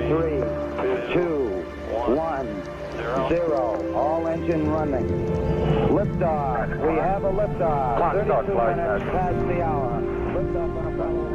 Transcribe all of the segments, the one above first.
3, 2, 1, 0. All engine running. Liftoff. We have a liftoff. 32 minutes past the hour. Liftoff on Apollo.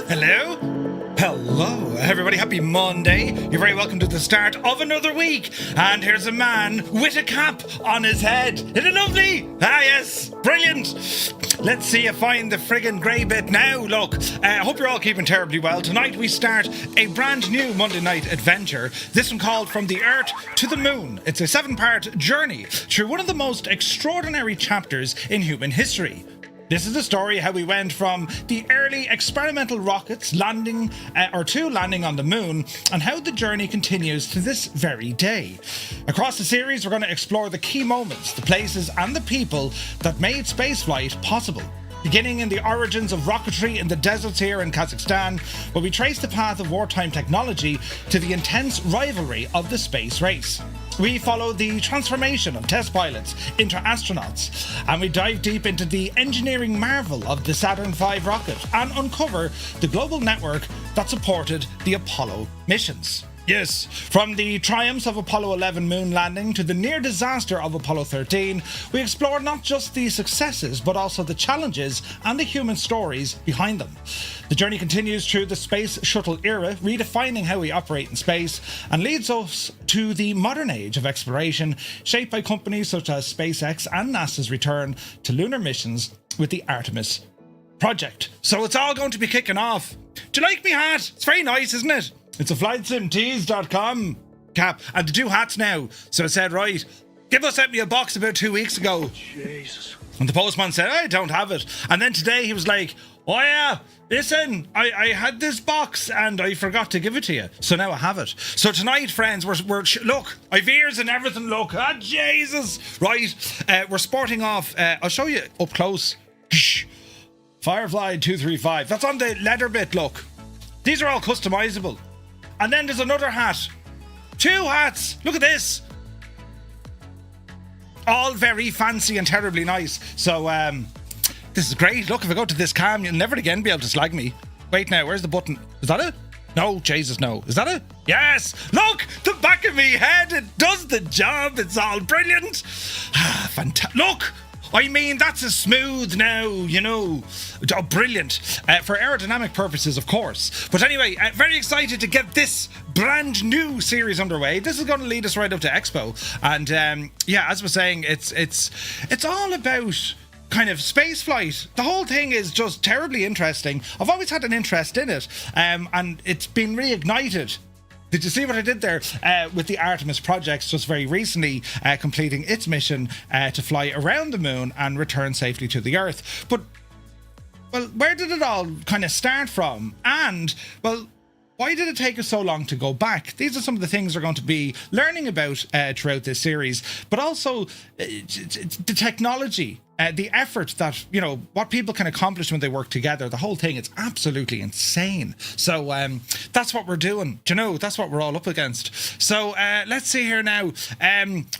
Hello? Hello, everybody. Happy Monday. You're very welcome to the start of another week. And here's a man with a cap on his head. Isn't it lovely? Ah, yes. Brilliant. Let's see you find the friggin' grey bit now. Look, I hope you're all keeping terribly well. Tonight we start a brand new Monday night adventure. This one called From the Earth to the Moon. It's a 7-part journey through one of the most extraordinary chapters in human history. This is the story how we went from the early experimental rockets landing on the moon, and how the journey continues to this very day. Across the series, we're going to explore the key moments, the places and the people that made spaceflight possible. Beginning in the origins of rocketry in the deserts here in Kazakhstan, where we trace the path of wartime technology to the intense rivalry of the space race. We follow the transformation of test pilots into astronauts, and we dive deep into the engineering marvel of the Saturn V rocket and uncover the global network that supported the Apollo missions. Yes, from the triumphs of Apollo 11 moon landing to the near disaster of Apollo 13, we explore not just the successes but also the challenges and the human stories behind them. The journey continues through the space shuttle era, redefining how we operate in space, and leads us to the modern age of exploration, shaped by companies such as SpaceX and NASA's return to lunar missions with the Artemis project. So it's all going to be kicking off. Do you like me hat? It's very nice, isn't it? It's a flightsimtees.com cap, and the 2 hats now. So I said, right, Gibbo sent me a box about 2 weeks ago. Jesus. And the postman said, I don't have it. And then today he was like, oh yeah, listen, I had this box and I forgot to give it to you. So now I have it. So tonight, friends, look, I've ears and everything, look. Ah, Jesus. Right, we're sporting off. I'll show you up close. Firefly 235. That's on the leather bit, look. These are all customizable. And then there's another hat. 2 hats. Look at this. All very fancy and terribly nice. So, this is great. Look, if I go to this cam, you'll never again be able to slag me. Wait now, where's the button? Is that it? No, Jesus, no. Is that it? Yes! Look! The back of me head! It does the job! It's all brilliant! Ah, fantastic. Look! I mean, that's as smooth now, you know. Oh, brilliant. For aerodynamic purposes, of course. But anyway, very excited to get this brand new series underway. This is going to lead us right up to Expo. And yeah, as I was saying, it's all about kind of space flight. The whole thing is just terribly interesting. I've always had an interest in it, and it's been reignited. Did you see what I did there with the Artemis projects just very recently completing its mission to fly around the moon and return safely to the Earth? But, well, where did it all kind of start from? And, well, why did it take us so long to go back? These are some of the things we're going to be learning about throughout this series, but also the technology the effort that, what people can accomplish when they work together, the whole thing, it's absolutely insane. So that's what we're doing. That's what we're all up against. So let's see here now.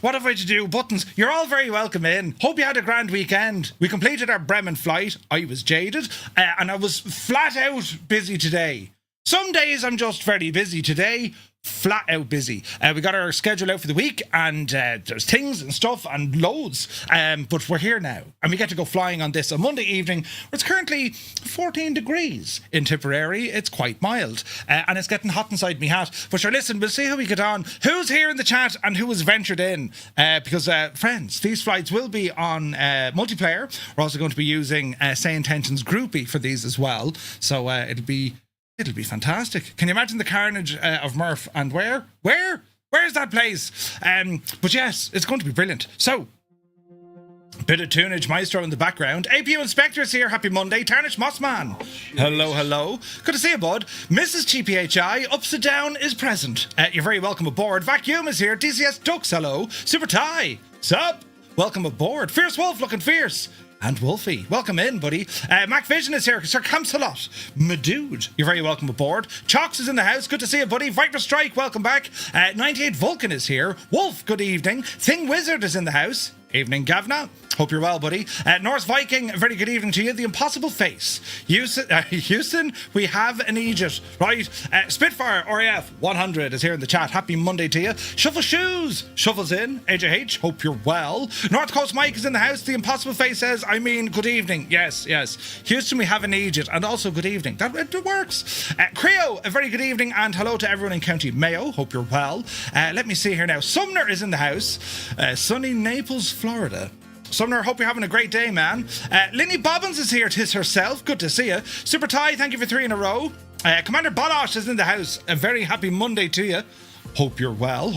What have I to do? Buttons. You're all very welcome in. Hope you had a grand weekend. We completed our Bremen flight. I was jaded and I was flat out busy today. Some days I'm just very busy. Today, flat out busy. We got our schedule out for the week and there's things and stuff and loads. But we're here now and we get to go flying on this on Monday evening where it's currently 14 degrees in Tipperary. It's quite mild and it's getting hot inside me hat. But sure, listen, we'll see how we get on. Who's here in the chat and who has ventured in? Because, friends, these flights will be on multiplayer. We're also going to be using Say Intentions Groupie for these as well. So it'll be fantastic. Can you imagine the carnage of Murph and where's that place? But yes, it's going to be brilliant. So, bit of tunage maestro in the background. APU Inspector is here. Happy Monday. Tarnish Mossman. Hello. Good to see you, bud. Mrs. GPHI, Upside Down, is present. You're very welcome aboard. Vacuum is here. DCS Ducks, hello. Super Ty, sup? Welcome aboard. Fierce Wolf, looking fierce. And Wolfie, welcome in, buddy. Mac Vision is here. Sir Camsalot, my dude, you're very welcome aboard. Chalks is in the house. Good to see you, buddy. Viper Strike, welcome back. 98 Vulcan is here. Wolf, good evening. Thing Wizard is in the house. Evening, Gavna. Hope you're well, buddy. Norse Viking, a very good evening to you. The Impossible Face. Houston, we have an Egypt. Right. Spitfire, RAF 100 is here in the chat. Happy Monday to you. Shuffle Shoes. Shuffles in. AJH, hope you're well. North Coast Mike is in the house. The Impossible Face says, good evening. Yes. Houston, we have an Egypt. And also good evening. That works. Creo, a very good evening. And hello to everyone in County Mayo. Hope you're well. Let me see here now. Sumner is in the house. Sunny Naples, Florida. Sumner, hope you're having a great day, man. Linny Bobbins is here, 'tis herself. Good to see you. Super Ty, thank you for 3 in a row. Commander Bolosh is in the house. A very happy Monday to you. Hope you're well.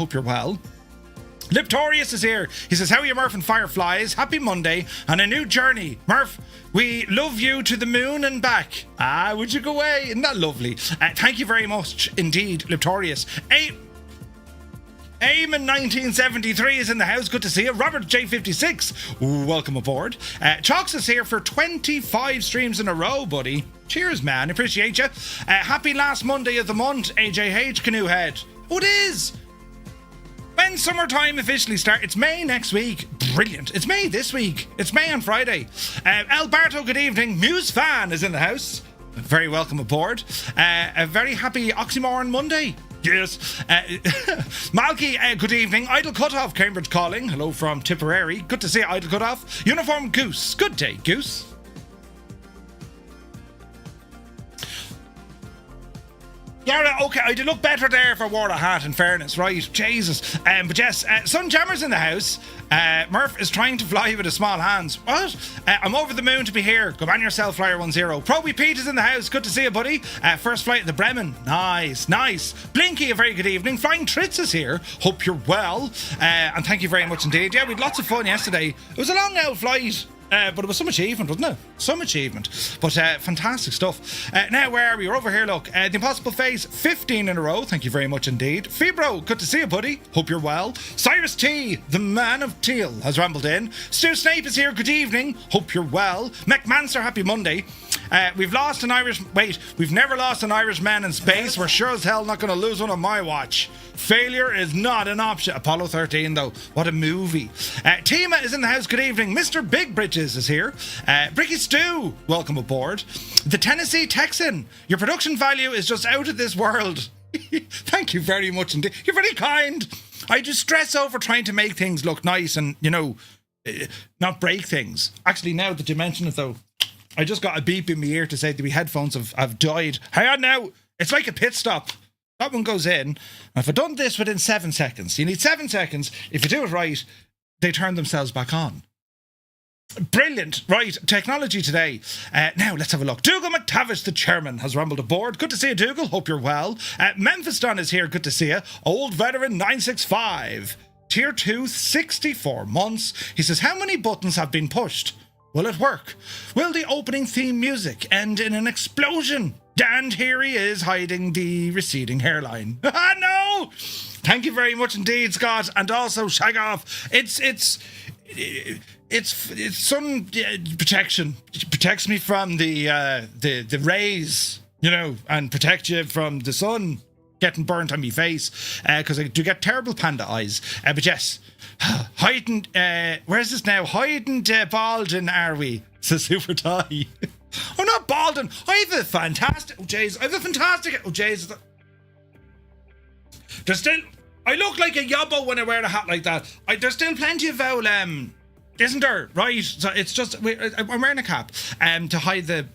Liptorius is here. He says, how are you, Murph and Fireflies? Happy Monday and a new journey. Murph, we love you to the moon and back. Would you go away? Isn't that lovely? Thank you very much indeed, Liptorius. Eamon 1973 is in the house. Good to see you. Robert J56, welcome aboard. Chalks is here for 25 streams in a row, buddy. Cheers, man. Appreciate you. Happy last Monday of the month, AJH Canoehead. Oh, it is. When summertime officially starts, it's May next week. Brilliant. It's May this week. It's May on Friday. Alberto, good evening. Muse Fan is in the house. Very welcome aboard. A very happy Oxymoron Monday. Yes. Malky, good evening. Idle Cutoff, Cambridge calling. Hello from Tipperary. Good to see you, Idle Cutoff. Uniform Goose. Good day, Goose. Yeah, okay, I did look better there if I wore a hat, in fairness, right? Jesus. But yes, Sunjammer's in the house. Murph is trying to fly with his small hands. What? I'm over the moon to be here. Go man yourself, Flyer 10. Proby Pete is in the house. Good to see you, buddy. First flight of the Bremen. Nice. Blinky, a very good evening. Flying Tritz is here. Hope you're well. And thank you very much indeed. Yeah, we had lots of fun yesterday. It was a long out flight. But it was some achievement, wasn't it? Some achievement. But fantastic stuff. Now, where are we? We're over here, look. The Impossible Face, 15 in a row. Thank you very much indeed. Fibro, good to see you, buddy. Hope you're well. Cyrus T, the man of teal, has rambled in. Stu Snape is here. Good evening. Hope you're well. McManster, happy Monday. We've never lost an Irishman in space. We're sure as hell not going to lose one on my watch. Failure is not an option. Apollo 13, though. What a movie. Tima is in the house. Good evening. Mr. Big Bridges is here. Bricky Stew, welcome aboard. The Tennessee Texan. Your production value is just out of this world. Thank you very much indeed. You're very kind. I just stress over trying to make things look nice and, not break things. Actually, now that you mention it, though, I just got a beep in my ear to say that my headphones have died. Hang on now. It's like a pit stop. That one goes in. And if I've done this within 7 seconds, you need 7 seconds. If you do it right, they turn themselves back on. Brilliant. Right, technology today. Now, let's have a look. Dougal McTavish, the chairman, has rumbled aboard. Good to see you, Dougal. Hope you're well. Memphis Don is here. Good to see you. Old Veteran 965. Tier 2, 64 months. He says, how many buttons have been pushed? Will it work? Will the opening theme music end in an explosion? And here he is hiding the receding hairline. No! Thank you very much indeed, Scott. And also, shag off. it's sun protection. It protects me from the rays, you know, and protect you from the sun getting burnt on my face, because I do get terrible panda eyes. But yes, hiding, where's this now? Hiding balding, are we? Says Super Tie. I'm not balding. I have a fantastic, oh jeez. There's still, I look like a yobbo when I wear a hat like that. There's still plenty of owl, isn't there? Right, so it's just, I'm wearing a cap to hide the,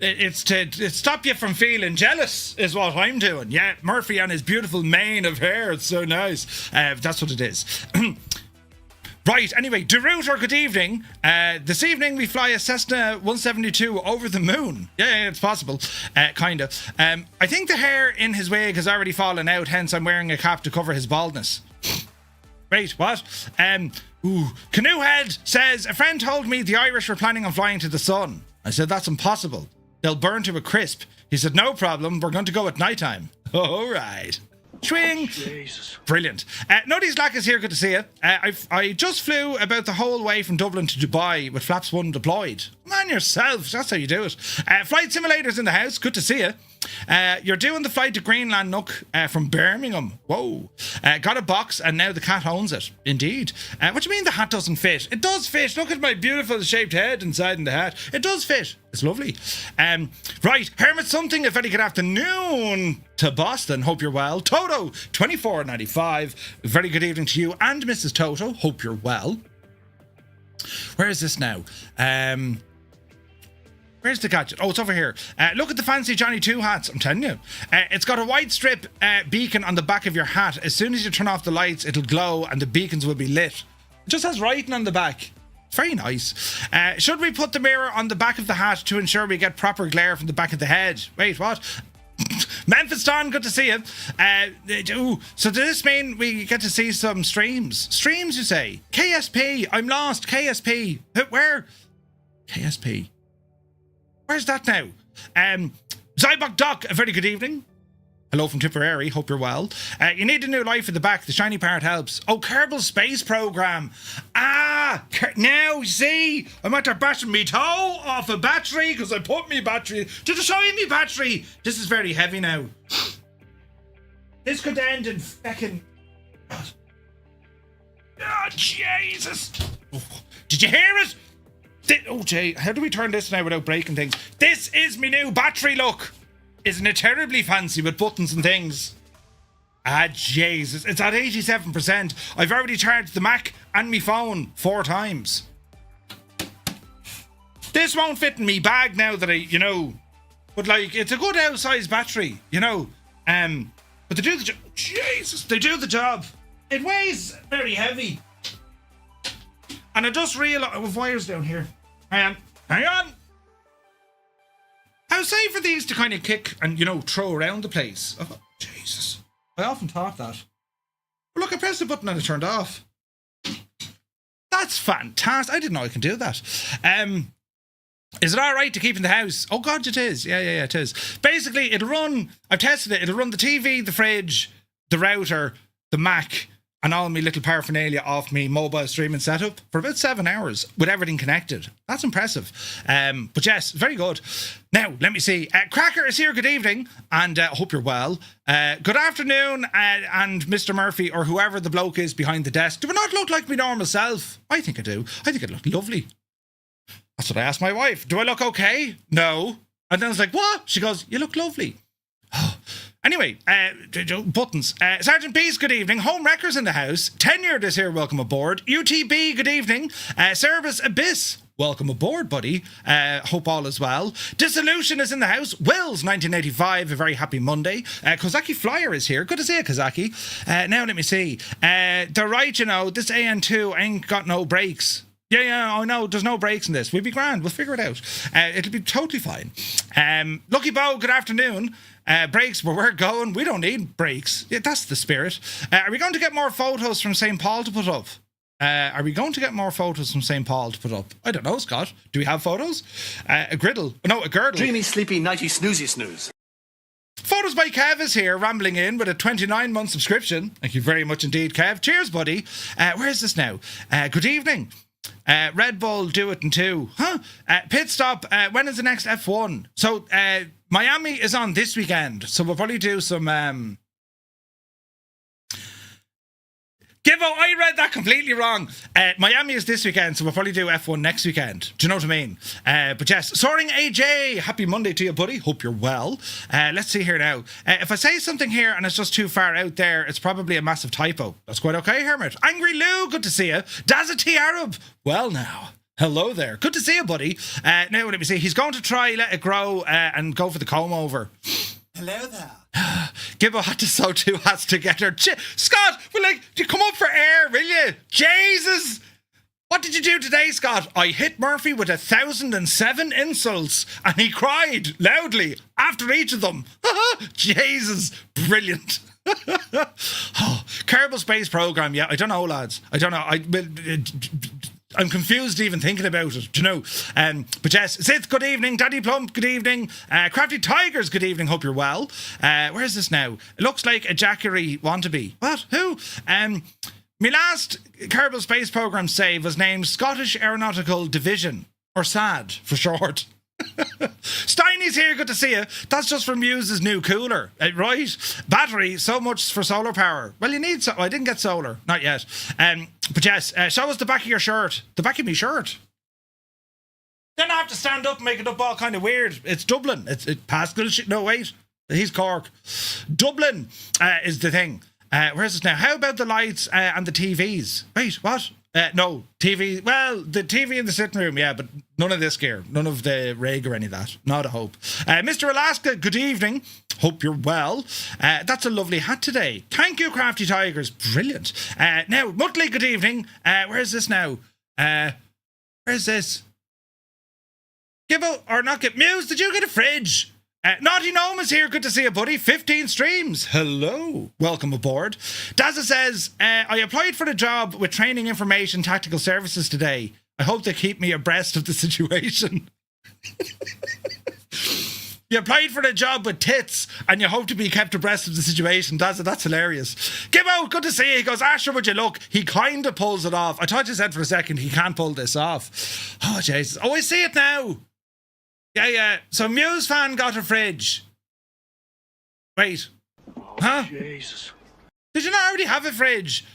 it's to stop you from feeling jealous is what I'm doing. Yeah, Murphy and his beautiful mane of hair, it's so nice. That's what it is. Right, anyway, de Ruyter, good evening. This evening we fly a Cessna 172 over the moon. Yeah, it's possible. Kind of. I think the hair in his wig has already fallen out, hence I'm wearing a cap to cover his baldness. Wait, what? Canoehead says, a friend told me the Irish were planning on flying to the sun. I said, that's impossible. They'll burn to a crisp. He said, no problem, we're going to go at nighttime. All right. Swing. Jesus. Brilliant. Nutty's Lack is here, good to see you. I just flew about the whole way from Dublin to Dubai with Flaps 1 deployed. Man yourself, that's how you do it. Flight simulators in the house, good to see you. You're doing the flight to Greenland Nook from Birmingham. Whoa. Got a box and now the cat owns it. Indeed. What do you mean the hat doesn't fit? It does fit. Look at my beautiful shaped head inside in the hat. It does fit. It's lovely. Right. Hermit something. A very good afternoon to Boston. Hope you're well. Toto, 24.95. Very good evening to you and Mrs. Toto. Hope you're well. Where is this now? Where's the gadget? Oh, it's over here. Look at the fancy Johnny 2 hats. I'm telling you. It's got a white strip beacon on the back of your hat. As soon as you turn off the lights, it'll glow and the beacons will be lit. It just has writing on the back. Very nice. Should we put the mirror on the back of the hat to ensure we get proper glare from the back of the head? Wait, what? Memphis Don, good to see you. So does this mean we get to see some streams? Streams, you say? KSP. I'm lost. KSP. Where? KSP. Where's that now? Zybok Doc, a very good evening. Hello from Tipperary, hope you're well. You need a new life at the back, the shiny part helps. Oh, Kerbal Space Program. Now, see, I'm after bashing me toe off a battery because I put me battery. Did I show you me battery? This is very heavy now. This could end in feckin'... Oh, Jesus. Did you hear it? Oh, Jay, how do we turn this now without breaking things? This is me new battery look. Isn't it terribly fancy with buttons and things? Jesus. It's at 87%. I've already charged the Mac and me phone 4 times. This won't fit in me bag now that but like, it's a good size battery, But they do the job. Jesus, they do the job. It weighs very heavy. And I just realised, with wires down here. Hang on. How safe are these to kind of kick and, throw around the place? Oh, Jesus. I often thought that. But look, I pressed the button and it turned off. That's fantastic. I didn't know I can do that. Is it all right to keep in the house? Oh, God, it is. Yeah, it is. Basically, I've tested it. It'll run the TV, the fridge, the router, the Mac, and all my little paraphernalia off me mobile streaming setup for about 7 hours with everything connected. That's impressive. But yes, very good. Now, let me see. Cracker is here. Good evening, and hope you're well. Good afternoon, and Mr. Murphy, or whoever the bloke is behind the desk. Do I not look like my normal self? I think I do. I think I look lovely. That's what I asked my wife. Do I look okay? No. And then I was like, what? She goes, you look lovely. Anyway, buttons. Sergeant Peace, good evening. Home Wreckers in the house. Tenured is here, welcome aboard. UTB, good evening. Service Abyss, welcome aboard, buddy. Hope all is well. Dissolution is in the house. Wills, 1985, a very happy Monday. Kozaki Flyer is here. Good to see you, Kozaki. Now, let me see. They're right, this AN-2 ain't got no brakes. Yeah, I know. There's no brakes in this. We'll be grand. We'll figure it out. It'll be totally fine. Lucky Bo, good afternoon. Brakes, where we're going, we don't need brakes. Yeah, that's the spirit. Are we going to get more photos from St. Paul to put up? I don't know, Scott. Do we have photos? A girdle. No, a girdle. Dreamy, sleepy, nighty, snoozy, snooze. Photos by Kev is here, rambling in with a 29-month subscription. Thank you very much indeed, Kev. Cheers, buddy. Where is this now? Good evening. Red Bull, do it in 2. Huh? Pit stop. When is the next F1? So, Miami is on this weekend. So we'll probably do some... Gibbo, I read that completely wrong. Miami is this weekend, so we'll probably do F1 next weekend. Do you know what I mean? But yes, Soaring AJ, happy Monday to you, buddy. Hope you're well. Let's see here now. If I say something here and it's just too far out there, it's probably a massive typo. That's quite okay, Hermit. Angry Lou, good to see you. Dazza T Arab, well now. Hello there. Good to see you, buddy. Now, let me see. He's going to try let it grow and go for the comb over. Hello there. Gibbo had to sew 2 hats together. Scott, you come up for air, will you? Jesus! What did you do today, Scott? I hit Murphy with 1,007 insults and he cried loudly after each of them. Jesus, brilliant. Kerbal Space Program, yeah, I don't know, lads. I don't know. I'm confused even thinking about it, you know. But yes, Sith, good evening. Daddy Plump, good evening. Crafty Tigers, good evening. Hope you're well. Where is this now? It looks like a Jackery wannabe. What? Who? My last Kerbal Space Program save was named Scottish Aeronautical Division, or SAD for short. Steiny's here, good to see you. That's just for Muse's new cooler, right? Battery, so much for solar power. Well, you need I didn't get solar, not yet. But yes, show us the back of your shirt. The back of me shirt. Then I have to stand up and make it up all kind of weird. It's Dublin. It's Pascal. No, wait. He's Cork. Dublin is the thing. Where's this now? How about the lights and the TVs? Wait, what? No, TV. Well, the TV in the sitting room, yeah, but none of this gear. None of the rig or any of that. Not a hope. Mr. Alaska, good evening. Hope you're well. That's a lovely hat today. Thank you, Crafty Tigers. Brilliant. Now, Muttley, good evening. Where's this now? Where's this? Gibbo, or not get Muse, did you get a fridge? Naughty Gnome is here. Good to see you, buddy. 15 streams. Hello. Welcome aboard. Dazza says, I applied for the job with Training Information Tactical Services today. I hope they keep me abreast of the situation. You applied for the job with tits and you hope to be kept abreast of the situation. Dazza, that's hilarious. Gibbo, good to see you. He goes, Asher, would you look? He kind of pulls it off. I thought you said for a second he can't pull this off. Oh, Jesus. Oh, I see it now. Yeah. So Muse fan got a fridge. Wait. Huh? Jesus. Did you not already have a fridge?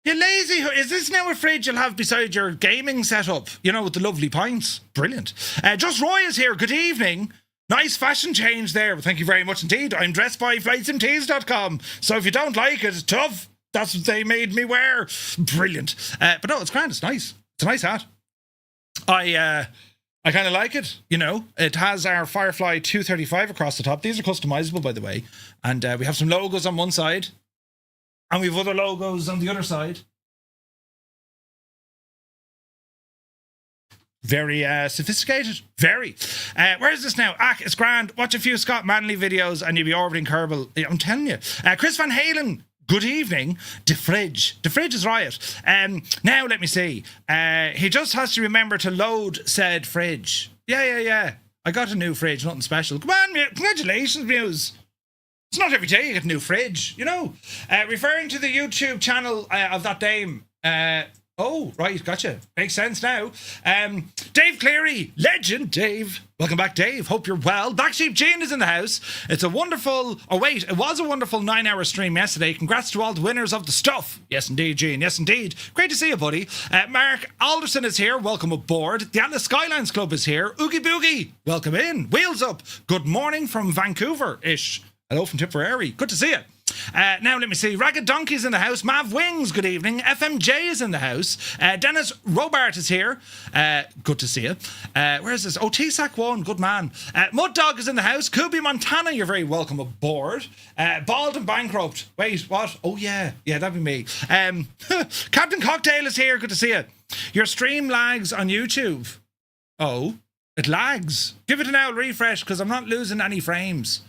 You lazy. Is this now a fridge you'll have beside your gaming setup? You know, with the lovely pints. Brilliant. Just Roy is here. Good evening. Nice fashion change there. Well, thank you very much indeed. I'm dressed by flightsimtees.com. So if you don't like it, it's tough. That's what they made me wear. Brilliant. But no, it's grand. It's nice. It's a nice hat. I kind of like it, you know. It has our Firefly 235 across the top. These are customizable, by the way. And we have some logos on one side. And we have other logos on the other side. Very sophisticated. Very. Where is this now? It's grand. Watch a few Scott Manley videos and you'll be orbiting Kerbal. I'm telling you. Chris Van Halen. Good evening. The fridge is riot. Now, let me see. He just has to remember to load said fridge. Yeah. I got a new fridge, nothing special. Come on, congratulations, Muse. It's not every day you get a new fridge, you know. Referring to the YouTube channel of that dame. Oh, right, gotcha. Makes sense now. Dave Cleary, legend Dave. Welcome back, Dave. Hope you're well. Black Sheep Jean is in the house. It was a wonderful 9-hour stream yesterday. Congrats to all the winners of the stuff. Yes, indeed, Jean. Yes, indeed. Great to see you, buddy. Mark Alderson is here. Welcome aboard. The Atlas Skylines Club is here. Oogie Boogie, welcome in. Wheels up. Good morning from Vancouver-ish. Hello from Tipperary. Good to see you. Now, let me see. Ragged Donkey's in the house. Mav Wings, good evening. FMJ is in the house. Dennis Robart is here. Good to see you. Where is this? Oh, T-Sac 1, good man. Mud Dog is in the house. Kubi Montana, you're very welcome aboard. Bald and Bankrupt. Wait, what? Oh, yeah. Yeah, that'd be me. Captain Cocktail is here. Good to see you. Your stream lags on YouTube. Oh, it lags. Give it an hour refresh because I'm not losing any frames.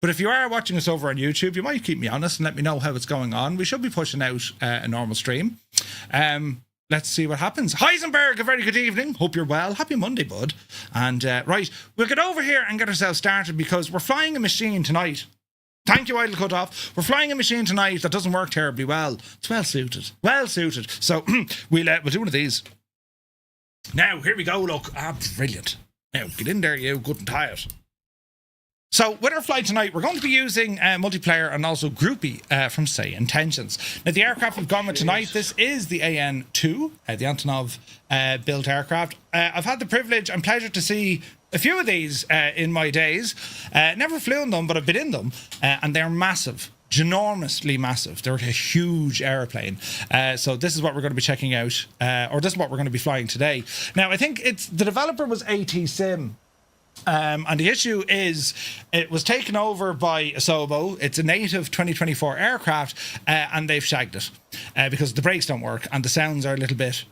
But if you are watching us over on YouTube, you might keep me honest and let me know how it's going on. We should be pushing out a normal stream. Let's see what happens. Heisenberg, a very good evening. Hope you're well. Happy Monday, bud. And right, we'll get over here and get ourselves started because we're flying a machine tonight. Thank you, Idle Cutoff. We're flying a machine tonight that doesn't work terribly well. It's well suited. Well suited. So we'll do one of these. Now, here we go, look. Brilliant. Now, get in there, you good and tired. So, with our flight tonight, we're going to be using multiplayer and also groupie from Say Intentions. Now, the aircraft we've gone with tonight, this is the AN-2, the Antonov built aircraft. I've had the privilege and pleasure to see a few of these in my days. Never flew in them, but I've been in them, and they're massive. Ginormously massive. They're a huge airplane. So this is what we're going to be checking out, or this is what we're going to be flying today. Now, I think the developer was AT-Sim. And the issue is it was taken over by Asobo. It's a native 2024 aircraft, and they've shagged it because the brakes don't work and the sounds are a little bit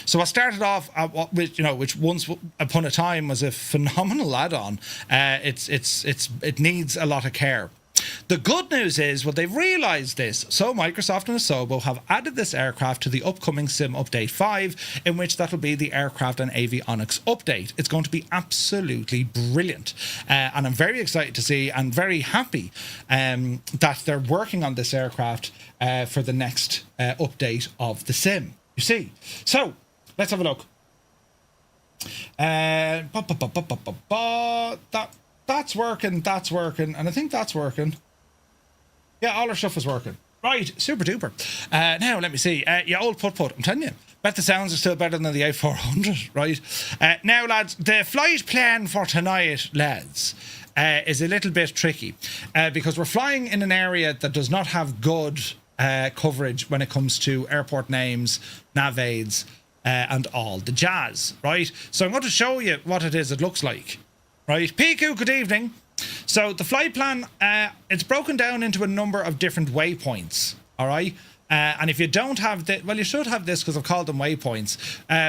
So what started off which once upon a time was a phenomenal add-on. It needs a lot of care. The good news is, well, they've realised this, so Microsoft and Asobo have added this aircraft to the upcoming Sim Update 5, in which that'll be the aircraft and avionics update. It's going to be absolutely brilliant, and I'm very excited to see and very happy that they're working on this aircraft for the next update of the Sim. You see, so let's have a look. That's working, and I think that's working. Yeah, all our stuff is working. Right, super duper. Now, let me see. Old put. I'm telling you, bet the sounds are still better than the A400, right? Now, lads, the flight plan for tonight, lads, is a little bit tricky because we're flying in an area that does not have good coverage when it comes to airport names, nav aids, and all the jazz, right? So I'm going to show you what it looks like. Right, PQ, good evening. So the flight plan, it's broken down into a number of different waypoints, all right? And if you don't have this, well, you should have this because I've called them waypoints,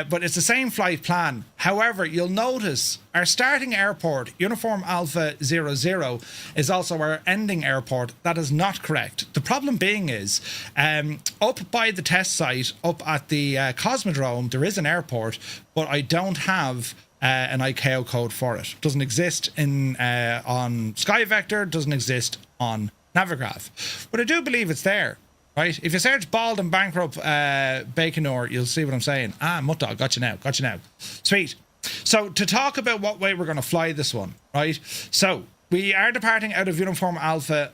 but it's the same flight plan. However, you'll notice our starting airport, Uniform Alpha 00, is also our ending airport. That is not correct. The problem being is, up by the test site, up at the Cosmodrome, there is an airport, but I don't have an ICAO code for it. Doesn't exist on SkyVector, doesn't exist on Navigraph. But I do believe it's there, right? If you search bald and bankrupt Baikonur, you'll see what I'm saying. Muttdog, got you now. Sweet. So to talk about what way we're going to fly this one, right? So we are departing out of Uniform Alpha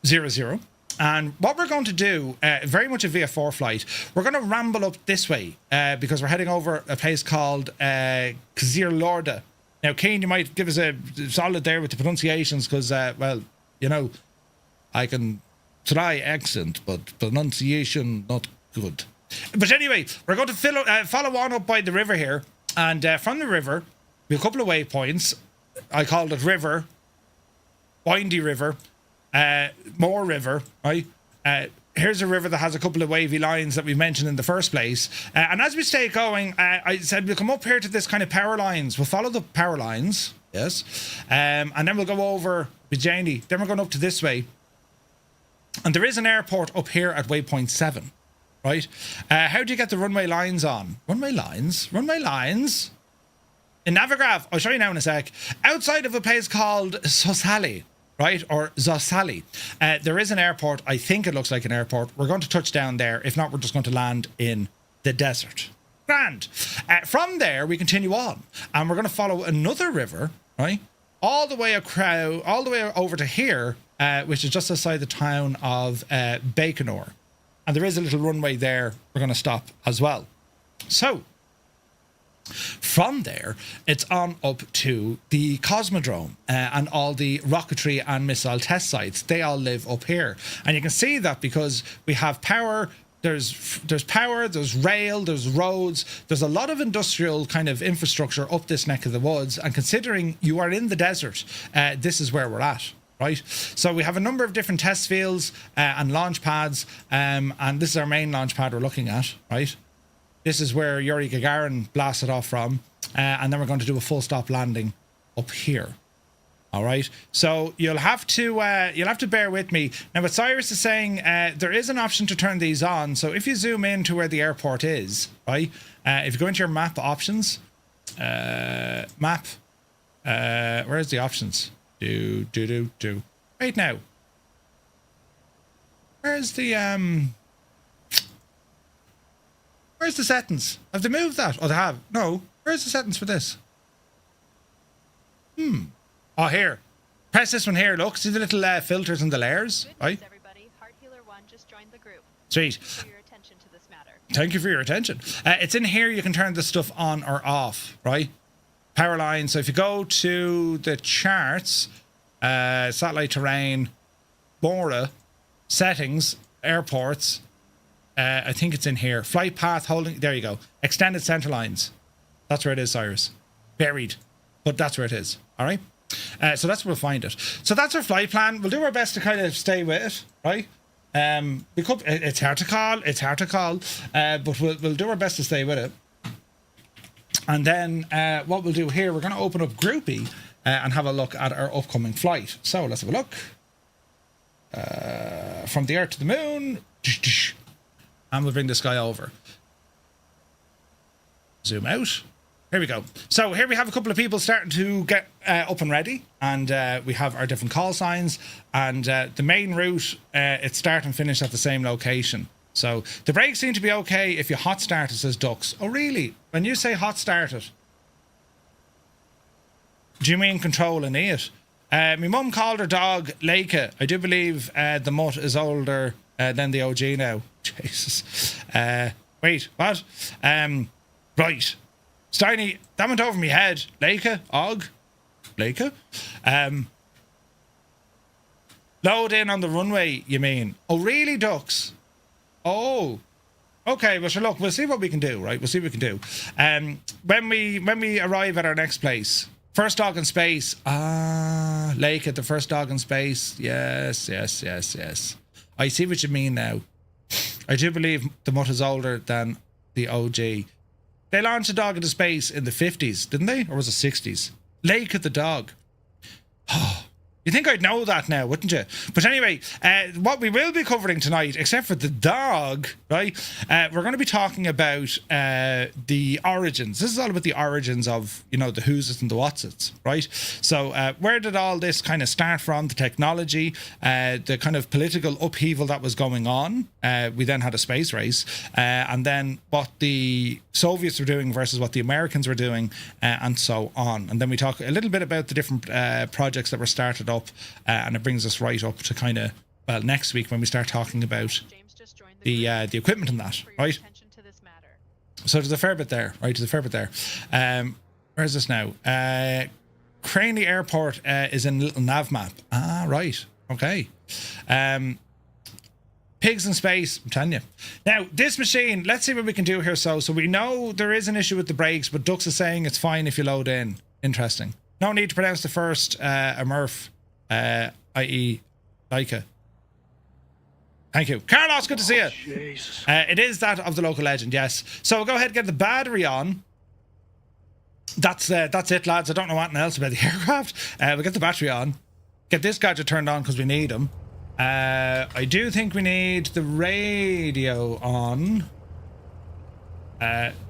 00. And what we're going to do, very much a VF4 flight, we're going to ramble up this way because we're heading over a place called Kyzylorda. Now, Keen, you might give us a solid there with the pronunciations because, well, you know, I can try accent, but pronunciation not good. But anyway, we're going to follow on up by the river here. And from the river, we have a couple of waypoints. I called it River, Windy River, More River, right? Here's a river that has a couple of wavy lines that we mentioned in the first place. And as we stay going, I said we'll come up here to this kind of power lines. We'll follow the power lines, yes. And then we'll go over Bijani. Then we're going up to this way. And there is an airport up here at waypoint 7, right? How do you get the runway lines on? Runway lines? In Navigraph, I'll show you now in a sec. Outside of a place called Sosali, right, or Zosali. There is an airport. I think it looks like an airport. We're going to touch down there. If not, we're just going to land in the desert. Grand. From there, we continue on, and we're going to follow another river, right, all the way over to here, which is just outside the town of Baikonur. And there is a little runway there. We're going to stop as well. So from there, it's on up to the Cosmodrome and all the rocketry and missile test sites. They all live up here. And you can see that because we have power, there's power, there's rail, there's roads, there's a lot of industrial kind of infrastructure up this neck of the woods. And considering you are in the desert, this is where we're at. Right, so we have a number of different test fields and launch pads, and this is our main launch pad we're looking at, right? This is where Yuri Gagarin blasted off from, and then we're going to do a full stop landing up here. All right, so you'll have to bear with me now. What Cyrus is saying, there is an option to turn these on. So if you zoom in to where the airport is, right? If you go into your map options, where's the options? Do. Right now. Where's the settings? Have they moved that? Oh, they have. No. Where's the settings for this? Oh, here. Press this one here. Look, see the little filters and the layers, right? Everybody, Heart Healer 1 just joined the group. Sweet. For your attention to this matter. Thank you for your attention. It's in here. You can turn this stuff on or off, right? Power line. So if you go to the charts, satellite terrain, Bora, settings, airports. I think it's in here. Flight path holding. There you go. Extended center lines. That's where it is, Cyrus. Buried, but that's where it is. All right. So that's where we'll find it. So that's our flight plan. We'll do our best to kind of stay with it, right? We could. It's hard to call. It's hard to call. But we'll do our best to stay with it. And then what we'll do here, we're going to open up Groupie and have a look at our upcoming flight. So let's have a look. From the Earth to the Moon. And we'll bring this guy over. Zoom out. Here we go. So here we have a couple of people starting to get up and ready. And we have our different call signs. And the main route, it's start and finish at the same location. So the brakes seem to be okay if you hot start it, says Ducks. Oh, really? When you say hot start it, do you mean control and it? My mum called her dog Leica. I do believe the mutt is older than the OG now. Jesus. Wait, what? Right. Steiny, that went over my head. Leica? Og? Leica? Load in on the runway, you mean? Oh, really, Ducks? Oh. Okay, well, sure, look, we'll see what we can do, right? We'll see what we can do. When we arrive at our next place, first dog in space. Ah, Lake at the first dog in space. Yes. I see what you mean now. I do believe the mutt is older than the OG. They launched a dog into space in the 50s, didn't they? Or was it 60s? Lake at the dog. Oh, you think I'd know that now, wouldn't you? But anyway, what we will be covering tonight, except for the dog, right? We're going to be talking about the origins. This is all about the origins of, you know, the who's and the what's it's, right? So where did all this kind of start from? The technology, the kind of political upheaval that was going on. We then had a space race, and then what the Soviets were doing versus what the Americans were doing, and so on. And then we talk a little bit about the different projects that were started up, and it brings us right up to kind of, well, next week when we start talking about the equipment and that, right? So there's a fair bit there, right? There's a fair bit there. Where's this now? Cranley Airport is in a little nav map. Ah, right. Okay. Pigs in space, I'm telling you. Now, this machine, let's see what we can do here. So we know there is an issue with the brakes, but Dux is saying it's fine if you load in. Interesting. No need to pronounce the first Murph, i.e. Leica. Thank you. Carlos, good to see you. Jesus. It is that of the local legend, yes. So we'll go ahead and get the battery on. That's it, lads. I don't know anything else about the aircraft. We'll get the battery on. Get this gadget turned on because we need him. I do think we need the radio on.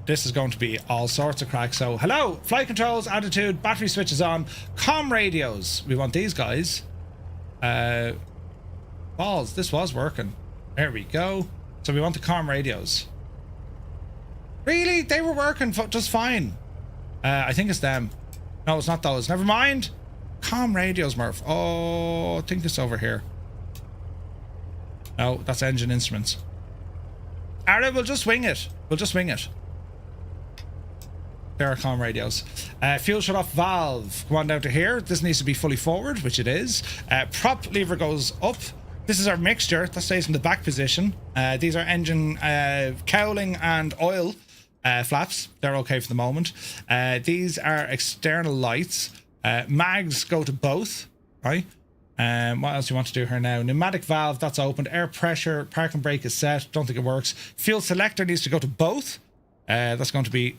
This is going to be all sorts of crack. So, hello, flight controls, attitude, battery switches on, comm radios. We want these guys. Balls, this was working. There we go. So we want the comm radios. Really? They were working just fine. I think it's them. No, it's not those. Never mind. Comm radios, Murph. Oh, I think it's over here. No, that's engine instruments. Alright, we'll just wing it. We'll just wing it. There are comm radios. Fuel shut off valve. Come on down to here. This needs to be fully forward, which it is. Prop lever goes up. This is our mixture. That stays in the back position. These are engine cowling and oil flaps. They're okay for the moment. These are external lights. Mags go to both, right? What else do you want to do here now? Pneumatic valve, that's opened. Air pressure, park and brake is set. Don't think it works. Fuel selector needs to go to both. That's going to be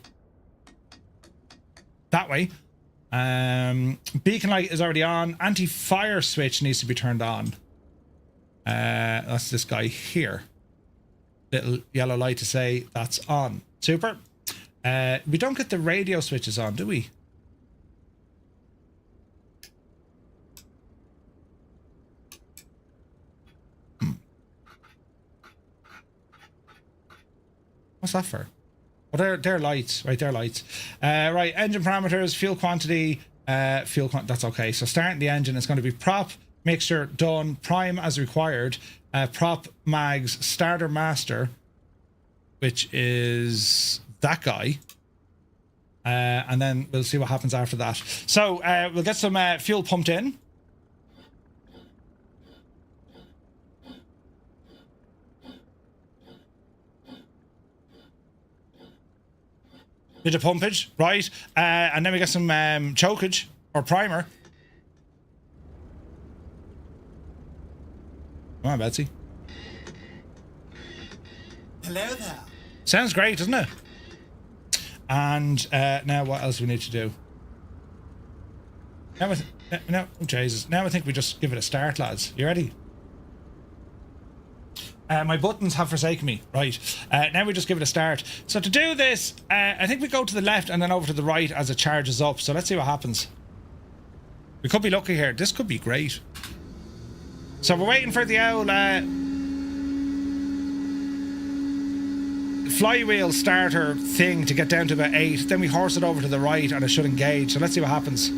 that way. Beacon light is already on. Anti-fire switch needs to be turned on. That's this guy here. Little yellow light to say that's on. Super. We don't get the radio switches on, do we? What's that for? Oh, they're lights. Right, they're lights. Right, engine parameters, fuel quantity, that's okay. So starting the engine is going to be prop, mixture, done, prime as required, prop, mags, starter master, which is that guy. And then we'll see what happens after that. So we'll get some fuel pumped in. Bit of pumpage, right? And then we get some chokage or primer. Come on, Betsy. Hello there. Sounds great, doesn't it? And now what else do we need to do? Now, oh Jesus. Now I think we just give it a start, lads. You ready? My buttons have forsaken me. Right. Now we just give it a start. So to do this, I think we go to the left and then over to the right as it charges up. So let's see what happens. We could be lucky here. This could be great. So we're waiting for the old flywheel starter thing to get down to about 8. Then we horse it over to the right and it should engage. So let's see what happens.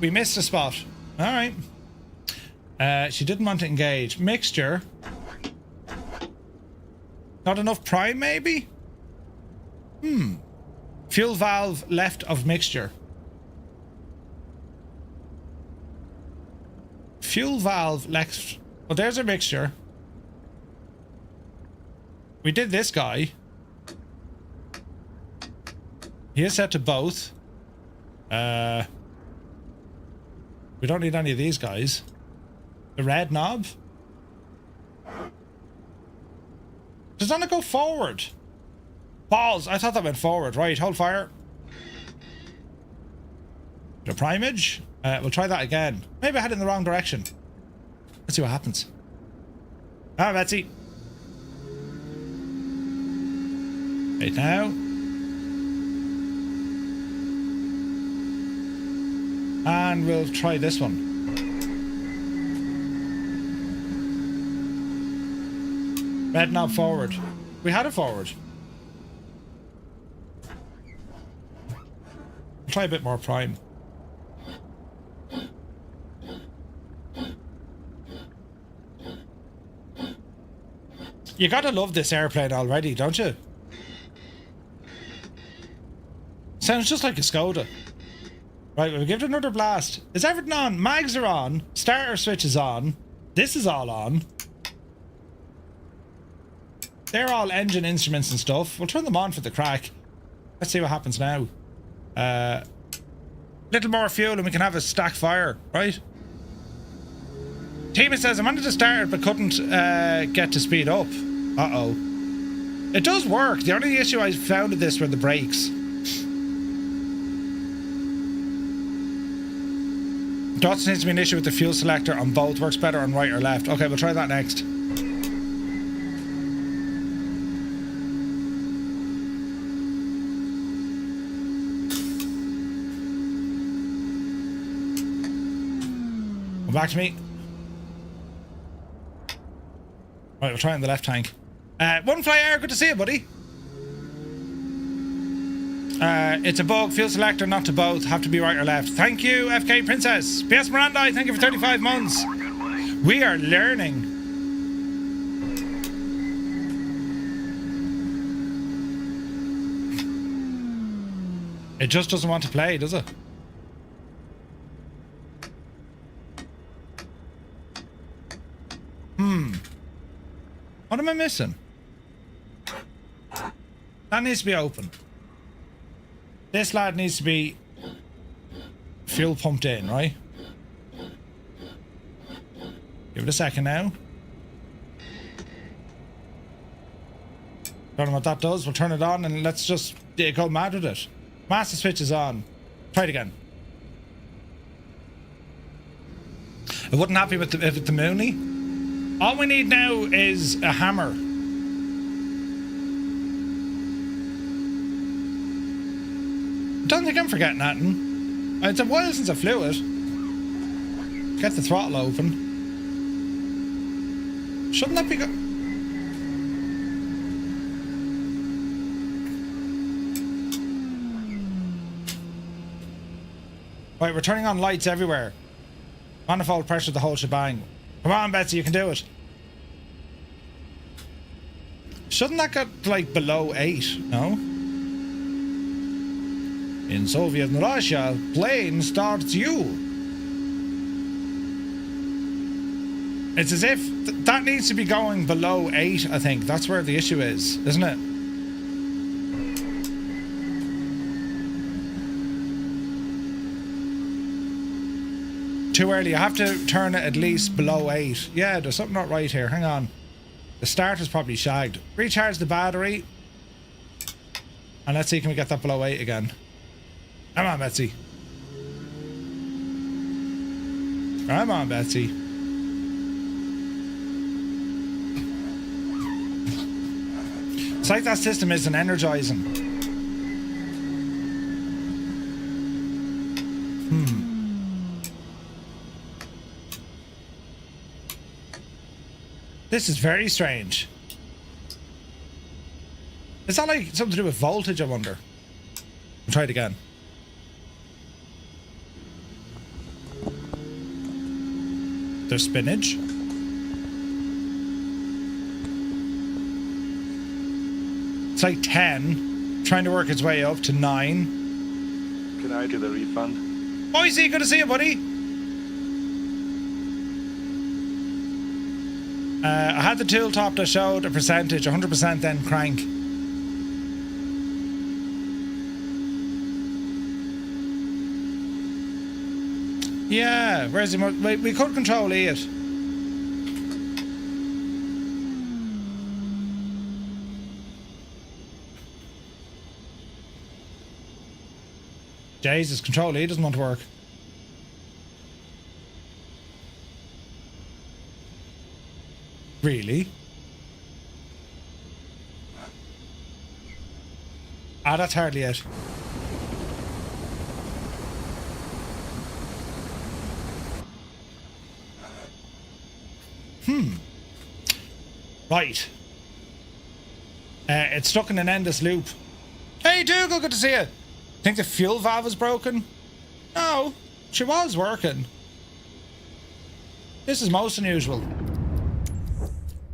We missed a spot. All right. She didn't want to engage. Mixture. Not enough prime, maybe? Fuel valve left of mixture. Fuel valve left. Well, there's a mixture. We did this guy. He is set to both. We don't need any of these guys. The red knob? Does that not go forward? Balls! I thought that went forward. Right, hold fire. The primage? We'll try that again. Maybe I had it in the wrong direction. Let's see what happens. Ah, Betsy. Wait now. And we'll try this one. Red knob forward. We had it forward. We'll try a bit more prime. You gotta love this airplane already, don't you? Sounds just like a Skoda. Right, we'll give it another blast. Is everything on? Mags are on. Starter switch is on. This is all on. They're all engine instruments and stuff. We'll turn them on for the crack. Let's see what happens now. Little more fuel and we can have a stack fire, right? Tima says, I wanted to start but couldn't get to speed up. Uh-oh. It does work. The only issue I found with this were the brakes. Dots seems to be an issue with the fuel selector on both. Works better on right or left. Okay, we'll try that next. Come back to me. Right, we'll try on the left tank. One fly air, good to see you, buddy. It's a bug. Fuel selector, not to both. Have to be right or left. Thank you, FK Princess. PS Miranda, thank you for 35 months. We are learning. It just doesn't want to play, does it? What am I missing? That needs to be open. This lad needs to be fuel pumped in, right? Give it a second now. Don't know what that does. We'll turn it on and let's just go mad with it. Master switch is on. Try it again. I wasn't happy with the Mooney. All we need now is a hammer. Don't think I'm forgetting nothing. It's a while since I flew it. Get the throttle open. Shouldn't that be go... Right, we're turning on lights everywhere. Manifold pressure, the whole shebang. Come on, Betsy, you can do it. Shouldn't that get, like, below 8? No? In Soviet Russia, plane starts you. It's as if that needs to be going below 8, I think. That's where the issue is, isn't it? Too early. I have to turn it at least below 8. Yeah, there's something not right here. Hang on. The starter's probably shagged. Recharge the battery. And let's see, can we get that below 8 again? Come on, Betsy. Come on, Betsy. It's like that system isn't energizing. This is very strange. Is that like something to do with voltage, I wonder? We'll try it again. There's spinach. It's like 10, trying to work its way up to 9. Can I get a refund? Boise, good to see you, buddy. I had the tool top that showed a percentage, 100% then crank. Yeah, where's the... We could control E it. Jesus, control E doesn't want to work. Really? Ah, that's hardly it. Right. It's stuck in an endless loop. Hey, Dougal, good to see you. Think the fuel valve is broken? No, she was working. This is most unusual.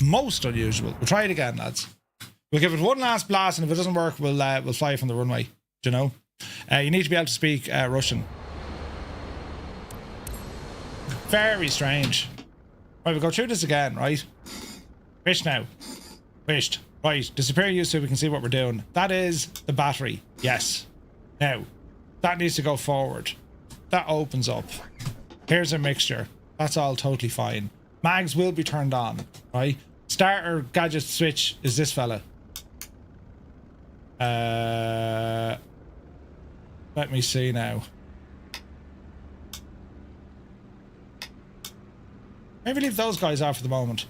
Most unusual. We'll try it again, lads. We'll give it one last blast, and if it doesn't work, we'll fly from the runway. Do you know? You need to be able to speak Russian. Very strange. Right, we'll go through this again, right? Wished now. Wished. Right, disappear you so we can see what we're doing. That is the battery. Yes. Now, that needs to go forward. That opens up. Here's a mixture. That's all totally fine. Mags will be turned on, right? Starter gadget switch is this fella. Let me see now. Maybe leave those guys off for the moment.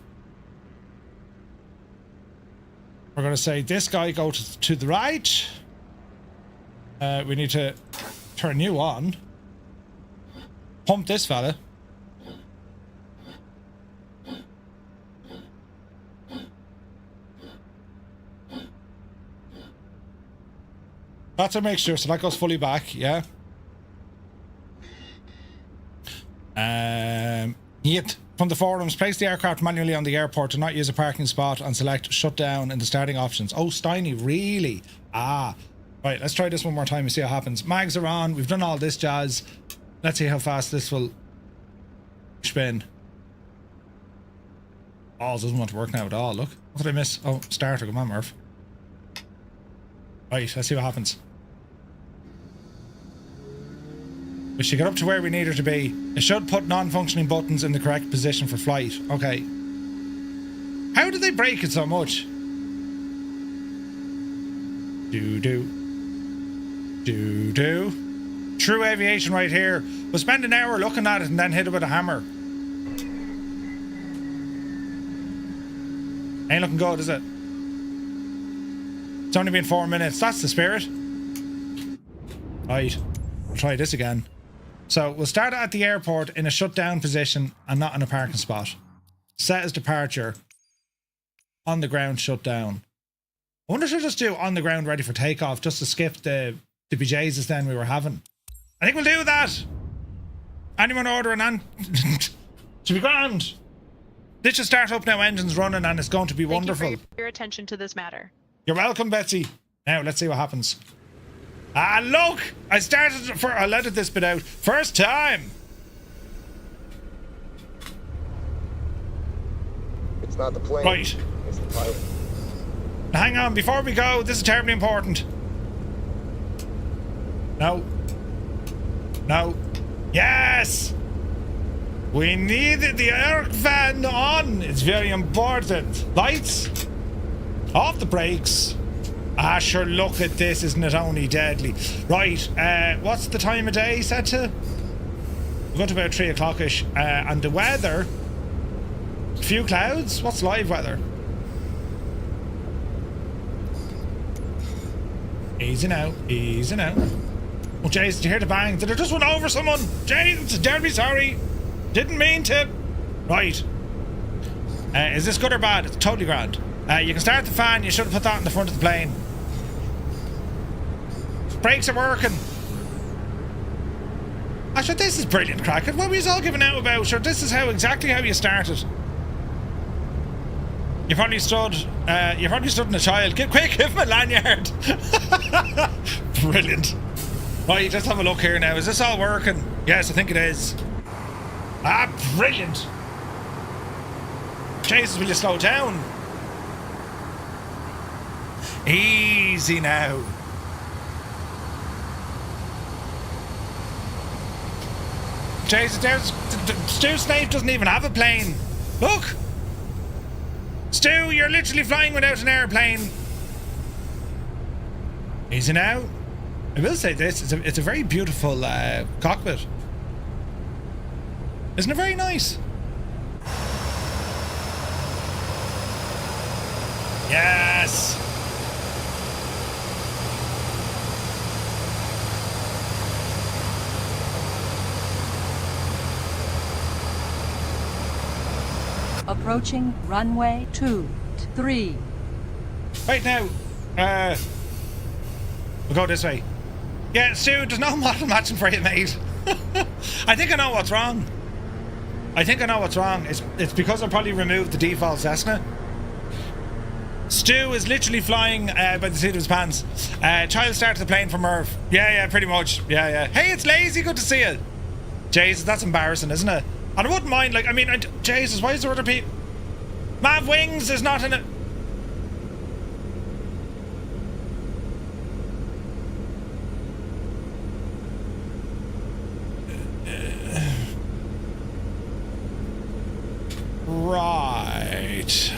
We're going to say this guy go to the right. We need to turn you on. Pump this fella. That's a mixture, so that goes fully back, yeah. Yet from the forums, place the aircraft manually on the airport, to not use a parking spot, and select shut down in the starting options. Oh, Steiny, really? Ah. Right, let's try this one more time and see what happens. Mags are on, we've done all this jazz. Let's see how fast this will spin. Oh, it doesn't want to work now at all, look. What did I miss? Oh, starter, come on, Murph. Right, let's see what happens. We should get up to where we need her to be. It should put non-functioning buttons in the correct position for flight. Okay. How did they break it so much? Do. True aviation right here. We'll spend an hour looking at it and then hit it with a hammer. Ain't looking good, is it? It's only been 4 minutes. That's the spirit. Right. We'll try this again. So we'll start at the airport in a shutdown position and not in a parking spot. Set as departure. on the ground shut down. I wonder if I should just do on the ground ready for takeoff just to skip the bejesus then we were having. I think we'll do that. Anyone order an should be grand. This should start up now, engines running, and it's going to be wonderful. Thank you for your attention to this matter. You're welcome, Betsy. Now, let's see what happens. Ah, look! I let this bit out. First time! It's not the plane. Right. It's the pilot. Now, hang on, before we go, this is terribly important. No. No. Yes! We need the air fan on. It's very important. Lights. Off the brakes. Ah, sure, look at this. Isn't it only deadly? Right, what's the time of day set to? We're going to about 3 o'clock-ish. And the weather... Few clouds? What's live weather? Easy now. Easy now. Oh, jeez, did you hear the bang? Did I just run over someone? Jeez, terribly sorry. Didn't mean to. Right. Is this good or bad? It's totally grand. You can start the fan. You should have put that in the front of the plane. Brakes are working. Actually, this is brilliant, Crackett. What were you all giving out about? Sure, this is exactly how you started. You probably stood in a child. Give him a lanyard. Brilliant. Right, let's have a look here now. Is this all working? Yes, I think it is. Ah, brilliant. Jesus, will you slow down? Easy now. Jesus, Stu Snape doesn't even have a plane. Look. Stu, you're literally flying without an airplane. Easy now. I will say this, it's a very beautiful cockpit. Isn't it very nice? Yes! Approaching runway 23. Right now, we'll go this way. Yeah, Stu, there's no model matching for you, mate. I think I know what's wrong. It's because I probably removed the default Cessna. Stu is literally flying by the seat of his pants. Child started the plane for Merv. Yeah, pretty much. Yeah. Hey, it's Lazy. Good to see you. Jesus, that's embarrassing, isn't it? And I wouldn't mind, like, I mean, Jesus, why is there other people? Mav Wings is not in it. Right.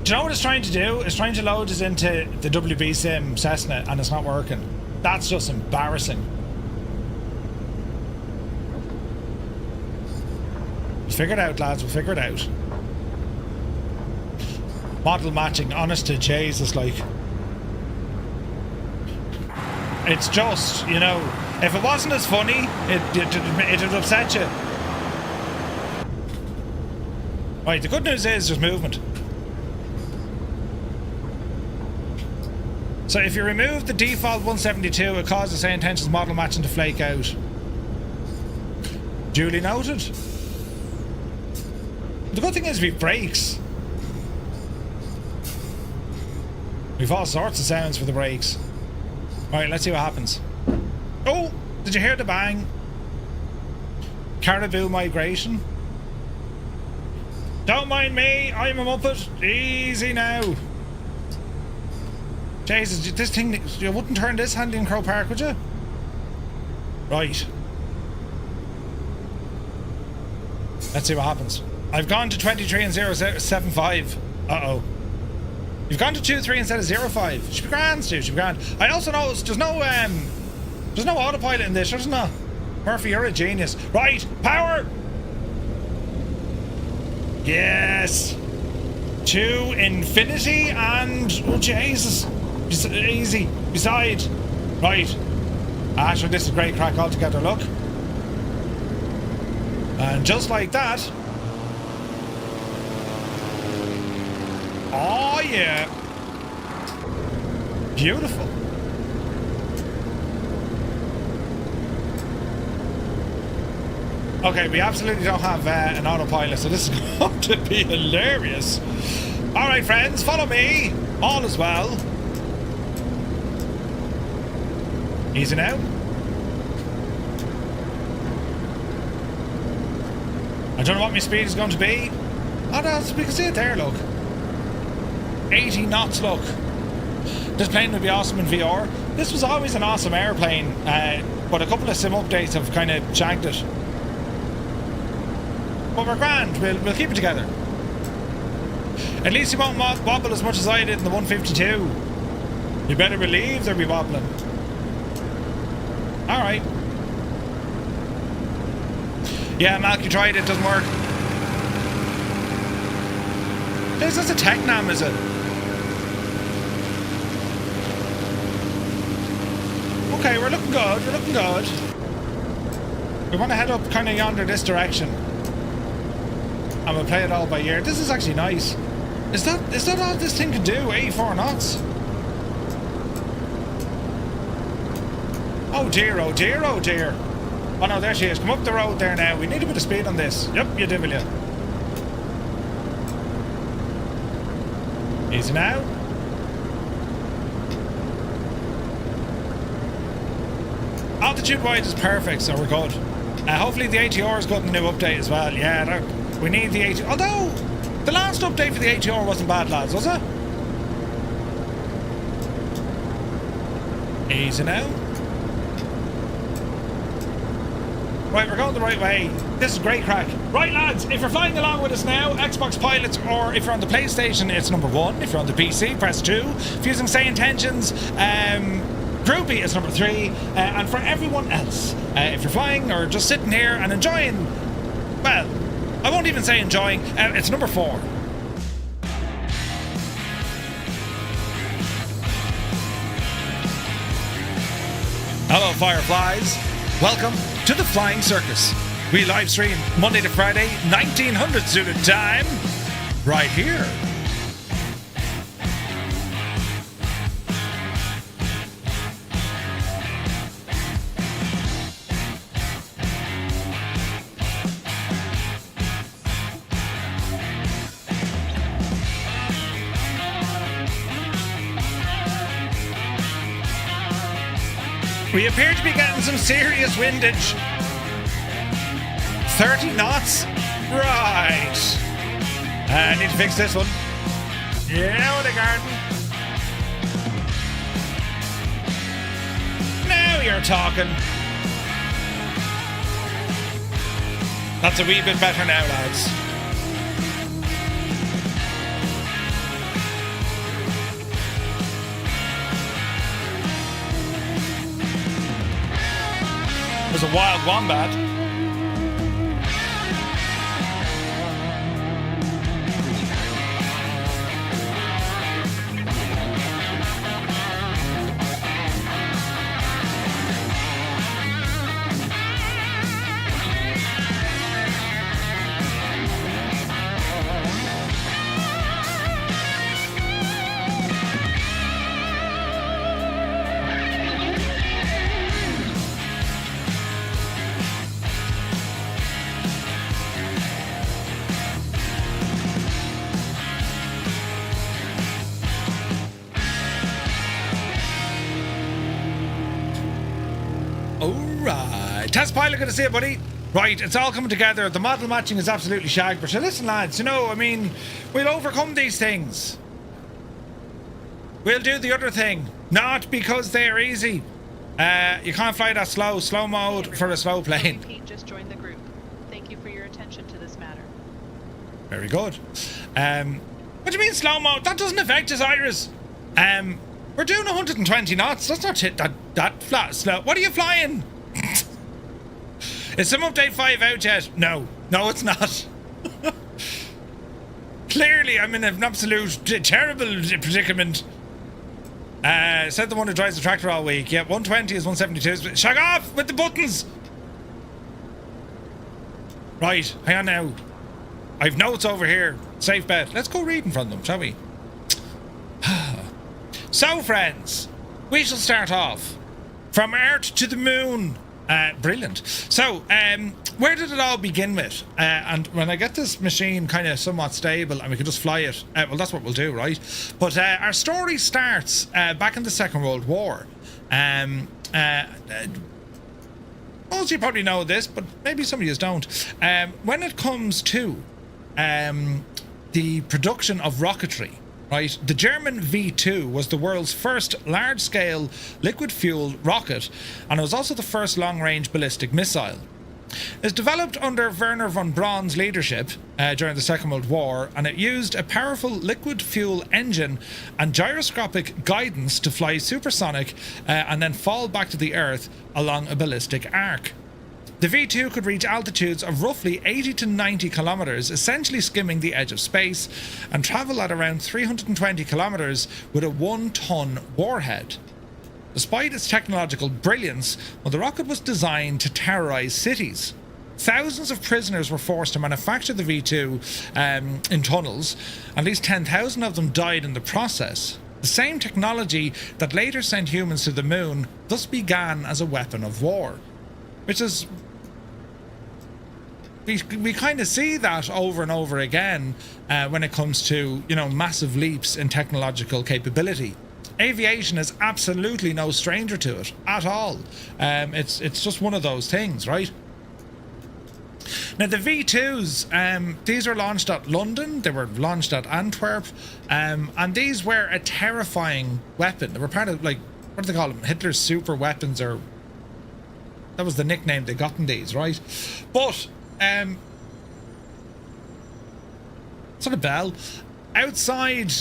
Do you know what it's trying to do? It's trying to load us into the WB Sim Cessna and it's not working. That's just embarrassing. We'll figure it out, lads. We'll figure it out. Model matching, honest to Jesus, like. It's just, you know, if it wasn't as funny, it'd upset you. Right, the good news is there's movement. So if you remove the default 172, it causes say intentions model matching to flake out. Duly noted. The good thing is we've brakes. We've all sorts of sounds for the brakes. Alright, let's see what happens. Oh! Did you hear the bang? Caribou migration. Don't mind me, I'm a Muppet. Easy now. Jesus, this thing, you wouldn't turn this handy in Crow Park, would you? Right. Let's see what happens. I've gone to 23 and 075. Uh-oh. You've gone to 23 instead of 05. Should be grand, Stu, should be grand. I also noticed there's no autopilot in this, isn't there? Murphy, you're a genius. Right, power! Yes! To infinity and... oh, Jesus. Easy. Beside. Right. Sure, this is great crack altogether, look. And just like that, Oh, yeah. Beautiful. Okay, we absolutely don't have an autopilot, so this is going to be hilarious. All right, friends, follow me. All is well. Easy now. I don't know what my speed is going to be. Oh, no, we can see it there, look. 80 knots, look. This plane would be awesome in VR. This was always an awesome airplane, but a couple of sim updates have kind of shanked it. But we're grand, we'll keep it together. At least you won't wobble as much as I did in the 152. You better believe they'll be wobbling. Alright. Yeah, Malk, you tried it, doesn't work. This is a Technam, is it? Okay, we're looking good, we're looking good. We want to head up kind of yonder this direction. And we'll play it all by ear. This is actually nice. Is that all this thing can do? 84 knots? Oh dear, oh dear, oh dear. Oh no, there she is. Come up the road there now. We need a bit of speed on this. Yep, you do, will you? Easy now. Altitude wide is perfect, so we're good. Hopefully the ATR's got a new update as well. Yeah, we need the ATR. Although, the last update for the ATR wasn't bad, lads, was it? Easy now. Right, we're going the right way. This is great crack. Right, lads, if you're flying along with us now, Xbox pilots, or if you're on the PlayStation, it's number 1. If you're on the PC, press 2. If you're using Say Intentions, Groupie is number 3. And for everyone else, if you're flying or just sitting here and enjoying, well, I won't even say enjoying, it's number 4. Hello, Fireflies. Welcome to the Flying Circus. We live stream Monday to Friday, 1900 Zulu time, right here. We appear to be getting some serious windage. 30 knots? Right. I need to fix this one. Yeah, with the garden. Now you're talking. That's a wee bit better now, lads. There's a wild wombat. Test pilot, good to see you, buddy. Right, it's all coming together. The model matching is absolutely shagged. But so listen, lads, you know, I mean, we'll overcome these things. We'll do the other thing. Not because they're easy. You can't fly that slow mode for a slow plane. Pete just joined the group. Thank you for your attention to this matter. Very good. What do you mean slow mode? That doesn't affect us, Iris. We're doing 120 knots. That's not that flat slow. What are you flying? Is some update 5 out yet? No, it's not. Clearly, I'm in an absolute terrible predicament. Said the one who drives the tractor all week. Yeah, 120 is 172. Shag off with the buttons. Right, hang on now. I've notes over here. Safe bet. Let's go reading from them, shall we? So, friends, we shall start off from Earth to the Moon. Brilliant. So, where did it all begin with? And when I get this machine kind of somewhat stable and we can just fly it, well, that's what we'll do, right? But our story starts back in the Second World War. Most of you probably know this, but maybe some of you don't. When it comes to the production of rocketry, right, the German V2 was the world's first large-scale liquid-fueled rocket, and it was also the first long-range ballistic missile. It was developed under Wernher von Braun's leadership during the Second World War, and it used a powerful liquid fuel engine and gyroscopic guidance to fly supersonic and then fall back to the Earth along a ballistic arc. The V2 could reach altitudes of roughly 80 to 90 kilometers, essentially skimming the edge of space, and travel at around 320 kilometers with a 1-ton warhead. Despite its technological brilliance, well, the rocket was designed to terrorize cities. Thousands of prisoners were forced to manufacture the V2 in tunnels. At least 10,000 of them died in the process. The same technology that later sent humans to the moon thus began as a weapon of war, which is... We kind of see that over and over again when it comes to, you know, massive leaps in technological capability. Aviation is absolutely no stranger to it at all. It's just one of those things, right? Now the V2s, these were launched at London, they were launched at Antwerp, and these were a terrifying weapon. They were part of, like, what do they call them? Hitler's super weapons, or that was the nickname they got in these, right? But sort of bell. Outside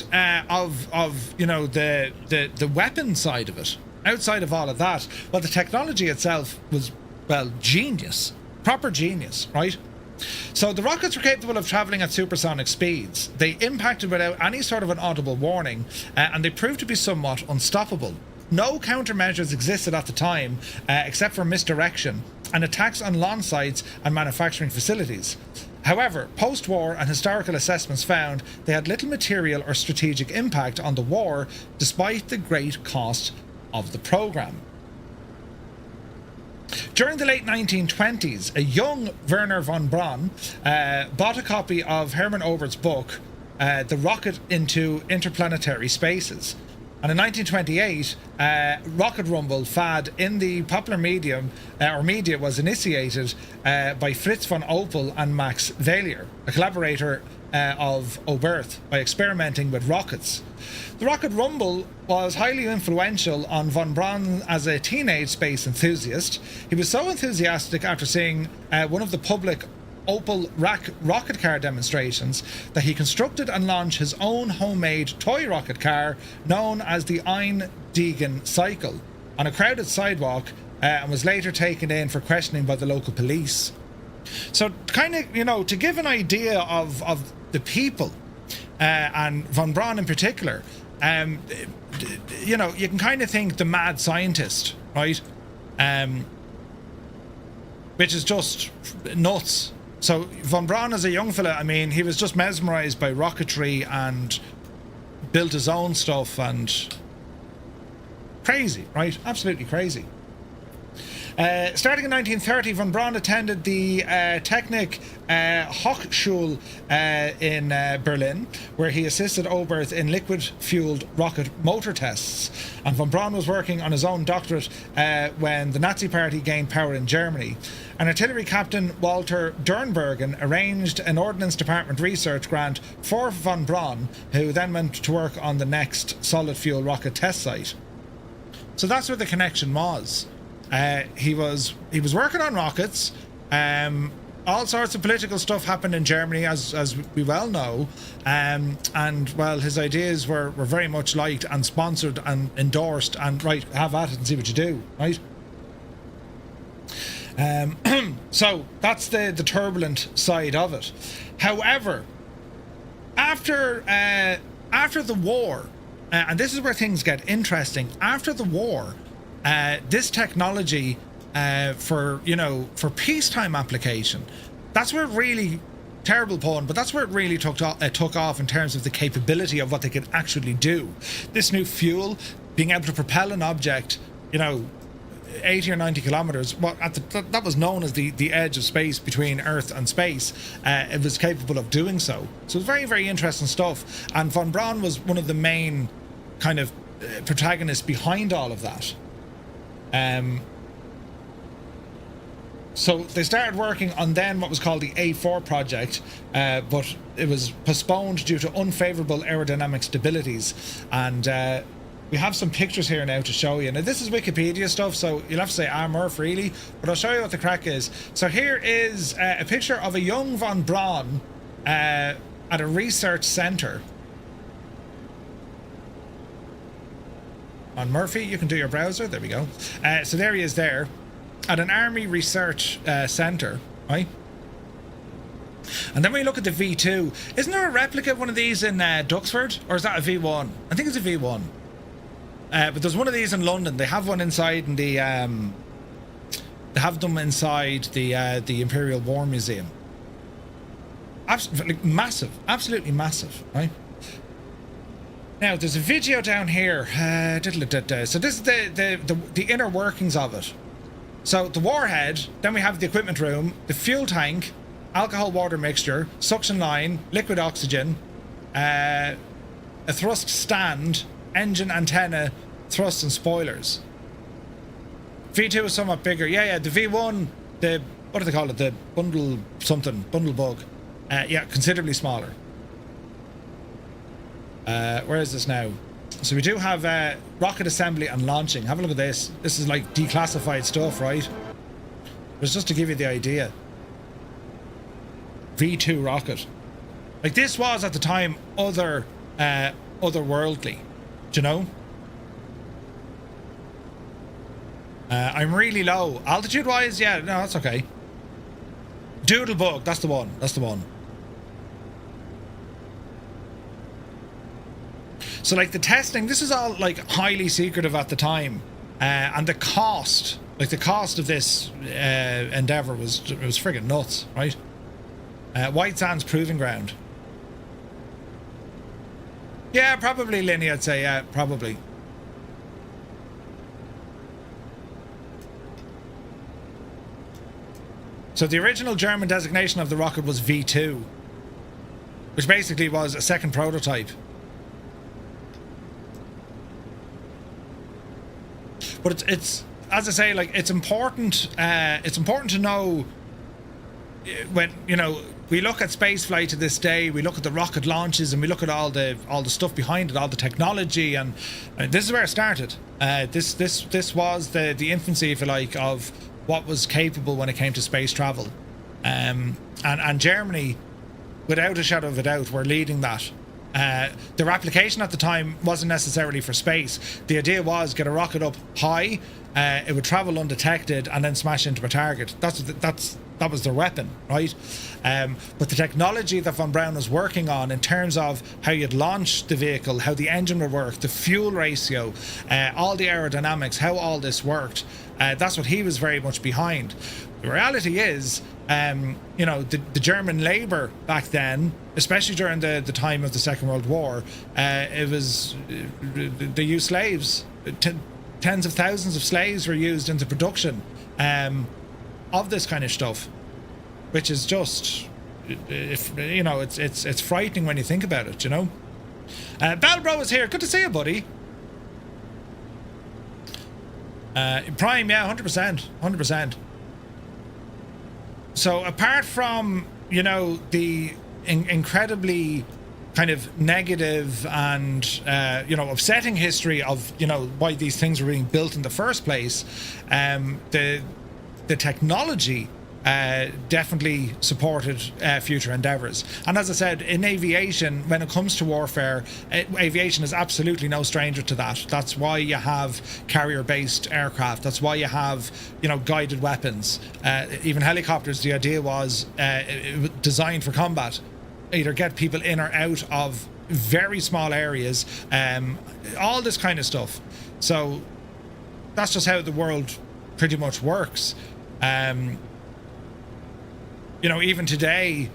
of you know the weapon side of it, outside of all of that, well, the technology itself was, well, genius, proper genius, right? So the rockets were capable of traveling at supersonic speeds. They impacted without any sort of an audible warning, and they proved to be somewhat unstoppable. No countermeasures existed at the time, except for misdirection and attacks on launch sites and manufacturing facilities. However, post-war and historical assessments found they had little material or strategic impact on the war, despite the great cost of the program. During the late 1920s, a young Wernher von Braun bought a copy of Hermann Oberth's book, The Rocket into Interplanetary Spaces. And in 1928, rocket rumble fad in the popular media was initiated by Fritz von Opel and Max Valier, a collaborator of Oberth, by experimenting with rockets. The rocket rumble was highly influential on von Braun as a teenage space enthusiast. He was so enthusiastic after seeing one of the public Opel rocket car demonstrations that he constructed and launched his own homemade toy rocket car known as the Ein-Degen Cycle on a crowded sidewalk, and was later taken in for questioning by the local police. So kind of, you know, to give an idea of the people and von Braun in particular, you know, you can kind of think the mad scientist, right? Which is just nuts. So von Braun, as a young fella, I mean, he was just mesmerised by rocketry and built his own stuff, and crazy, right? Absolutely crazy. Starting in 1930, von Braun attended the Technik Hochschule in Berlin, where he assisted Oberth in liquid-fueled rocket motor tests. And von Braun was working on his own doctorate when the Nazi Party gained power in Germany. And artillery captain Walter Dernbergen arranged an Ordnance Department research grant for von Braun, who then went to work on the next solid-fuel rocket test site. So that's where the connection was. He was working on rockets. All sorts of political stuff happened in Germany, as we well know, and well, his ideas were very much liked and sponsored and endorsed. And right, have at it and see what you do, right? So that's the turbulent side of it. However, after the war, and this is where things get interesting. After the war, this technology for peacetime application, that's where it really terrible pun, but that's where it really took off in terms of the capability of what they could actually do. This new fuel, being able to propel an object, 80 or 90 kilometers, that was known as the edge of space between Earth and space. It was capable of doing so. So it was very, very interesting stuff. And von Braun was one of the main kind of protagonists behind all of that. So they started working on then what was called the A4 project, but it was postponed due to unfavorable aerodynamic stabilities. And we have some pictures here now to show you. Now this is Wikipedia stuff, so you'll have to say Murph really, but I'll show you what the crack is. So here is a picture of a young von Braun at a research centre. On Murphy, you can do your browser. There we go. So there he is there at an army research centre, right? And then when you look at the V2, isn't there a replica of one of these in Duxford, or is that a V1? I think it's a V1. But there's one of these in London. They have one inside in the they have them inside the Imperial War Museum. Absolutely massive, absolutely massive, right? Now there's a video down here. So this is the inner workings of it. So the warhead, then we have the equipment room, the fuel tank, alcohol water mixture, suction line, liquid oxygen, a thrust stand, engine, antenna, thrust and spoilers. V2 is somewhat bigger. Yeah, the V1, what do they call it? The bundle bug. Yeah, considerably smaller. Where is this now? So we do have rocket assembly and launching. Have a look at this. This is like declassified stuff, right? It's just to give you the idea. V2 rocket. Like this was at the time otherworldly. Do you know? I'm really low. Altitude wise, yeah, no, that's okay. Doodlebug, that's the one. That's the one. So like the testing, this is all like highly secretive at the time, and the cost of this endeavor was friggin' nuts, right? White Sands Proving Ground. Yeah, probably Linny, I'd say. Yeah, probably. So the original German designation of the rocket was V2, which basically was a second prototype. But it's as I say, like it's important to know when, we look at spaceflight to this day, we look at the rocket launches and we look at all the stuff behind it, all the technology, and this is where it started. This was the infancy, if you like, of what was capable when it came to space travel. And Germany, without a shadow of a doubt, were leading that. Their application at the time wasn't necessarily for space. The idea was get a rocket up high, it would travel undetected and then smash into a target. That was their weapon, right? But the technology that von Braun was working on in terms of how you'd launch the vehicle, how the engine would work, the fuel ratio, all the aerodynamics, how all this worked, that's what he was very much behind. The reality is, the German labour back then, especially during the time of the Second World War, they used slaves. Tens of thousands of slaves were used in the production of this kind of stuff, which is just, it's frightening when you think about it, Balbro is here. Good to see you, buddy. Prime, yeah, 100%. So apart from, the incredibly kind of negative and, upsetting history of, why these things were being built in the first place, the technology definitely supported future endeavours. And as I said, in aviation, when it comes to warfare, aviation is absolutely no stranger to that. That's why you have carrier-based aircraft. That's why you have, guided weapons. Even helicopters, the idea was designed for combat. Either get people in or out of very small areas, all this kind of stuff. So that's just how the world pretty much works. Even today,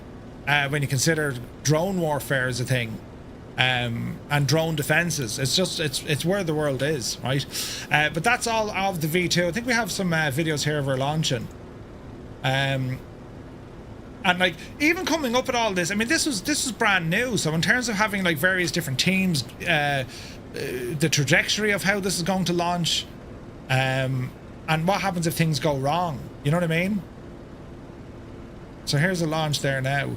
when you consider drone warfare as a thing. And drone defenses. It's where the world is, right? But that's all of the V2. I think we have some videos here of her launching. And like, even coming up at all this, I mean, this was brand new. So in terms of having like various different teams, the trajectory of how this is going to launch, and what happens if things go wrong, you know what I mean? So here's a launch there now.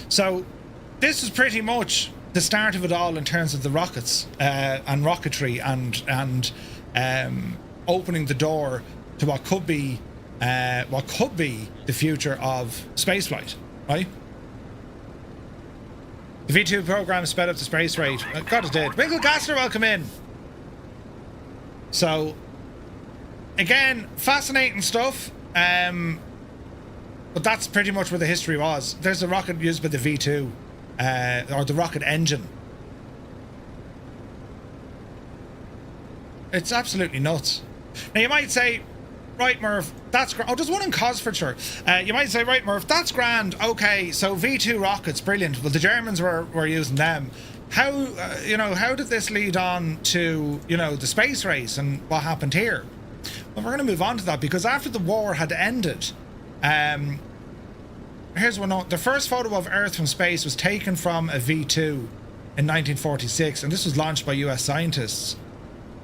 So this is pretty much the start of it all in terms of the rockets and rocketry and opening the door to what could be the future of spaceflight, right? The V2 program sped up the space rate. God, it did. Winkle Gassner, welcome in. So again, fascinating stuff. But that's pretty much where the history was. There's a rocket used by the V2, or the rocket engine. It's absolutely nuts. Now you might say, right, Murph, that's grand. Oh, there's one in Cosfordshire. You might say, right, Murph, that's grand. Okay, so V2 rockets, brilliant. Well, the Germans were using them. How, how did this lead on to, the space race and what happened here? Well, we're going to move on to that because after the war had ended, here's one note. The first photo of Earth from space was taken from a V2 in 1946, and this was launched by US scientists.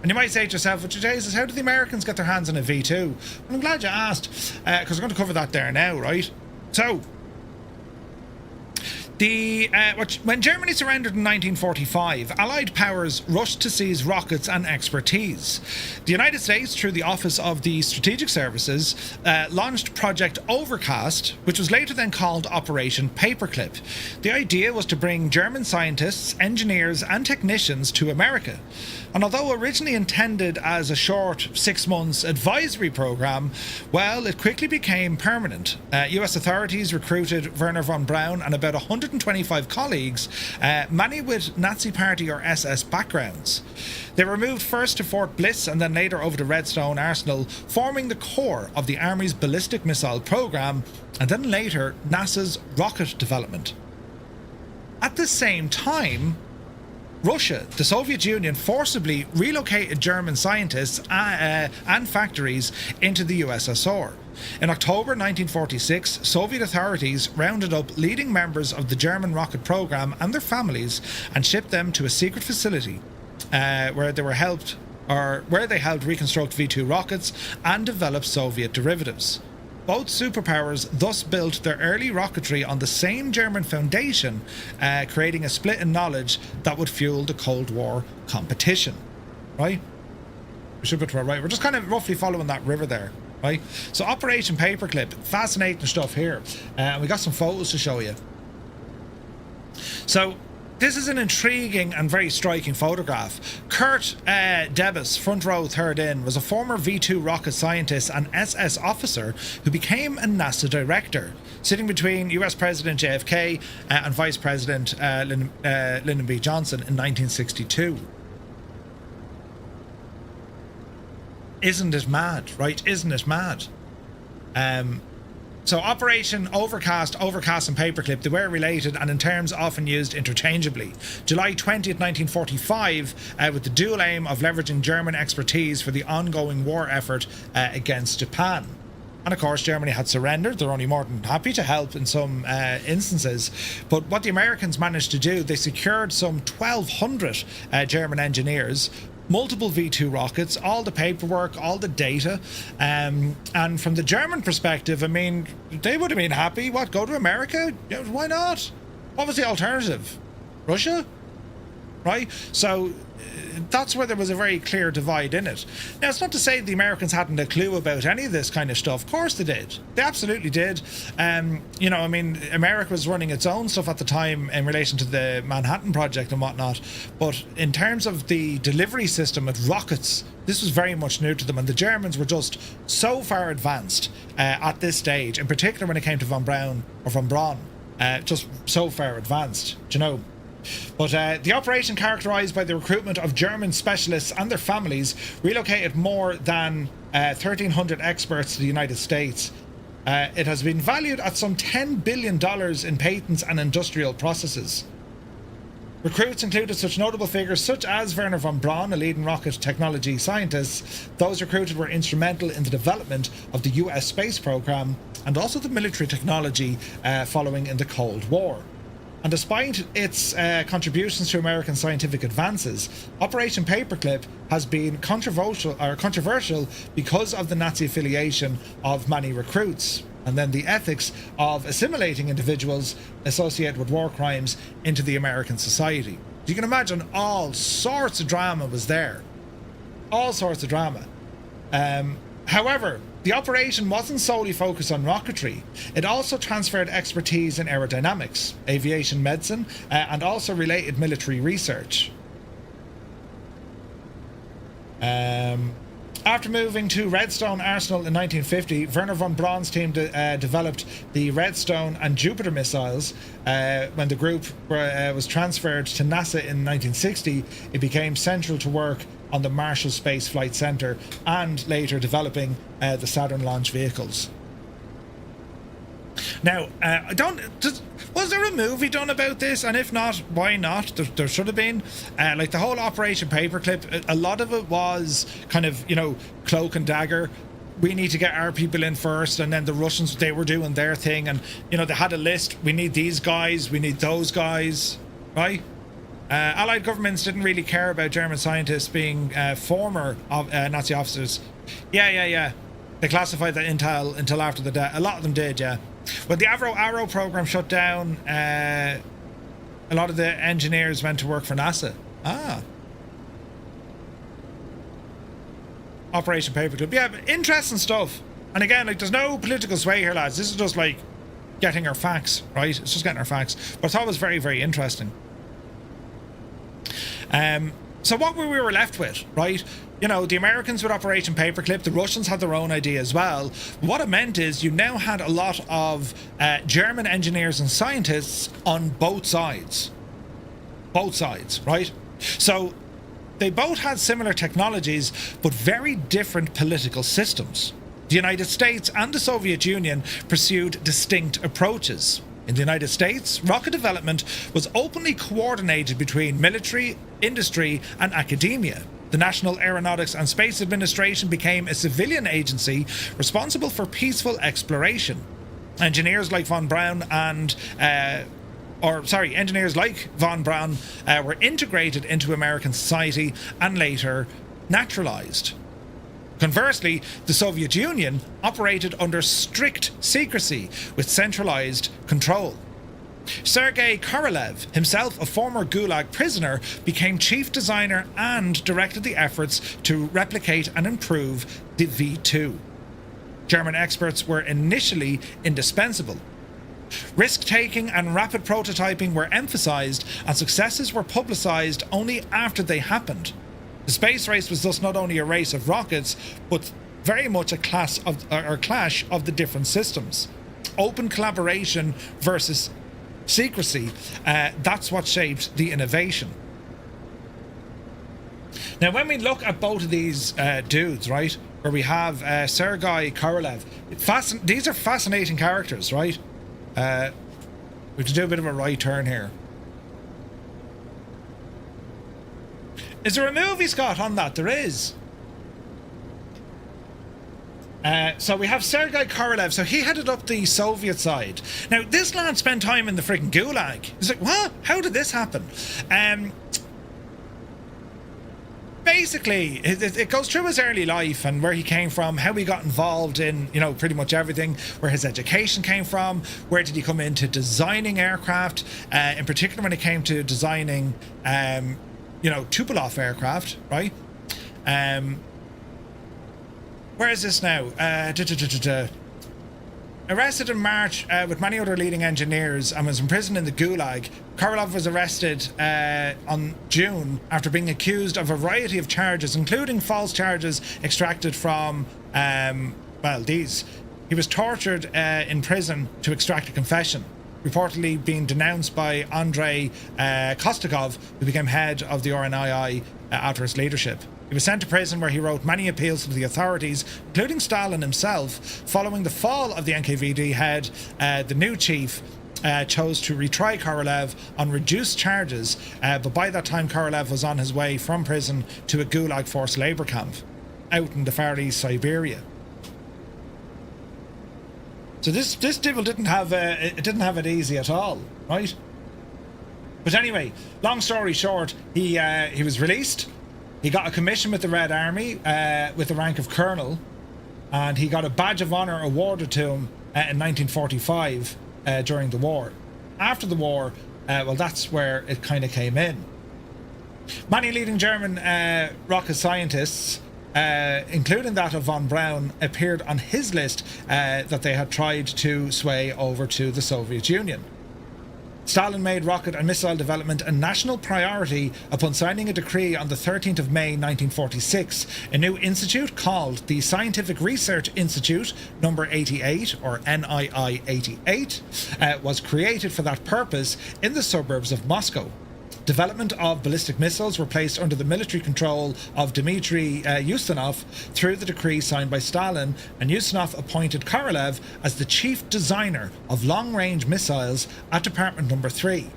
And you might say to yourself, well, Jesus, how did the Americans get their hands on a V2? Well, I'm glad you asked, because we're going to cover that there now, right? So, when Germany surrendered in 1945, Allied powers rushed to seize rockets and expertise. The United States, through the Office of the Strategic Services, launched Project Overcast, which was later then called Operation Paperclip. The idea was to bring German scientists, engineers, and technicians to America. And although originally intended as a short 6 months advisory program, well, it quickly became permanent. US authorities recruited Werner von Braun and about 125 colleagues, many with Nazi Party or SS backgrounds. They were moved first to Fort Bliss and then later over to Redstone Arsenal, forming the core of the Army's ballistic missile program, and then later NASA's rocket development. At the same time, Russia, the Soviet Union, forcibly relocated German scientists and factories into the USSR. In October 1946, Soviet authorities rounded up leading members of the German rocket program and their families and shipped them to a secret facility where they helped reconstruct V2 rockets and develop Soviet derivatives. Both superpowers thus built their early rocketry on the same German foundation, creating a split in knowledge that would fuel the Cold War competition. Right? We should put to our right. We're just kind of roughly following that river there. Right? So Operation Paperclip, fascinating stuff here. We got some photos to show you. So this is an intriguing and very striking photograph. Kurt Debus, front row third in, was a former V2 rocket scientist and SS officer who became a NASA director, sitting between US President JFK and Vice President Lyndon B. Johnson in 1962. Isn't it mad, right? Isn't it mad? So Operation Overcast and Paperclip, they were related and in terms often used interchangeably. July 20th, 1945, with the dual aim of leveraging German expertise for the ongoing war effort against Japan. And of course, Germany had surrendered. They're only more than happy to help in some instances. But what the Americans managed to do, they secured some 1,200 German engineers, multiple V2 rockets, all the paperwork, all the data. And from the German perspective, I mean, they would have been happy. What, go to America? Yeah, why not? What was the alternative? Russia? Right? So that's where there was a very clear divide in it. Now, it's not to say the Americans hadn't a clue about any of this kind of stuff. Of course they did. They absolutely did. I mean, America was running its own stuff at the time in relation to the Manhattan Project and whatnot. But in terms of the delivery system with rockets, this was very much new to them. And the Germans were just so far advanced at this stage, in particular when it came to von Braun, just so far advanced, do you know? But the operation, characterised by the recruitment of German specialists and their families, relocated more than 1,300 experts to the United States. It has been valued at some $10 billion in patents and industrial processes. Recruits included such notable figures such as Wernher von Braun, a leading rocket technology scientist. Those recruited were instrumental in the development of the US space program and also the military technology following in the Cold War. And despite its contributions to American scientific advances, Operation Paperclip has been controversial because of the Nazi affiliation of many recruits, and then the ethics of assimilating individuals associated with war crimes into the American society. You can imagine all sorts of drama was there. All sorts of drama. However, the operation wasn't solely focused on rocketry. It also transferred expertise in aerodynamics, aviation medicine, and also related military research. After moving to Redstone Arsenal in 1950, Wernher von Braun's team developed the Redstone and Jupiter missiles. When the group was transferred to NASA in 1960, it became central to work on the Marshall Space Flight Center and later developing the Saturn launch vehicles. Now, was there a movie done about this? And if not, why not? There should have been. Like the whole Operation Paperclip, a lot of it was kind of, cloak and dagger. We need to get our people in first, and then the Russians, they were doing their thing, and they had a list. We need these guys, we need those guys, right? Allied governments didn't really care about German scientists being former Nazi officers. Yeah. They classified the intel until after the death. A lot of them did, yeah. When the Arrow program shut down, a lot of the engineers went to work for NASA. Operation Paperclip. Yeah, but interesting stuff. And again, there's no political sway here, lads. This is just getting our facts, right? It's just getting our facts. But I thought it was very, very interesting. So what we were left with, right? The Americans with Operation Paperclip, the Russians had their own idea as well. What it meant is you now had a lot of German engineers and scientists on both sides. Both sides, right? So they both had similar technologies, but very different political systems. The United States and the Soviet Union pursued distinct approaches. In the United States, rocket development was openly coordinated between military, industry, and academia. The National Aeronautics and Space Administration became a civilian agency responsible for peaceful exploration. Engineers like von Braun were integrated into American society and later naturalized. Conversely, the Soviet Union operated under strict secrecy with centralized control. Sergei Korolev, himself a former Gulag prisoner, became chief designer and directed the efforts to replicate and improve the V2. German experts were initially indispensable. Risk-taking and rapid prototyping were emphasized, and successes were publicized only after they happened. The space race was thus not only a race of rockets, but very much a clash of the different systems. Open collaboration versus secrecy, that's what shaped the innovation. Now, when we look at both of these dudes, right, where we have Sergei Korolev, these are fascinating characters, right? We have to do a bit of a right turn here. Is there a movie, Scott, on that? There is. So we have Sergei Korolev. So he headed up the Soviet side. Now, this lad spent time in the freaking Gulag. He's like, what? How did this happen? Basically, it goes through his early life and where he came from, how he got involved in, pretty much everything, where his education came from, where did he come into designing aircraft, in particular when it came to designing, Tupolev aircraft, right? Where is this now? Arrested in March with many other leading engineers and was imprisoned in the Gulag, Korolev was arrested on June after being accused of a variety of charges, including false charges extracted from, these. He was tortured in prison to extract a confession. reportedly been denounced by Andrei Kostakov, who became head of the RNII after his leadership. He was sent to prison where he wrote many appeals to the authorities, including Stalin himself. Following the fall of the NKVD head, the new chief chose to retry Korolev on reduced charges, but by that time Korolev was on his way from prison to a Gulag forced labour camp out in the Far East Siberia. So this devil didn't have it easy at all, right? But anyway, long story short, he was released. He got a commission with the Red Army with the rank of colonel, and he got a badge of honour awarded to him in 1945 during the war. After the war, well, that's where it kind of came in. Many leading German rocket scientists, including that of von Braun, appeared on his list that they had tried to sway over to the Soviet Union. Stalin made rocket and missile development a national priority upon signing a decree on the 13th of May 1946. A new institute called the Scientific Research Institute number 88, or NII 88, was created for that purpose in the suburbs of Moscow. Development of ballistic missiles were placed under the military control of Dmitry Ustinov through the decree signed by Stalin, and Ustinov appointed Korolev as the chief designer of long-range missiles at Department Number 3.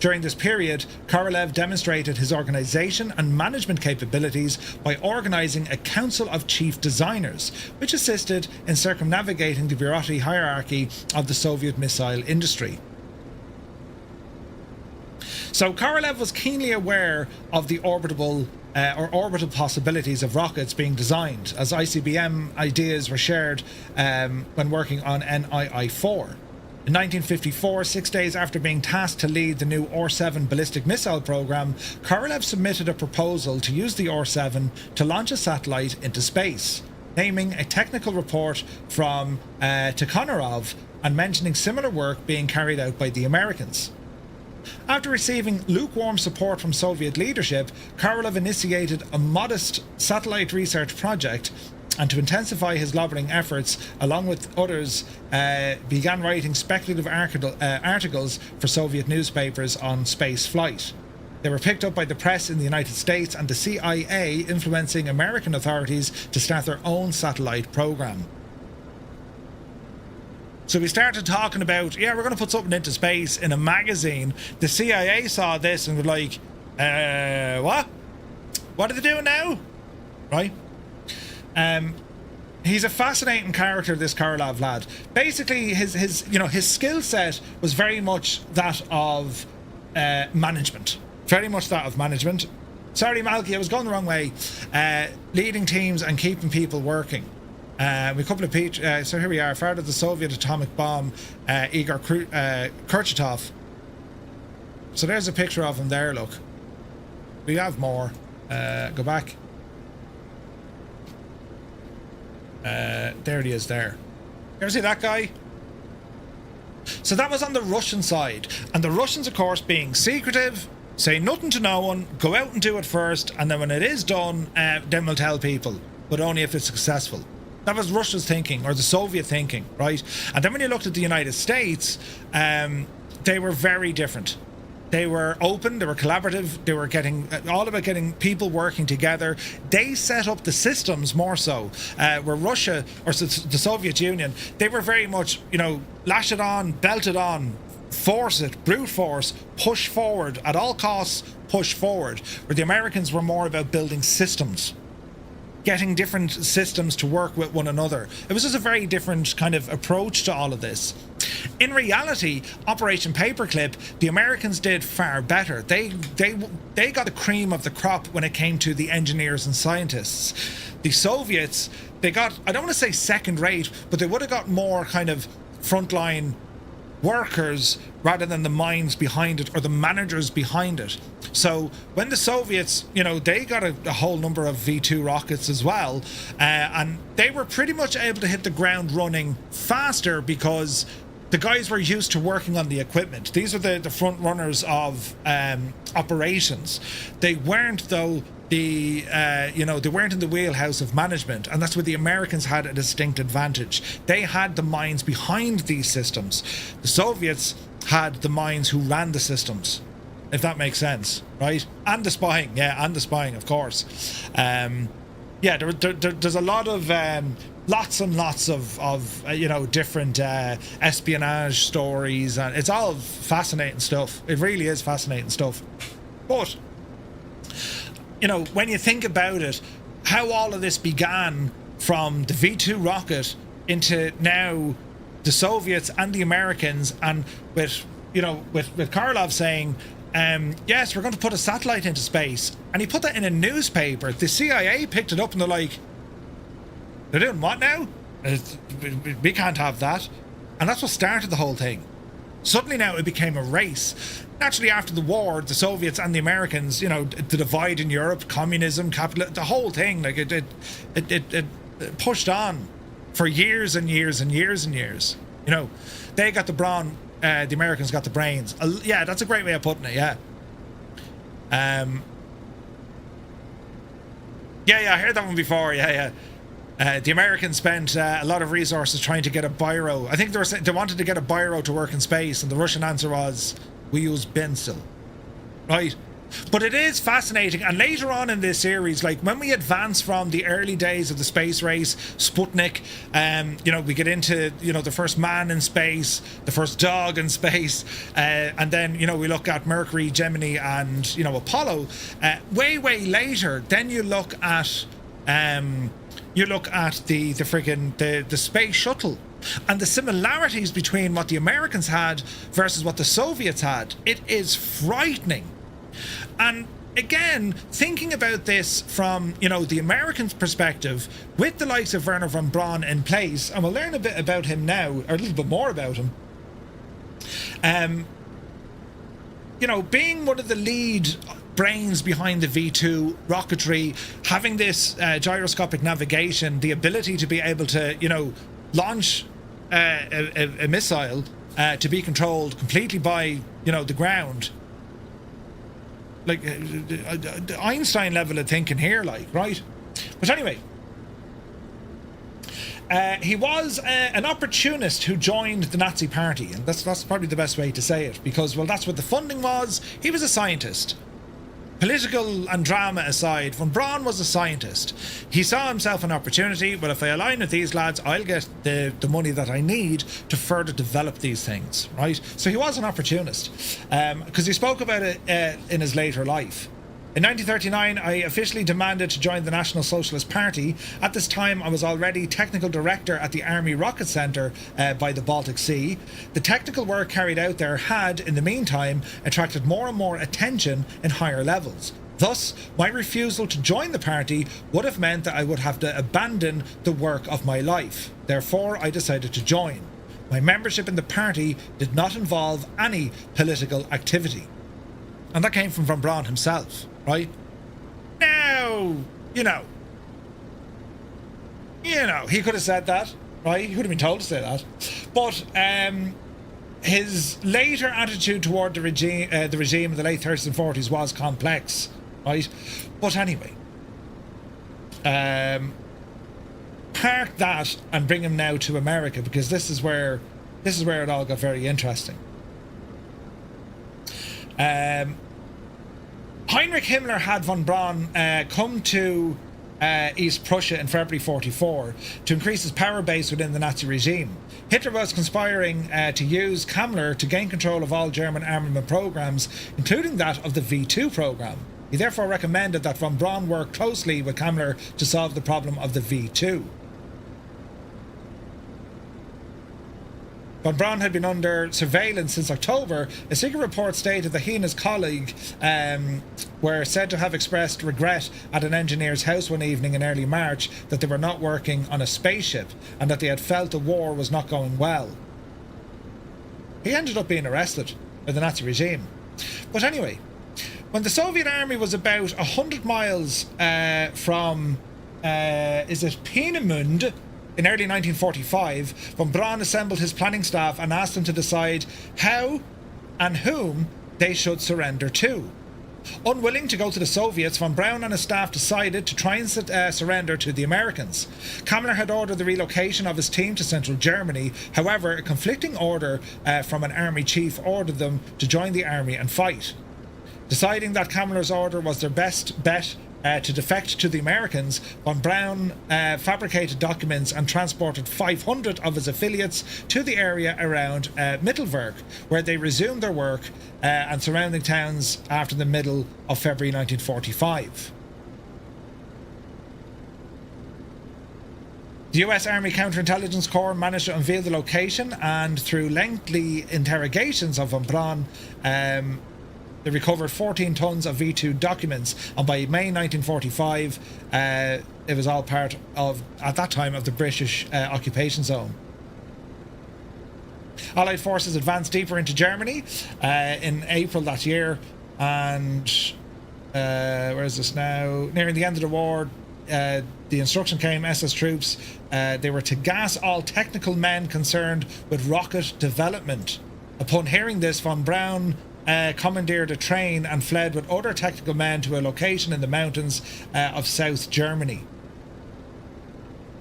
During this period, Korolev demonstrated his organization and management capabilities by organizing a council of chief designers, which assisted in circumnavigating the bureaucratic hierarchy of the Soviet missile industry. So Korolev was keenly aware of the orbital possibilities of rockets being designed, as ICBM ideas were shared when working on NII-4. In 1954, 6 days after being tasked to lead the new OR-7 ballistic missile program, Korolev submitted a proposal to use the OR-7 to launch a satellite into space, naming a technical report from Tikhonov and mentioning similar work being carried out by the Americans. After receiving lukewarm support from Soviet leadership, Korolev initiated a modest satellite research project, and to intensify his lobbying efforts, along with others, began writing speculative articles for Soviet newspapers on space flight. They were picked up by the press in the United States and the CIA, influencing American authorities to start their own satellite program. So we started talking about, yeah, we're going to put something into space in a magazine. The CIA saw this and were like, what? What are they doing now? Right? He's a fascinating character, this Korolev lad. Basically, his skill set was very much that of management. Very much that of management. Sorry, Malky, I was going the wrong way. Leading teams and keeping people working. We have a couple of so here we are. Fired at the Soviet atomic bomb, Igor Kurchatov. So there's a picture of him there. Look, we have more. Go back. There he is. There. You ever see that guy? So that was on the Russian side, and the Russians, of course, being secretive, say nothing to no one, go out and do it first, and then when it is done, then we'll tell people, but only if it's successful. That was Russia's thinking, or the Soviet thinking, right? And then when you looked at the United States, they were very different. They were open, they were collaborative, they were all about getting people working together. They set up the systems more so. Where Russia, or the Soviet Union, they were very much, lash it on, belt it on, force it, brute force, push forward, at all costs, push forward. Where the Americans were more about building systems. Getting different systems to work with one another. It was just a very different kind of approach to all of this. In reality, Operation Paperclip, the Americans did far better. They got the cream of the crop when it came to the engineers and scientists. The Soviets, they got, I don't want to say second rate, but they would have got more kind of frontline workers rather than the minds behind it or the managers behind it. So when the Soviets, they got a whole number of V2 rockets as well, and they were pretty much able to hit the ground running faster because the guys were used to working on the equipment. These were the front runners of operations. They weren't, though, they weren't in the wheelhouse of management, and that's where the Americans had a distinct advantage. They had the minds behind these systems. The Soviets had the minds who ran the systems, if that makes sense, right? And the spying, of course. There's a lot of lots and lots of different espionage stories, and it's all fascinating stuff. It really is fascinating stuff. But when you think about it, how all of this began from the V2 rocket into now the Soviets and the Americans, and with Korolev saying, yes, we're going to put a satellite into space, and he put that in a newspaper. The CIA picked it up and they're like, they're doing what now? We can't have that. And that's what started the whole thing. Suddenly now it became a race. Naturally, after the war, the Soviets and the Americans, the divide in Europe, communism, capitalism, the whole thing, like it pushed on for years and years and years and years. They got the brawn, the Americans got the brains. Yeah, that's a great way of putting it. Yeah. I heard that one before. Yeah. The Americans spent a lot of resources trying to get a biro. I think they wanted to get a biro to work in space, and the Russian answer was, we use pencil. Right? But it is fascinating, and later on in this series, like when we advance from the early days of the space race, Sputnik, we get into, the first man in space, the first dog in space, and then, we look at Mercury, Gemini, and, Apollo. Way later, then you look at the space shuttle, and the similarities between what the Americans had versus what the Soviets had. It is frightening. And again, thinking about this from, the Americans' perspective, with the likes of Wernher von Braun in place, and we'll learn a bit about him now, or a little bit more about him. Being one of the lead brains behind the V2 rocketry, having this gyroscopic navigation, the ability to be able to, launch a missile to be controlled completely by, the ground. Like Einstein level of thinking here, right? But anyway, he was an opportunist who joined the Nazi Party, and that's probably the best way to say it, because, well, that's what the funding was. He was a scientist. Political and drama aside, von Braun was a scientist. He saw himself an opportunity. Well, if I align with these lads, I'll get the money that I need to further develop these things, right? So he was an opportunist, because he spoke about it in his later life. In 1939, I officially demanded to join the National Socialist Party. At this time, I was already technical director at the Army Rocket Centre by the Baltic Sea. The technical work carried out there had, in the meantime, attracted more and more attention in higher levels. Thus, my refusal to join the party would have meant that I would have to abandon the work of my life. Therefore, I decided to join. My membership in the party did not involve any political activity. And that came from von Braun himself. Right? Now, he could have said that, right? He could have been told to say that. But his later attitude toward the regime in the late 30s and 40s was complex, right? But anyway, park that and bring him now to America, because this is where it all got very interesting. Heinrich Himmler had von Braun come to East Prussia in February 1944 to increase his power base within the Nazi regime. Hitler was conspiring to use Kammler to gain control of all German armament programs, including that of the V2 program. He therefore recommended that von Braun work closely with Kammler to solve the problem of the V2. Von Braun had been under surveillance since October. A secret report stated that he and his colleague were said to have expressed regret at an engineer's house one evening in early March that they were not working on a spaceship and that they had felt the war was not going well. He ended up being arrested by the Nazi regime. But anyway, when the Soviet army was about 100 miles from, Peenemünde, in early 1945, von Braun assembled his planning staff and asked them to decide how and whom they should surrender to. Unwilling to go to the Soviets, von Braun and his staff decided to try and surrender to the Americans. Kammler had ordered the relocation of his team to central Germany. However, a conflicting order from an army chief ordered them to join the army and fight. Deciding that Kammler's order was their best bet to defect to the Americans, von Braun fabricated documents and transported 500 of his affiliates to the area around Mittelwerk, where they resumed their work and surrounding towns after the middle of February 1945. The US Army Counterintelligence Corps managed to unveil the location, and through lengthy interrogations of von Braun, they recovered 14 tons of V2 documents, and by May 1945, it was all part of, at that time, of the British occupation zone. Allied forces advanced deeper into Germany in April that year, and where is this now? Nearing the end of the war, the instruction came, SS troops, they were to gas all technical men concerned with rocket development. Upon hearing this, von Braun commandeered a train and fled with other technical men to a location in the mountains of South Germany.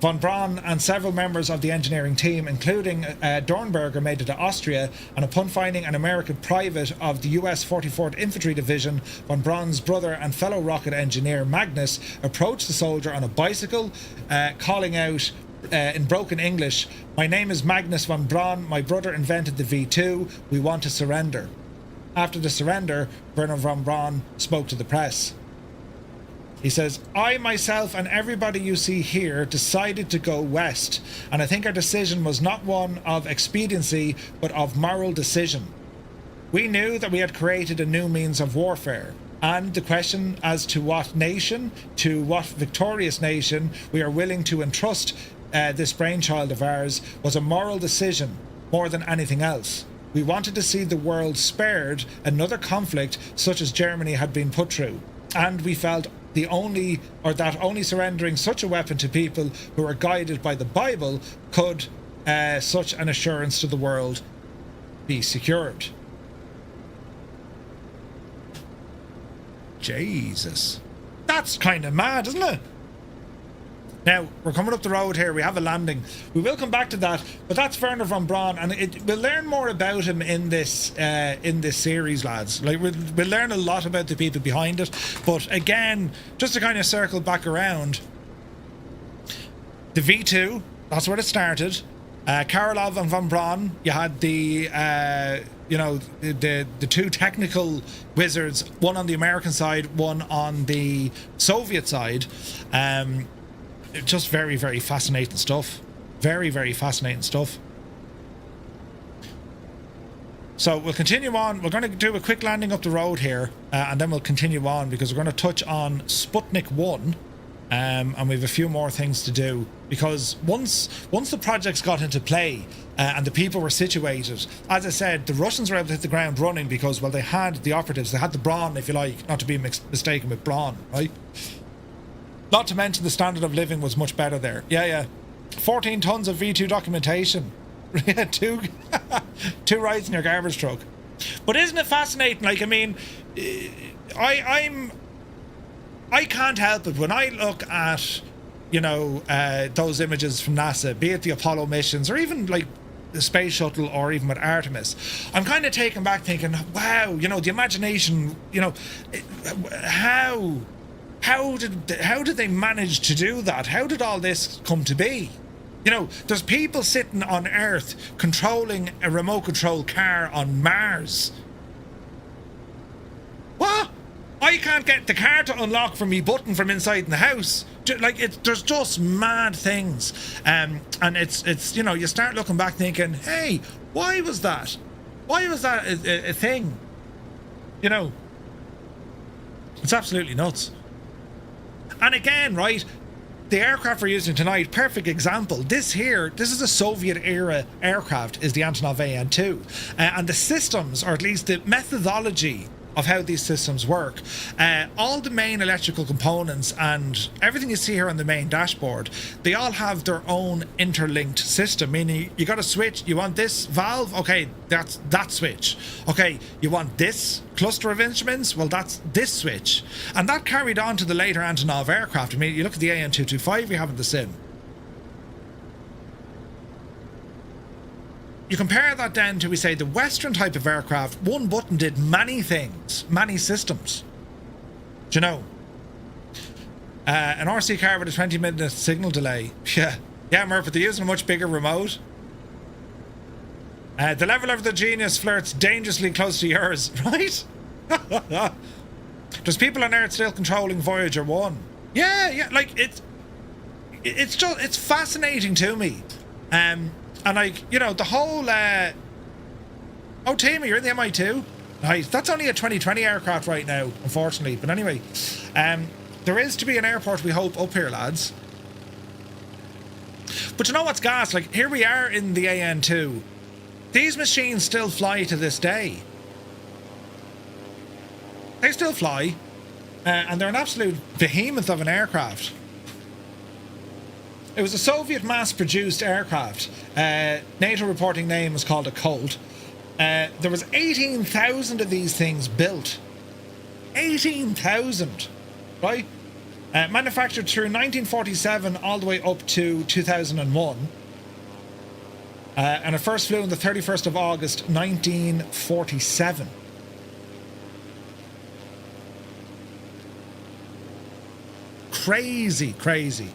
Von Braun and several members of the engineering team, including Dornberger, made it to Austria, and upon finding an American private of the US 44th Infantry Division, von Braun's brother and fellow rocket engineer Magnus approached the soldier on a bicycle, calling out in broken English, "My name is Magnus von Braun. My brother invented the V2. We want to surrender." After the surrender, Werner von Braun spoke to the press. He says, "I myself and everybody you see here decided to go west, and I think our decision was not one of expediency but of moral decision. We knew that we had created a new means of warfare, and the question as to what nation, to what victorious nation we are willing to entrust this brainchild of ours was a moral decision more than anything else. We wanted to see the world spared another conflict such as Germany had been put through, and we felt that only surrendering such a weapon to people who are guided by the Bible could such an assurance to the world be secured." Jesus. That's kind of mad, isn't it? Now, we're coming up the road here, we have a landing. We will come back to that, but that's Werner von Braun, and we'll learn more about him in this series, lads. Like, we'll learn a lot about the people behind it, but again, just to kind of circle back around, the V2, that's where it started. Karolov and von Braun, you had the two technical wizards, one on the American side, one on the Soviet side. Just very, very fascinating stuff. Very, very fascinating stuff. So we'll continue on. We're going to do a quick landing up the road here, and then we'll continue on because we're going to touch on Sputnik 1, and we have a few more things to do. Because once the projects got into play and the people were situated, as I said, the Russians were able to hit the ground running because, well, they had the operatives, they had the brawn, if you like, not to be mistaken with brawn, right? Not to mention the standard of living was much better there. Yeah. 14 tons of V2 documentation. two rides in your garbage truck. But isn't it fascinating? Like, I mean, I can't help it when I look at, those images from NASA, be it the Apollo missions or even like the space shuttle or even with Artemis. I'm kind of taken back thinking, wow, the imagination, How did they manage to do that? How did all this come to be? There's people sitting on Earth controlling a remote control car on Mars. What? I can't get the car to unlock from me button from inside in the house. There's just mad things. And it's you start looking back thinking, hey, why was that? Why was that a thing? It's absolutely nuts. And again, right, the aircraft we're using tonight, perfect example. This is a Soviet-era aircraft, is the Antonov AN-2. And the systems, or at least the methodology of how these systems work. All the main electrical components and everything you see here on the main dashboard, they all have their own interlinked system, meaning you got a switch, you want this valve, okay, that's that switch. Okay, you want this cluster of instruments, well, that's this switch. And that carried on to the later Antonov aircraft. I mean, you look at the AN-225 we have in the sim. You compare that then to, we say, the Western type of aircraft, one button did many things, many systems. Do you know? An RC car with a 20-minute signal delay. Yeah, Murph, but they're using a much bigger remote. The level of the genius flirts dangerously close to yours, right? There's people on Earth still controlling Voyager 1. Yeah, like, it's just, it's fascinating to me. And like, you know, the whole oh, Timmy, you're in the MI2. Nice. That's only a 2020 aircraft right now, unfortunately. But anyway, there is to be an airport, we hope, up here, lads. But you know what's gas? Like, here we are in the AN-2. These machines still fly to this day. They still fly. And they're an absolute behemoth of an aircraft. It was a Soviet mass-produced aircraft. NATO reporting name was called a Colt. There was 18,000 of these things built. 18,000, right? Manufactured through 1947 all the way up to 2001. And it first flew on the 31st of August, 1947. Crazy, crazy.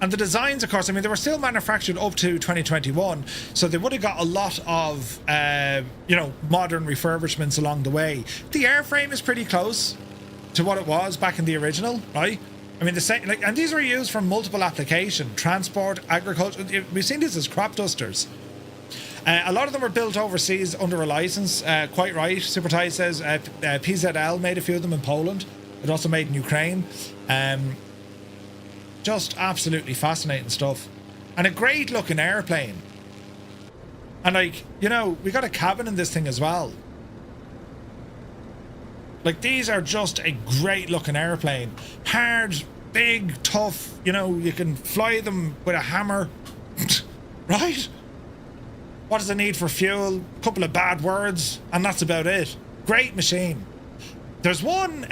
And the designs, of course, I mean, they were still manufactured up to 2021, so they would have got a lot of, you know, modern refurbishments along the way. The airframe is pretty close to what it was back in the original, right? I mean, the same, like, and these were used for multiple application, transport, agriculture. We've seen these as crop dusters. A lot of them were built overseas under a license. Quite right. Supertie says PZL made a few of them in Poland. It also made in Ukraine. Just absolutely fascinating stuff. And a great looking airplane. And like, you know, we got a cabin in this thing as well. Like, these are just a great looking airplane. Hard, big, tough, you know, you can fly them with a hammer. Right? What does it need for fuel? A couple of bad words, and that's about it. Great machine. There's one,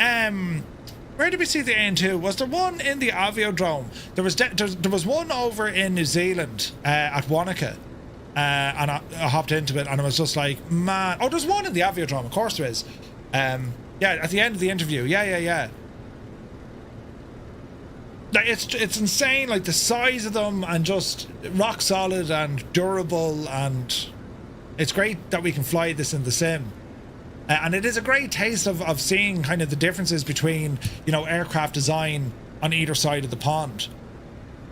where did we see the AN-2? Was there one in the aviodrome? There was one over in New Zealand at Wanaka, and I hopped into it, and I was just like, man. Oh, there's one in the aviodrome. Of course there is. Yeah, at the end of the interview. Yeah. Like, it's insane. Like, the size of them, and just rock solid and durable, and it's great that we can fly this in the sim. And it is a great taste of seeing kind of the differences between, you know, aircraft design on either side of the pond.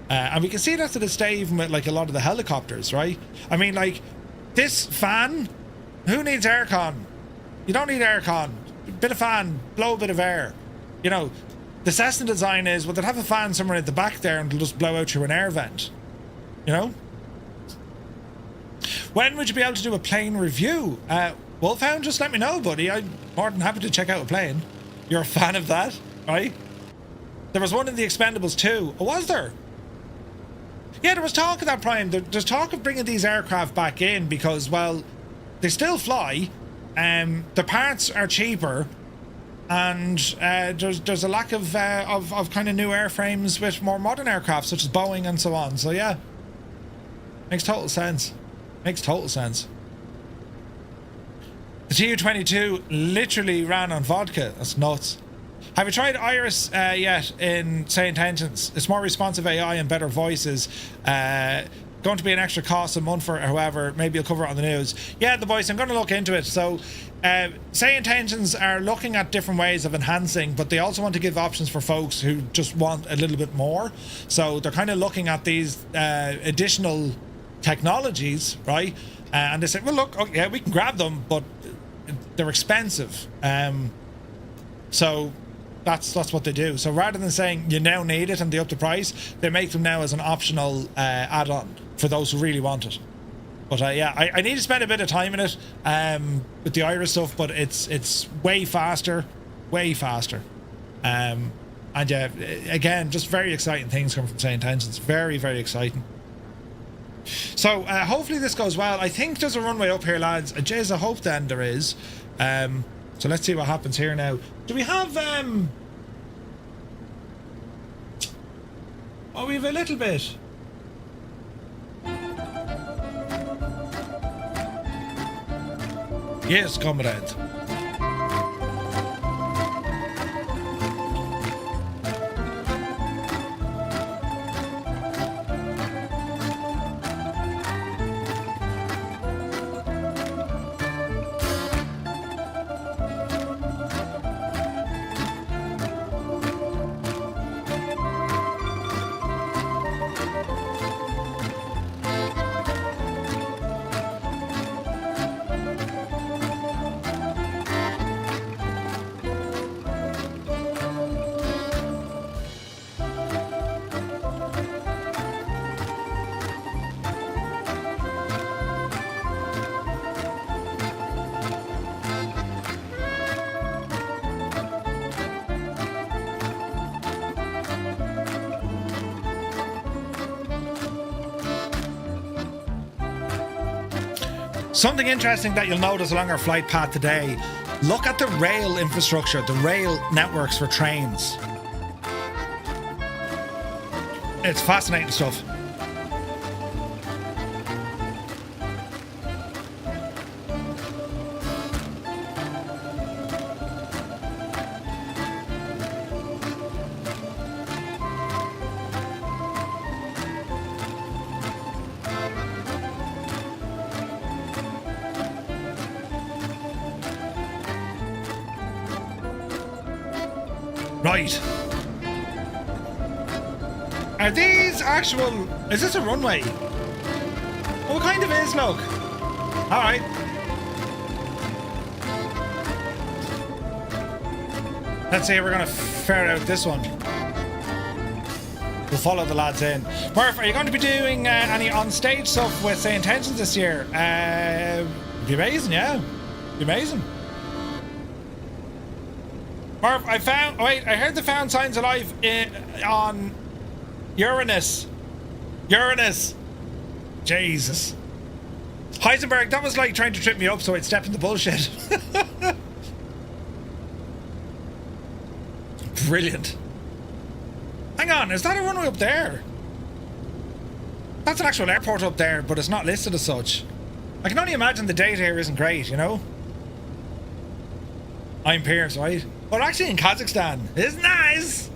And we can see that to this day even with, like, a lot of the helicopters, right? I mean, like, this fan, who needs aircon? You don't need aircon. A bit of fan, blow a bit of air. You know, the Cessna design is, well, they'll have a fan somewhere at the back there and it'll just blow out through an air vent. You know? When would you be able to do a plane review? Wolfhound, just let me know, buddy. I'm more than happy to check out a plane. You're a fan of that, right? There was one in the Expendables too. Oh, was there? Yeah, there was talk of that, Prime. There's talk of bringing these aircraft back in because, well, they still fly. The parts are cheaper, and there's a lack of kind of new airframes with more modern aircraft, such as Boeing and so on. So yeah, makes total sense. Makes total sense. The Tu-22 literally ran on vodka. That's nuts. Have you tried Iris yet in Say Intentions? It's more responsive AI and better voices. Going to be an extra cost a month for however. Maybe you'll cover it on the news. Yeah, the boys, I'm going to look into it. So, Say Intentions are looking at different ways of enhancing, but they also want to give options for folks who just want a little bit more. So they're kind of looking at these additional technologies, right? And they said, well, look, oh, yeah, we can grab them, but they're expensive. So that's what they do. So rather than saying you now need it and they up the price, they make them now as an optional add-on for those who really want it. But yeah, I need to spend a bit of time in it with the Iris stuff, but it's way faster. And yeah, again, just very exciting things coming from St. Intentions. Very, very exciting. So hopefully this goes well. I think there's a runway up here, lads. Jez, I hope then there is. So let's see what happens here now. Do we have oh, we have a little bit. Yes, comrade. Something interesting that you'll notice along our flight path today, look at the rail infrastructure, the rail networks for trains. It's fascinating stuff. Right. Are these actual... Is this a runway? Oh, it kind of is, look. Alright. Let's see, we're going to ferret out this one. We'll follow the lads in. Murph, are you going to be doing any on-stage stuff with St. Intentions this year? It'd be amazing, yeah. It'd be amazing. Murph, I found... Wait, I heard they found signs of life on Uranus. Uranus. Jesus. Heisenberg, that was like trying to trip me up so I'd step into bullshit. Brilliant. Hang on, is that a runway up there? That's an actual airport up there, but it's not listed as such. I can only imagine the data here isn't great, you know? I'm Pierce, right? We're actually in Kazakhstan. It's nice!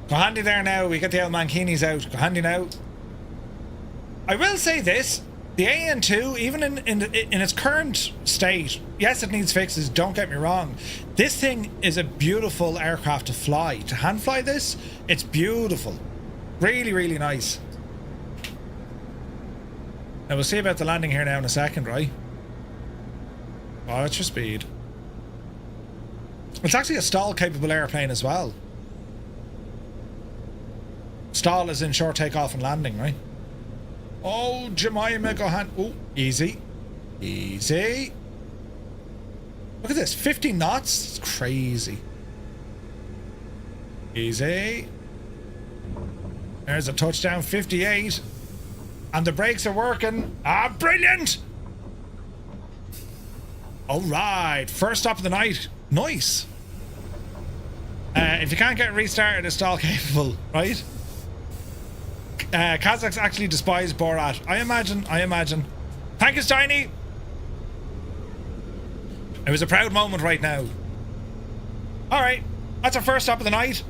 Go handy there now. We get the old mankinis out. Go handy now. I will say this. The AN-2, even in its current state, yes, it needs fixes, don't get me wrong. This thing is a beautiful aircraft to fly. To hand fly this, it's beautiful. Really, really nice. Now, we'll see about the landing here now in a second, right? Watch your speed. It's actually a stall-capable airplane as well. Stall is in short takeoff and landing, right? Oh, Jemima, go hand. Oh, easy. Easy. Look at this, 50 knots. It's crazy. Easy. There's a touchdown, 58. And the brakes are working. Ah, brilliant! All right, first stop of the night. Nice. If you can't get restarted, it's stall capable, right? Kazakhs actually despise Borat. I imagine. Thank you, Steiny. It was a proud moment right now. All right, that's our first stop of the night.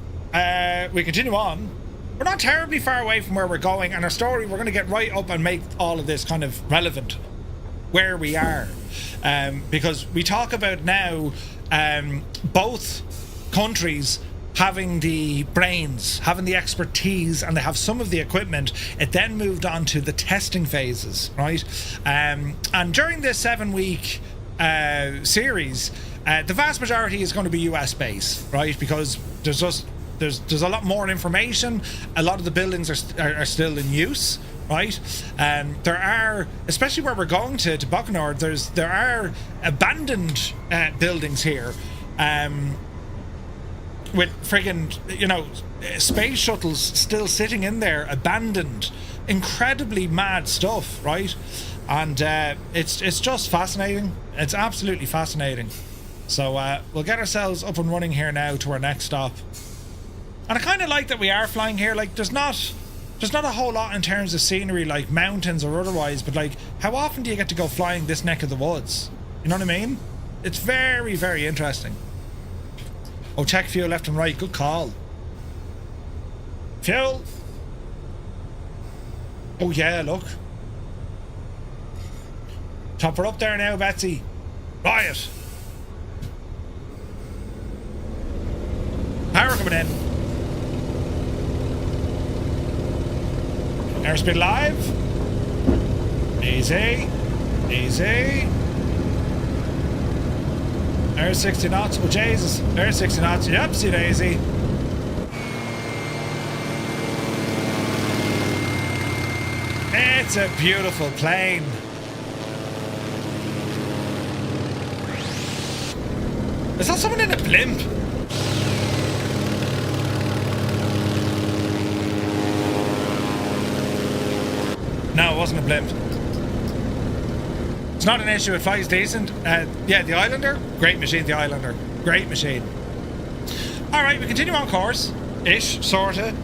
We continue on. We're not terribly far away from where we're going, and our story, we're going to get right up and make all of this kind of relevant where we are. Because we talk about now both countries having the brains, having the expertise, and they have some of the equipment. It then moved on to the testing phases, right? And during this 7-week series, the vast majority is going to be US based, right? Because there's just there's a lot more information. A lot of the buildings are still in use, right? There are, especially where we're going to Baikonur, there are abandoned buildings here, with friggin', you know, space shuttles still sitting in there, abandoned. Incredibly mad stuff, right? And it's just fascinating. It's absolutely fascinating. So we'll get ourselves up and running here now to our next stop. And I kind of like that we are flying here. Like, there's not a whole lot in terms of scenery, like mountains or otherwise, but like, how often do you get to go flying this neck of the woods? You know what I mean? It's very, very interesting. Oh, check fuel left and right. Good call. Fuel. Oh yeah, look. Top her up there now, Betsy. Riot. Power coming in. Airspeed live. Easy. Easy. There's 60 knots. Oh, Jesus. There's 60 knots. Yep, see daisy. It's a beautiful plane. Is that someone in a blimp? No, it wasn't a blimp. It's not an issue, it flies decent. Yeah, the Islander, great machine, the Islander. Great machine. Alright, we continue on course. Ish, sorta.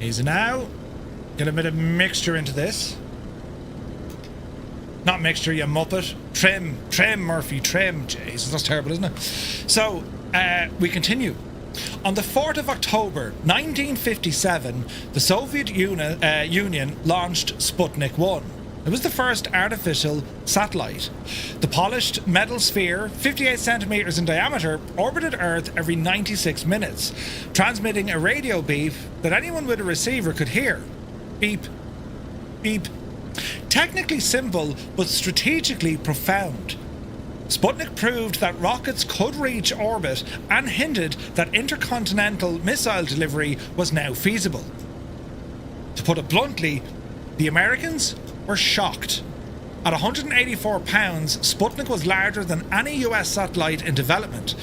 Easy now. Get a bit of mixture into this. Not mixture, you muppet. Trim, Murphy, trim. Jesus, that's terrible, isn't it? So, we continue. On the 4th of October 1957, the Soviet Union launched Sputnik 1. It was the first artificial satellite. The polished metal sphere, 58 centimeters in diameter, orbited Earth every 96 minutes, transmitting a radio beep that anyone with a receiver could hear. Beep. Beep. Technically simple, but strategically profound. Sputnik proved that rockets could reach orbit and hinted that intercontinental missile delivery was now feasible. To put it bluntly, the Americans were shocked. At 184 pounds, Sputnik was larger than any US satellite in development.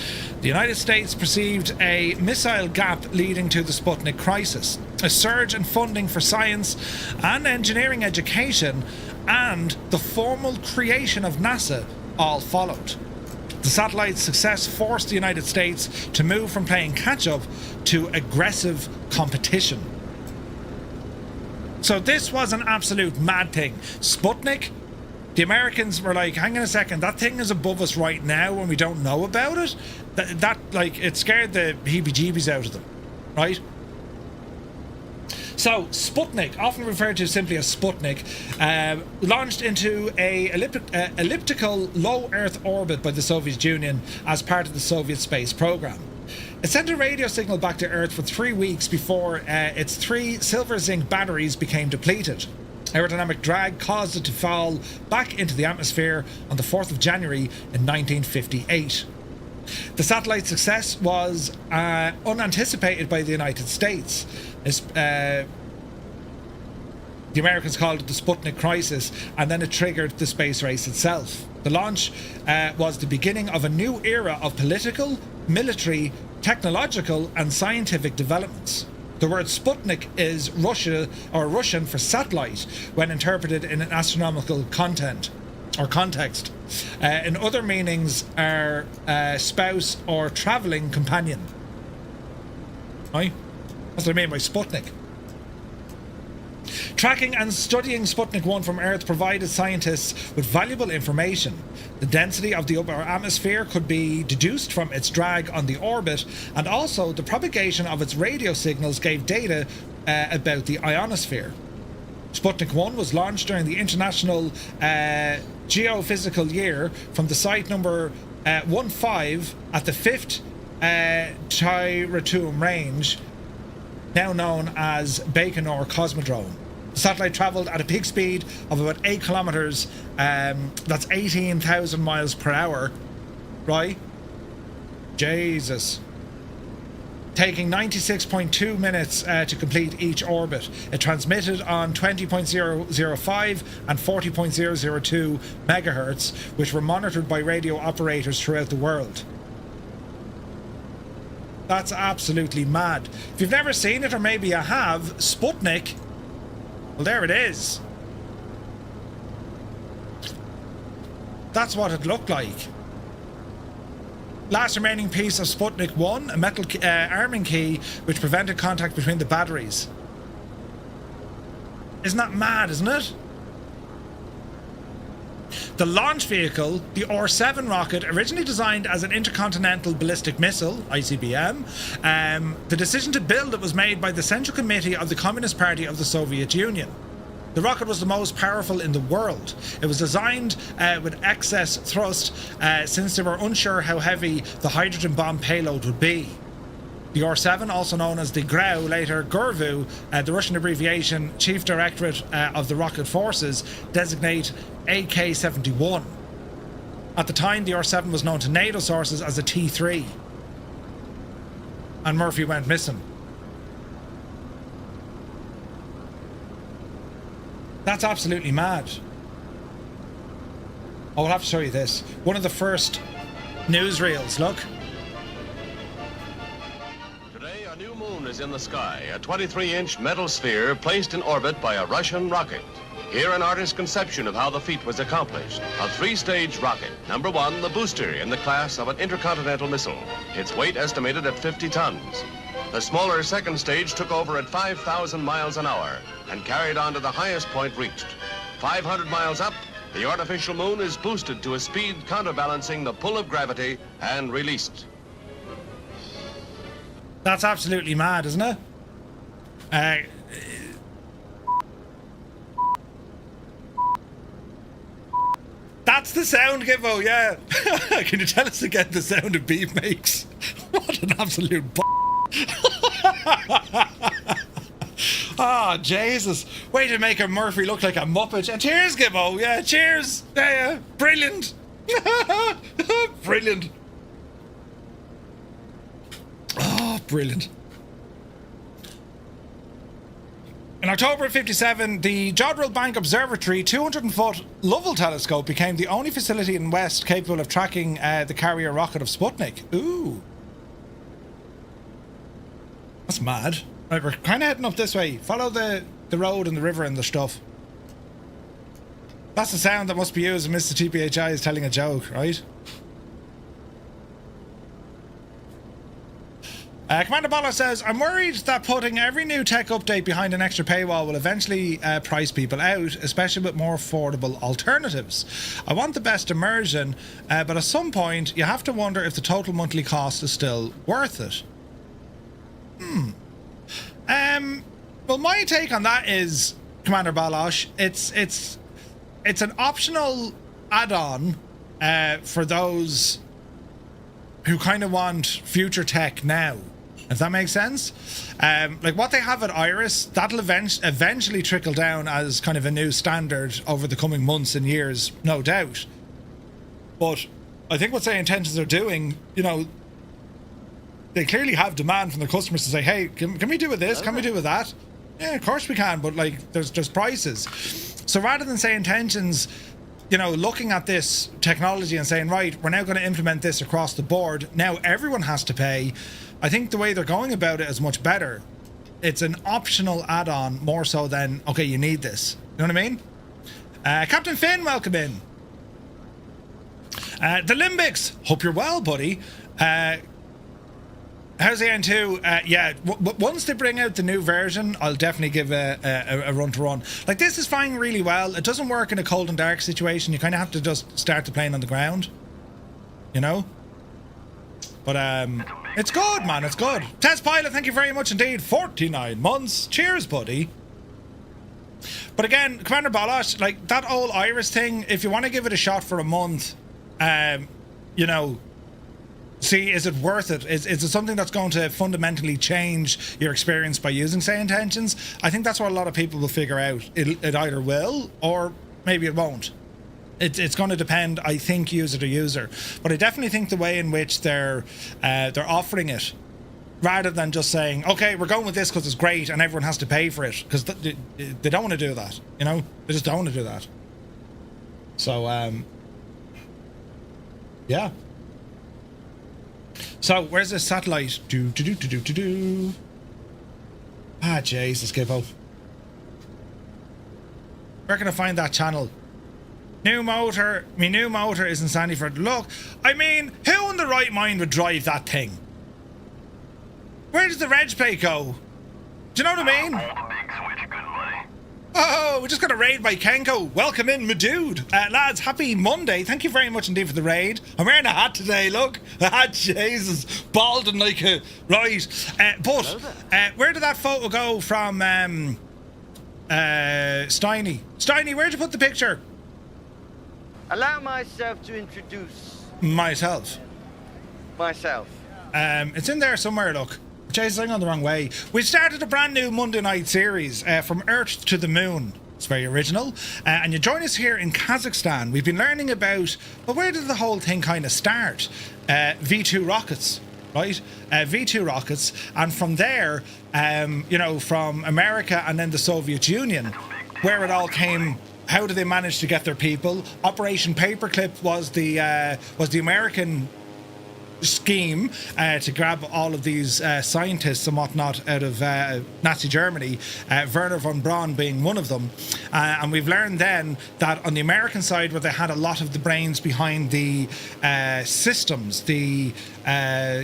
The United States perceived a missile gap leading to the Sputnik crisis. A surge in funding for science and engineering education and the formal creation of NASA all followed. The satellite's success forced the United States to move from playing catch-up to aggressive competition. So this was an absolute mad thing. Sputnik, the Americans were like, hang on a second, that thing is above us right now and we don't know about it? That like, it scared the heebie-jeebies out of them, right? So, Sputnik, often referred to simply as Sputnik, launched into a elliptical low Earth orbit by the Soviet Union as part of the Soviet space program. It sent a radio signal back to Earth for 3 weeks before its 3 silver zinc batteries became depleted. Aerodynamic drag caused it to fall back into the atmosphere on the 4th of January in 1958. The satellite's success was unanticipated by the United States. The Americans called it the Sputnik crisis, and then it triggered the space race itself. The launch was the beginning of a new era of political, military, technological and scientific developments. The word Sputnik is Russian for satellite when interpreted in an astronomical content or context. In other meanings are spouse or travelling companion. Right? That's what I mean by Sputnik. Tracking and studying Sputnik 1 from Earth provided scientists with valuable information. The density of the upper atmosphere could be deduced from its drag on the orbit, and also the propagation of its radio signals gave data about the ionosphere. Sputnik 1 was launched during the International Geophysical Year from the site number 15 at the 5th Tyratum range, now known as Baikonur Cosmodrome. The satellite travelled at a peak speed of about 8 kilometres. That's 18,000 miles per hour. Right? Jesus. Taking 96.2 minutes to complete each orbit. It transmitted on 20.005 and 40.002 megahertz, which were monitored by radio operators throughout the world. That's absolutely mad. If you've never seen it, or maybe you have, Sputnik, well, there it is. That's what it looked like. Last remaining piece of Sputnik 1, a metal arming key which prevented contact between the batteries. Isn't that mad, isn't it? The launch vehicle, the R-7 rocket, originally designed as an intercontinental ballistic missile, ICBM, the decision to build it was made by the Central Committee of the Communist Party of the Soviet Union. The rocket was the most powerful in the world. It was designed with excess thrust since they were unsure how heavy the hydrogen bomb payload would be. The R-7, also known as the GRU, later GURVU, the Russian abbreviation Chief Directorate of the Rocket Forces, designate AK-71. At the time, the R-7 was known to NATO sources as a T-3. And Murphy went missing. That's absolutely mad. I'll have to show you this. One of the first newsreels, look. Today, a new moon is in the sky, a 23-inch metal sphere placed in orbit by a Russian rocket. Here, an artist's conception of how the feat was accomplished. A 3-stage rocket. Number 1, the booster, in the class of an intercontinental missile. Its weight estimated at 50 tons. The smaller second stage took over at 5,000 miles an hour and carried on to the highest point reached. 500 miles up, the artificial moon is boosted to a speed counterbalancing the pull of gravity and released. That's absolutely mad, isn't it? That's the sound, Gibbo, yeah. Can you tell us again the sound a beef makes? What an absolute Oh, Jesus. Way to make a Murphy look like a Muppet. And cheers, Gibbo. Yeah, cheers. Yeah, brilliant. Brilliant. Oh, brilliant. In October of 57, the Jodrell Bank Observatory 200-foot Lovell telescope became the only facility in West capable of tracking the carrier rocket of Sputnik. Ooh. That's mad. Right, we're kind of heading up this way. Follow the road and the river and the stuff. That's the sound that must be used when Mr. TPHI is telling a joke, right? Commander Balla says, I'm worried that putting every new tech update behind an extra paywall will eventually price people out, especially with more affordable alternatives. I want the best immersion, but at some point you have to wonder if the total monthly cost is still worth it. Well, my take on that is, Commander Balosh, it's an optional add-on for those who kind of want future tech now. If that makes sense. Like what they have at Iris, that'll eventually trickle down as kind of a new standard over the coming months and years, no doubt. But I think what Say Intentions are doing, you know, they clearly have demand from their customers to say, hey, can we do with this? Can we do with that? Yeah, of course we can, but like there's just prices. So rather than Say Intentions, you know, looking at this technology and saying, right, we're now going to implement this across the board, now everyone has to pay, I think the way they're going about it is much better. It's an optional add-on more so than, okay, you need this. You know what I mean? Captain Finn, welcome in. The Limbics, hope you're well, buddy. How's the N2? Yeah, once they bring out the new version, I'll definitely give a run to run. Like, this is flying really well. It doesn't work in a cold and dark situation. You kind of have to just start the plane on the ground, you know? But it's good, man. It's good. Test pilot, thank you very much indeed. 49 months. Cheers, buddy. But again, Commander Balosh, like that old Iris thing, if you want to give it a shot for a month, you know, see, is it worth it? Is it something that's going to fundamentally change your experience by using Say Intentions? I think that's what a lot of people will figure out. It either will or maybe it won't. It's going to depend, I think, user to user. But I definitely think the way in which they're offering it, rather than just saying, okay, we're going with this because it's great and everyone has to pay for it, because they don't want to do that, you know? They just don't want to do that. So, yeah. So, where's this satellite? Ah, Jesus, Gibbo. Where can I find that channel? New motor. My new motor is in Sandyford. Look, I mean, who in the right mind would drive that thing? Where does the reg plate go? Do you know what I mean? Oh, we just got a raid by Kenko. Welcome in, my dude. Lads, happy Monday. Thank you very much indeed for the raid. I'm wearing a hat today, look. Ah, Jesus. Balding like a... Right. But, where did that photo go from, Steiny? Steiny, where'd you put the picture? Allow myself to introduce... Myself. It's in there somewhere, look. Jesus, I'm going the wrong way. We started a brand new Monday night series, From Earth to the Moon. It's very original. And you join us here in Kazakhstan. We've been learning about, well, where did the whole thing kind of start? V2 rockets, right? V2 rockets. And from there, you know, from America and then the Soviet Union, where it all came... How did they manage to get their people? Operation Paperclip was the American scheme to grab all of these scientists and whatnot out of Nazi Germany, Werner von Braun being one of them. And we've learned then that on the American side, where they had a lot of the brains behind the systems, the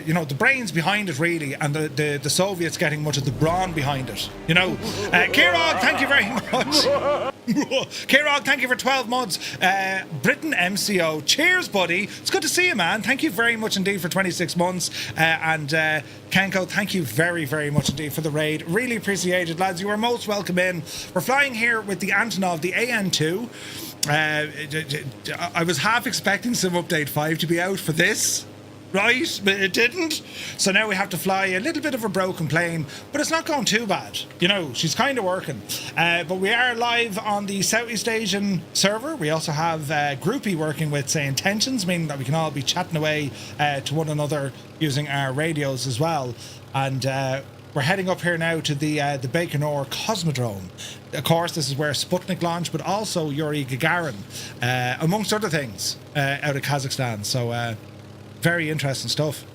you know, the brains behind it really, and the Soviets getting much of the brawn behind it, you know. Kirog, thank you very much. Kirog, thank you for 12 months. Britain MCO, cheers, buddy. It's good to see you, man. Thank you very much indeed for 26 months. And Kenko, thank you very, very much indeed for the raid. Really appreciate it, lads. You are most welcome in. We're flying here with the Antonov, the AN-2. I was half expecting some update 5 to be out for this. Right, but it didn't. So now we have to fly a little bit of a broken plane, but it's not going too bad. You know, she's kind of working. But we are live on the Southeast Asian server. We also have Groupie working with, say, Intentions, meaning that we can all be chatting away to one another using our radios as well. And we're heading up here now to the Baikonur Cosmodrome. Of course, this is where Sputnik launched, but also Yuri Gagarin, amongst other things, out of Kazakhstan. So, very interesting stuff.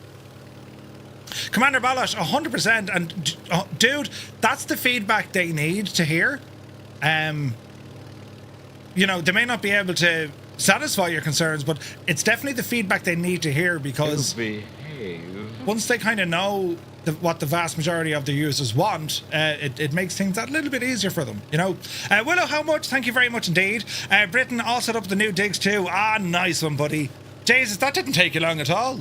Commander Balash, 100%. And dude, that's the feedback they need to hear. You know, they may not be able to satisfy your concerns, but it's definitely the feedback they need to hear, because once they kind of know what the vast majority of the users want, it makes things that little bit easier for them, you know. Willow, how much? Thank you very much indeed. Britain all set up the new digs too. Ah, nice one, buddy. Jesus, that didn't take you long at all.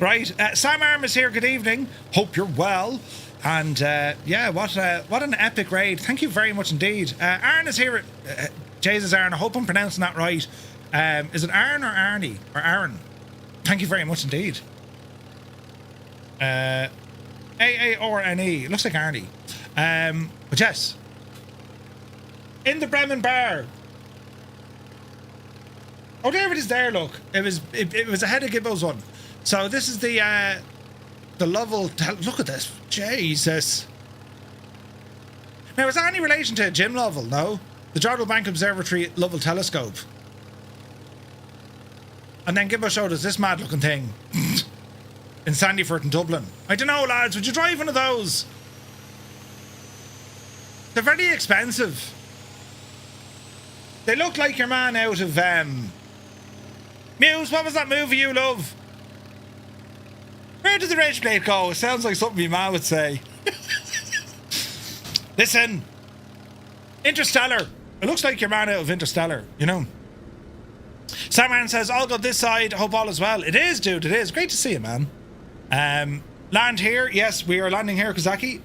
Right, Sam Arm is here. Good evening. Hope you're well. And yeah, what an epic raid. Thank you very much indeed. Aaron is here. Jesus, Aaron, I hope I'm pronouncing that right. Is it Aaron or Arnie? Or Aaron? Thank you very much indeed. A-A-R-N-E. Looks like Arnie. But yes. In the Bremen Bar. Oh, there it is there, look. It was ahead of Gibbo's one. So this is the Lovell... Look at this. Jesus. Now, is that any relation to Jim Lovell? No? The Jodrell Bank Observatory Lovell Telescope. And then Gibbo showed us this mad-looking thing. In Sandyford in Dublin. I don't know, lads. Would you drive one of those? They're very expensive. They look like your man out of... Muse, what was that movie you love? Where did the reg plate go? It sounds like something your man would say. Listen. Interstellar. It looks like your man out of Interstellar, you know. Samman says, all good this side. Hope all is well. It is, dude. It is. Great to see you, man. Land here. Yes, we are landing here, Kazaki.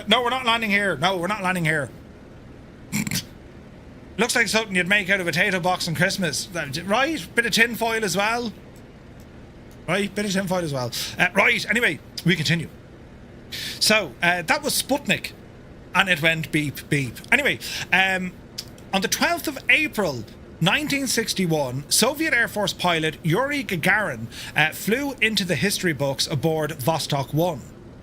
No, we're not landing here. No, we're not landing here. Looks like something you'd make out of a potato box on Christmas. Right? Bit of tin foil as well. Right, bit of tinfoil as well. Right, anyway, we continue. So, that was Sputnik, and it went beep, beep. Anyway, on the 12th of April, 1961, Soviet Air Force pilot Yuri Gagarin flew into the history books aboard Vostok 1.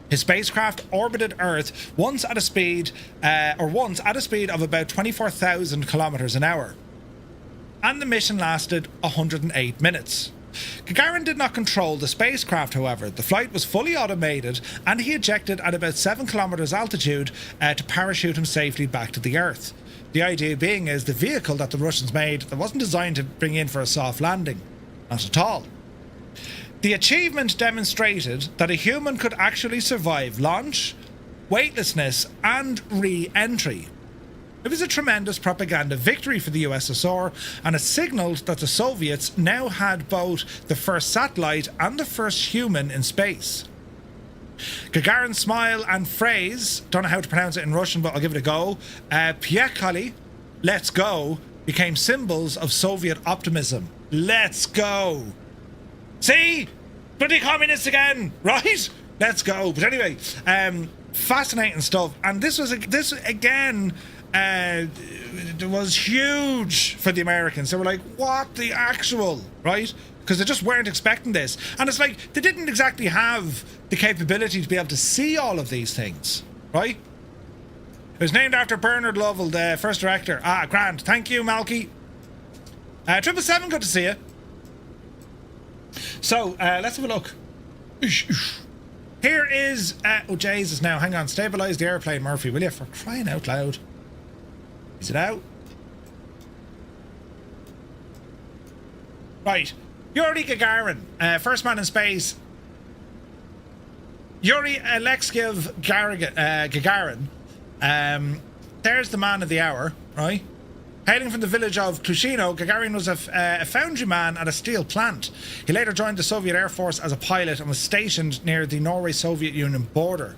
His spacecraft orbited Earth once at a speed of about 24,000 kilometers an hour. And the mission lasted 108 minutes. Gagarin did not control the spacecraft, however. The flight was fully automated, and he ejected at about 7 kilometers altitude to parachute him safely back to the Earth. The idea being is the vehicle that the Russians made that wasn't designed to bring in for a soft landing. Not at all. The achievement demonstrated that a human could actually survive launch, weightlessness, and re-entry. It was a tremendous propaganda victory for the USSR, and it signalled that the Soviets now had both the first satellite and the first human in space. Gagarin's smile and phrase, don't know how to pronounce it in Russian, but I'll give it a go, Piekali, let's go, became symbols of Soviet optimism. Let's go. See? Bloody communists again, right? Let's go. But anyway, fascinating stuff. And this again was huge for the Americans. They were like, what the actual, right? Because they just weren't expecting this. And it's like, they didn't exactly have the capability to be able to see all of these things, right? It was named after Bernard Lovell, the first director. Ah, grand. Thank you, Malky. 777, good to see you. So, let's have a look. Here is... oh, Jesus, now, hang on. Stabilise the airplane, Murphy, will you? For crying out loud. Is it out? Right. Yuri Gagarin, first man in space. Yuri Alexeyev Gagarin. There's the man of the hour, right? Hailing from the village of Klushino, Gagarin was a foundry man at a steel plant. He later joined the Soviet Air Force as a pilot and was stationed near the Norway-Soviet Union border.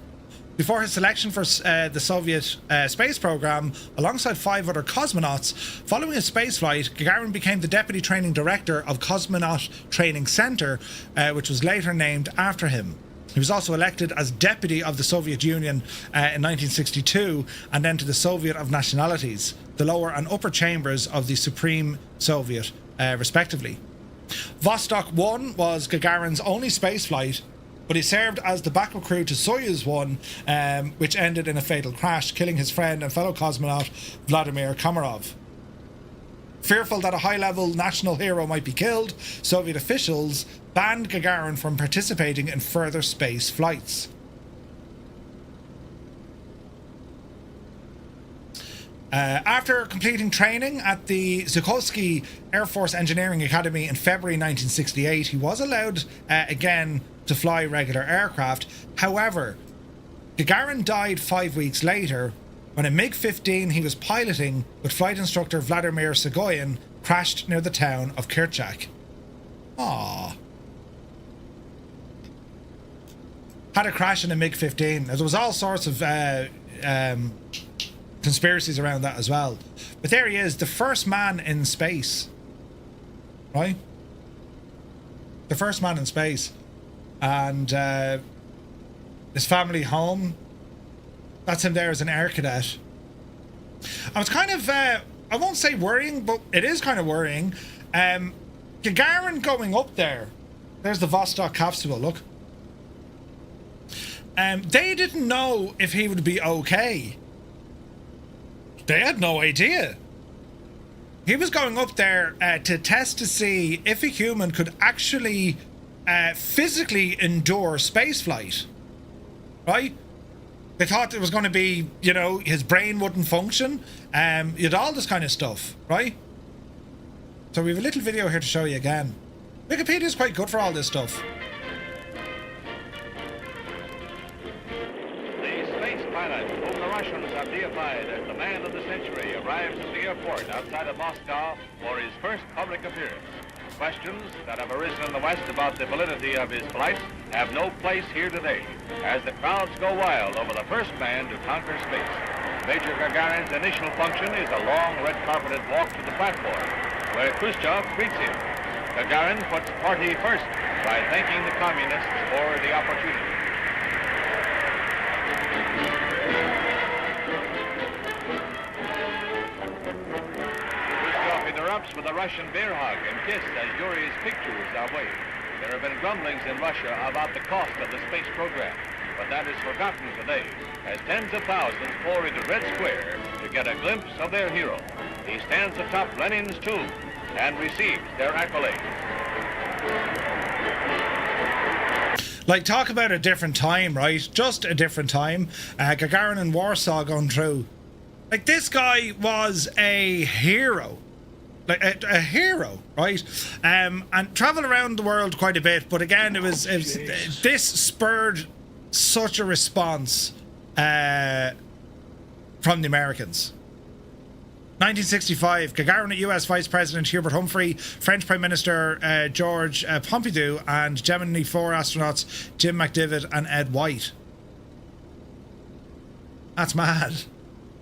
Before his selection for the Soviet space program, alongside 5 other cosmonauts, following his spaceflight, Gagarin became the deputy training director of Cosmonaut Training Center, which was later named after him. He was also elected as deputy of the Soviet Union in 1962, and then to the Soviet of Nationalities, the lower and upper chambers of the Supreme Soviet, respectively. Vostok 1 was Gagarin's only spaceflight, but he served as the backup crew to Soyuz 1, which ended in a fatal crash, killing his friend and fellow cosmonaut Vladimir Komarov. Fearful that a high-level national hero might be killed, Soviet officials banned Gagarin from participating in further space flights. After completing training at the Zhukovsky Air Force Engineering Academy in February 1968, he was allowed again to fly regular aircraft. However, Gagarin died 5 weeks later when a MiG-15 he was piloting with flight instructor Vladimir Segoyan crashed near the town of Kerchak. Aww. Had a crash in a MiG-15. There was all sorts of conspiracies around that as well. But there he is, the first man in space. Right? The first man in space. And his family home, that's him there as an air cadet. I was kind of, I won't say worrying, but it is kind of worrying. Gagarin going up there, there's the Vostok capsule, look. They didn't know if he would be okay. They had no idea. He was going up there to test to see if a human could actually physically endure spaceflight. Right? They thought it was going to be, you know, his brain wouldn't function. You had all this kind of stuff, right? So we have a little video here to show you again. Wikipedia is quite good for all this stuff. The space pilot, whom the Russians have deified as the man of the century, arrives at the airport outside of Moscow for his first public appearance. Questions that have arisen in the West about the validity of his flight have no place here today, as the crowds go wild over the first man to conquer space. Major Gagarin's initial function is a long red-carpeted walk to the platform, where Khrushchev greets him. Gagarin puts party first by thanking the communists for the opportunity. Khrushchev interrupts with a Russian bear hug and kiss as Yuri's pictures are waved. There have been grumblings in Russia about the cost of the space program, but that is forgotten today as tens of thousands pour into Red Square to get a glimpse of their hero. He stands atop Lenin's tomb and receives their accolades. Like, talk about a different time, right? Just a different time. Gagarin and Warsaw going through. Like, this guy was a hero. Like, a hero, right? And travelled around the world quite a bit, but again, this spurred such a response from the Americans. 1965, Gagarin at US Vice President Hubert Humphrey, French Prime Minister George Pompidou, and Gemini 4 astronauts Jim McDivitt and Ed White. That's mad.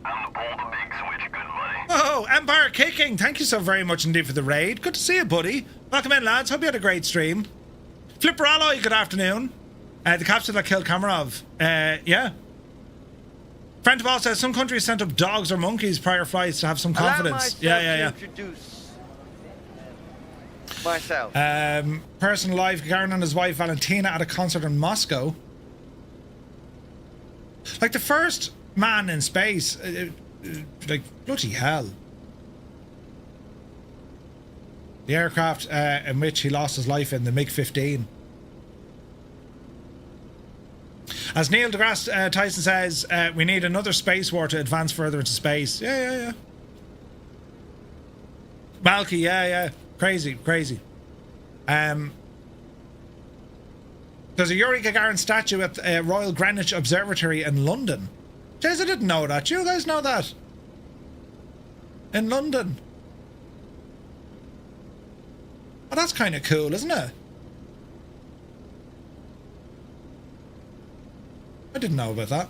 I'm the pull the big switch, good buddy. Oh, Empire Kicking, thank you so very much indeed for the raid. Good to see you, buddy. Welcome in, lads. Hope you had a great stream. Flipper Alloy, good afternoon. The capsule that killed Kamarov. Yeah. Friend of all says some countries sent up dogs or monkeys prior flights to have some confidence. Yeah. Introduce myself. Person alive, Gagarin and his wife Valentina at a concert in Moscow. Like the first man in space. Like, bloody hell. The aircraft in which he lost his life in, the MiG-15. As Neil deGrasse Tyson says, we need another space war to advance further into space. Yeah. Malky, yeah. Crazy. There's a Yuri Gagarin statue at the Royal Greenwich Observatory in London. Jeez, I didn't know that. You guys know that? In London. Oh, that's kind of cool, isn't it? I didn't know about that.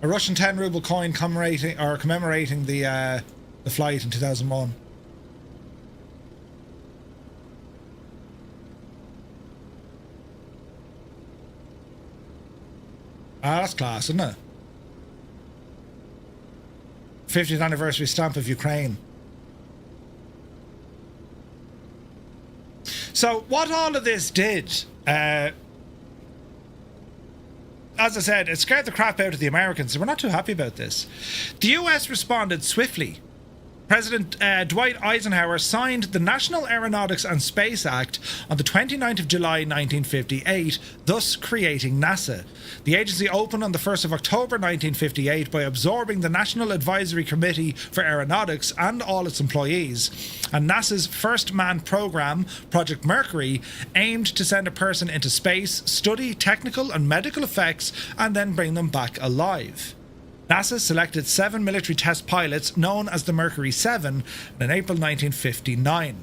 A Russian 10 ruble coin commemorating the flight in 2001. Ah, that's class, isn't it? 50th anniversary stamp of Ukraine. So what all of this did, as I said, it scared the crap out of the Americans. We're not too happy about this. The US responded swiftly. President Dwight Eisenhower signed the National Aeronautics and Space Act on the 29th of July 1958, thus creating NASA. The agency opened on the 1st of October 1958 by absorbing the National Advisory Committee for Aeronautics and all its employees. And NASA's first manned program, Project Mercury, aimed to send a person into space, study technical and medical effects, and then bring them back alive. NASA selected 7 military test pilots known as the Mercury 7 in April 1959.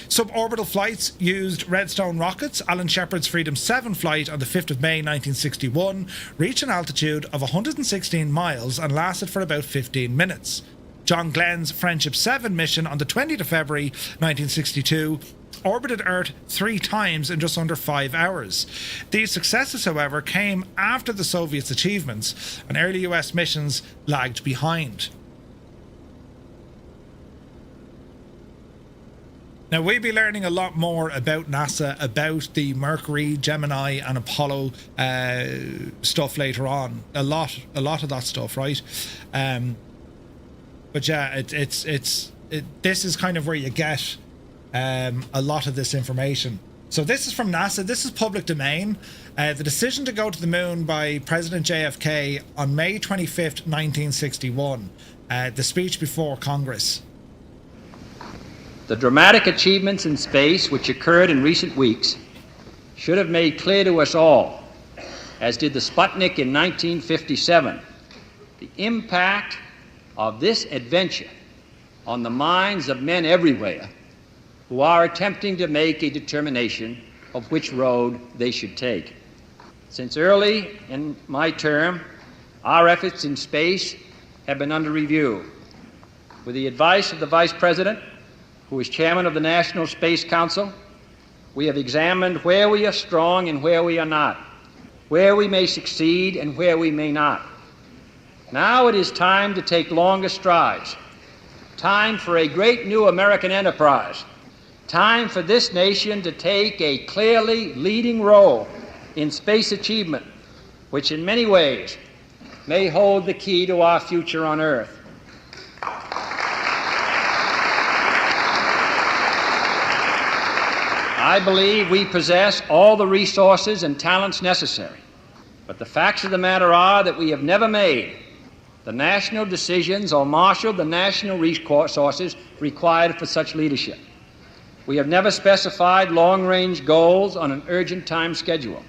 Suborbital flights used Redstone rockets. Alan Shepard's Freedom 7 flight on the 5th of May 1961 reached an altitude of 116 miles and lasted for about 15 minutes. John Glenn's Friendship 7 mission on the 20th of February 1962 orbited Earth 3 times in just under 5 hours. These successes, however, came after the Soviets' achievements, and early US missions lagged behind. Now, we'll be learning a lot more about NASA, about the Mercury, Gemini and Apollo stuff later on. A lot of that stuff, right? But yeah, this is kind of where you get a lot of this information. So this is from NASA. This is public domain. The decision to go to the moon by President JFK on May 25th, 1961. The speech before Congress. The dramatic achievements in space which occurred in recent weeks should have made clear to us all, as did the Sputnik in 1957, the impact of this adventure on the minds of men everywhere who are attempting to make a determination of which road they should take. Since early in my term, our efforts in space have been under review. With the advice of the Vice President, who is Chairman of the National Space Council, We have examined where we are strong and where we are not, where we may succeed and where we may not. Now it is time to take longer strides. Time for a great new American enterprise. Time for this nation to take a clearly leading role in space achievement, which in many ways may hold the key to our future on Earth. I believe we possess all the resources and talents necessary, but the facts of the matter are that we have never made the national decisions or marshaled the national resources required for such leadership. We have never specified long-range goals on an urgent time schedule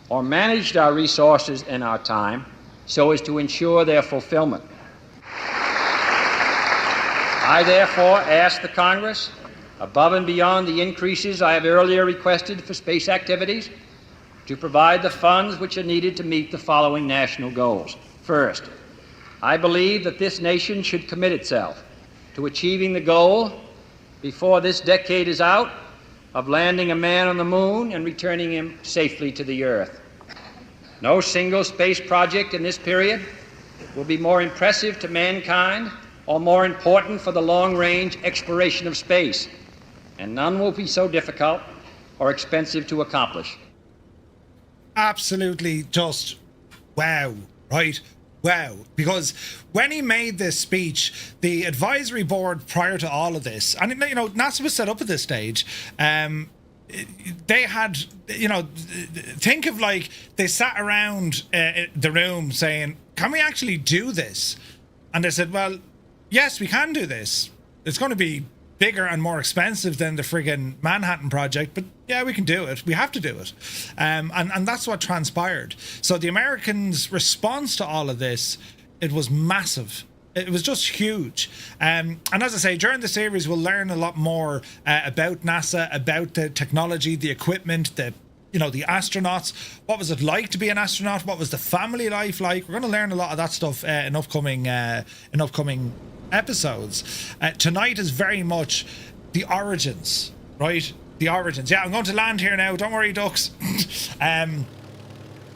or managed our resources and our time so as to ensure their fulfillment. I therefore ask the Congress, above and beyond the increases I have earlier requested for space activities, to provide the funds which are needed to meet the following national goals. First, I believe that this nation should commit itself to achieving the goal, before this decade is out, of landing a man on the moon and returning him safely to the Earth. No single space project in this period will be more impressive to mankind or more important for the long-range exploration of space, and none will be so difficult or expensive to accomplish. Absolutely just wow, right? Wow. Because when he made this speech, the advisory board prior to all of this, and you know, NASA was set up at this stage, they had, you know, think of like they sat around the room saying, can we actually do this? And they said, well, yes, we can do this. It's going to be bigger and more expensive than the friggin' Manhattan Project, but yeah, we can do it. We have to do it. And that's what transpired. So the Americans' response to all of this, it was massive. It was just huge. And as I say, during the series, we'll learn a lot more about NASA, about the technology, the equipment, the astronauts. What was it like to be an astronaut? What was the family life like? We're going to learn a lot of that stuff in upcoming episodes. Tonight is very much the origins, right? The origins. Yeah, I'm going to land here now. Don't worry, ducks.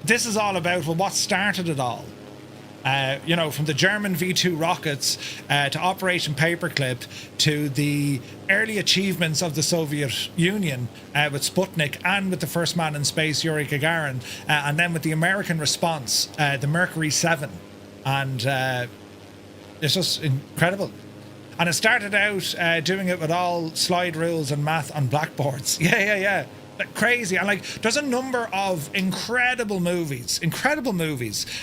This is all about what started it all. From the German V2 rockets to Operation Paperclip to the early achievements of the Soviet Union with Sputnik and with the first man in space, Yuri Gagarin, and then with the American response, the Mercury 7. And it's just incredible. And it started out doing it with all slide rules and math on blackboards. Yeah. Like, crazy. And like, there's a number of incredible movies.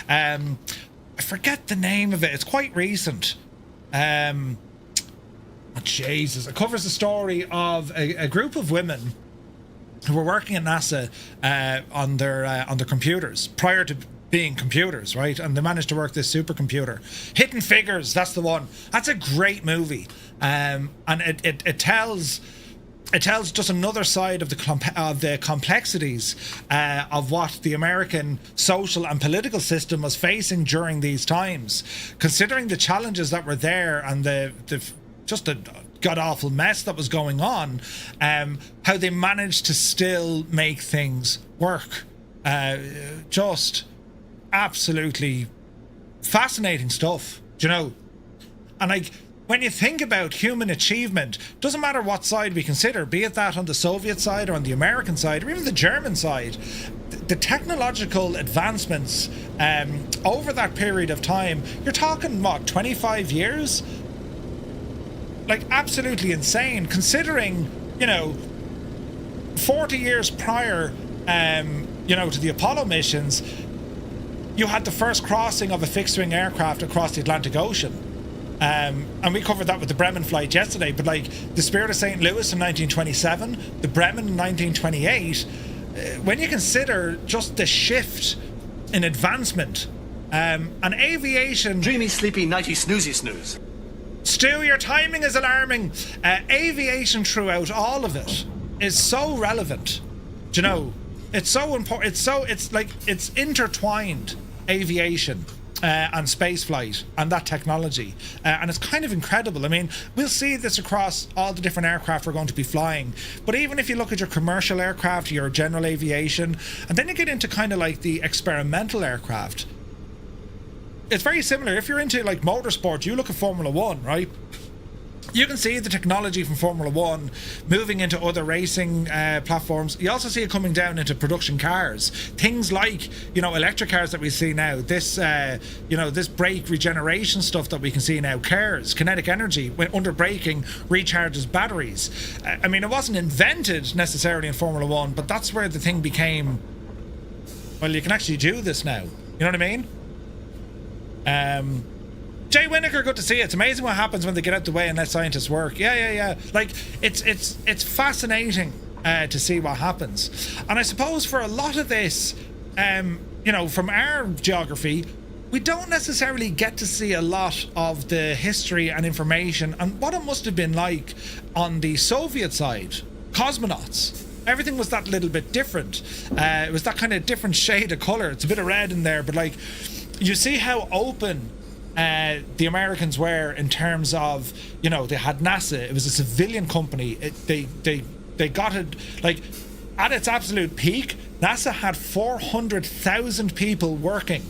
I forget the name of it. It's quite recent. Jesus. It covers the story of a group of women who were working at NASA on their computers prior to being computers, right? And they managed to work this supercomputer. Hidden Figures, that's the one. That's a great movie. And it tells just another side of the complexities of what the American social and political system was facing during these times, considering the challenges that were there and the god-awful mess that was going on, how they managed to still make things work. Just absolutely fascinating stuff, you know? And like, when you think about human achievement, doesn't matter what side we consider, be it that on the Soviet side or on the American side or even the German side, the technological advancements over that period of time, you're talking, 25 years? Like, absolutely insane, considering, 40 years prior, to the Apollo missions, you had the first crossing of a fixed-wing aircraft across the Atlantic Ocean. And we covered that with the Brummfliege yesterday, but like the Spirit of St. Louis in 1927, the Bremen in 1928, when you consider just the shift in advancement, and aviation... Dreamy, sleepy, nighty, snoozy, snooze. Stu, your timing is alarming. Aviation throughout all of it is so relevant. Do you know? It's so important. It's intertwined, aviation. and spaceflight and that technology. And it's kind of incredible. I mean, we'll see this across all the different aircraft we're going to be flying. But even if you look at your commercial aircraft, your general aviation, and then you get into kind of like the experimental aircraft, it's very similar. If you're into like motorsport, you look at Formula 1, right? You can see the technology from Formula 1 moving into other racing platforms. You also see it coming down into production cars. Things like, you know, electric cars that we see now. This, you know, this brake regeneration stuff that we can see now. Cars, kinetic energy, when under braking, recharges batteries. I mean, it wasn't invented necessarily in Formula 1, but that's where the thing became, well, you can actually do this now. You know what I mean? Jay Winnaker, good to see you. It's amazing what happens when they get out the way and let scientists work. Yeah. Like, it's fascinating to see what happens. And I suppose for a lot of this, you know, from our geography, we don't necessarily get to see a lot of the history and information and what it must have been like on the Soviet side. Cosmonauts. Everything was that little bit different. It was that kind of different shade of colour. It's a bit of red in there, but like, you see how open the Americans were in terms of, you know, they had NASA. It was a civilian company. They got it, like, at its absolute peak, NASA had 400,000 people working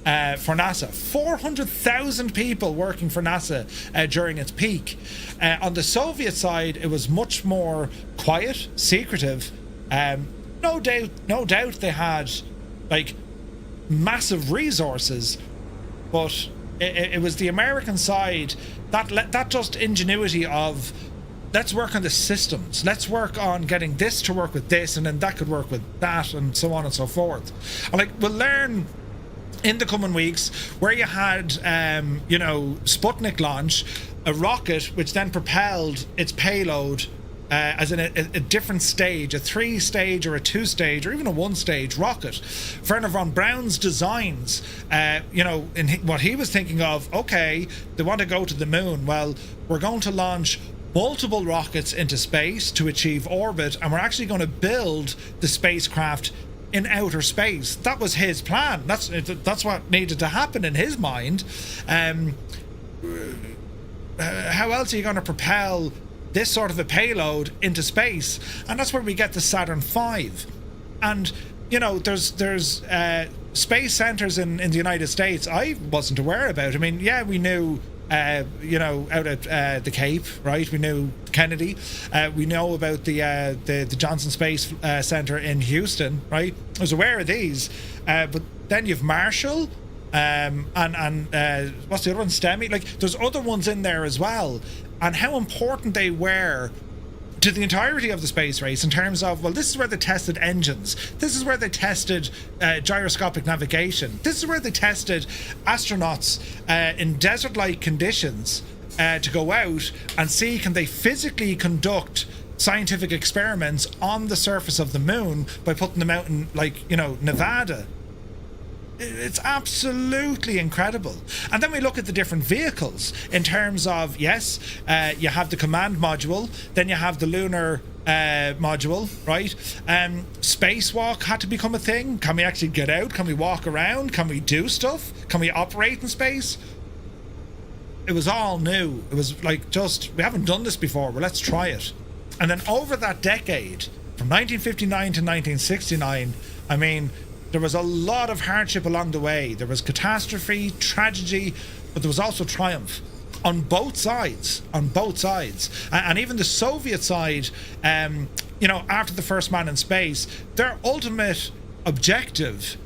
for NASA. 400,000 people working for NASA during its peak. On the Soviet side, it was much more quiet, secretive. No doubt they had like massive resources, but it was the American side that just ingenuity of, let's work on the systems, let's work on getting this to work with this, and then that could work with that, and so on and so forth. And like, we'll learn in the coming weeks where you had you know, Sputnik launch, a rocket which then propelled its payload as in a different stage, a 3-stage or a 2-stage or even a 1-stage rocket. Wernher von Braun's designs, you know, in what he was thinking of, okay, they want to go to the moon. Well, we're going to launch multiple rockets into space to achieve orbit, and we're actually going to build the spacecraft in outer space. That was his plan. That's what needed to happen in his mind. How else are you going to propel this sort of a payload into space? And that's where we get to Saturn V. And, you know, there's space centers in the United States I wasn't aware about. I mean, yeah, we knew, you know, out at the Cape, right? We knew Kennedy. We know about the Johnson Space Center in Houston, right? I was aware of these. But then you've Marshall, and what's the other one? STEMI. Like, there's other ones in there as well. And how important they were to the entirety of the space race in terms of, well, this is where they tested engines. This is where they tested gyroscopic navigation. This is where they tested astronauts in desert-like conditions to go out and see, can they physically conduct scientific experiments on the surface of the moon by putting them out in, like, you know, Nevada. It's absolutely incredible. And then we look at the different vehicles in terms of, yes, you have the command module, then you have the lunar module, right? Spacewalk had to become a thing. Can we actually get out? Can we walk around? Can we do stuff? Can we operate in space? It was all new. It was like, just, we haven't done this before, well, let's try it. And then over that decade, from 1959 to 1969, I mean, there was a lot of hardship along the way. There was catastrophe, tragedy, but there was also triumph on both sides. And even the Soviet side, you know, after the first man in space, their ultimate objective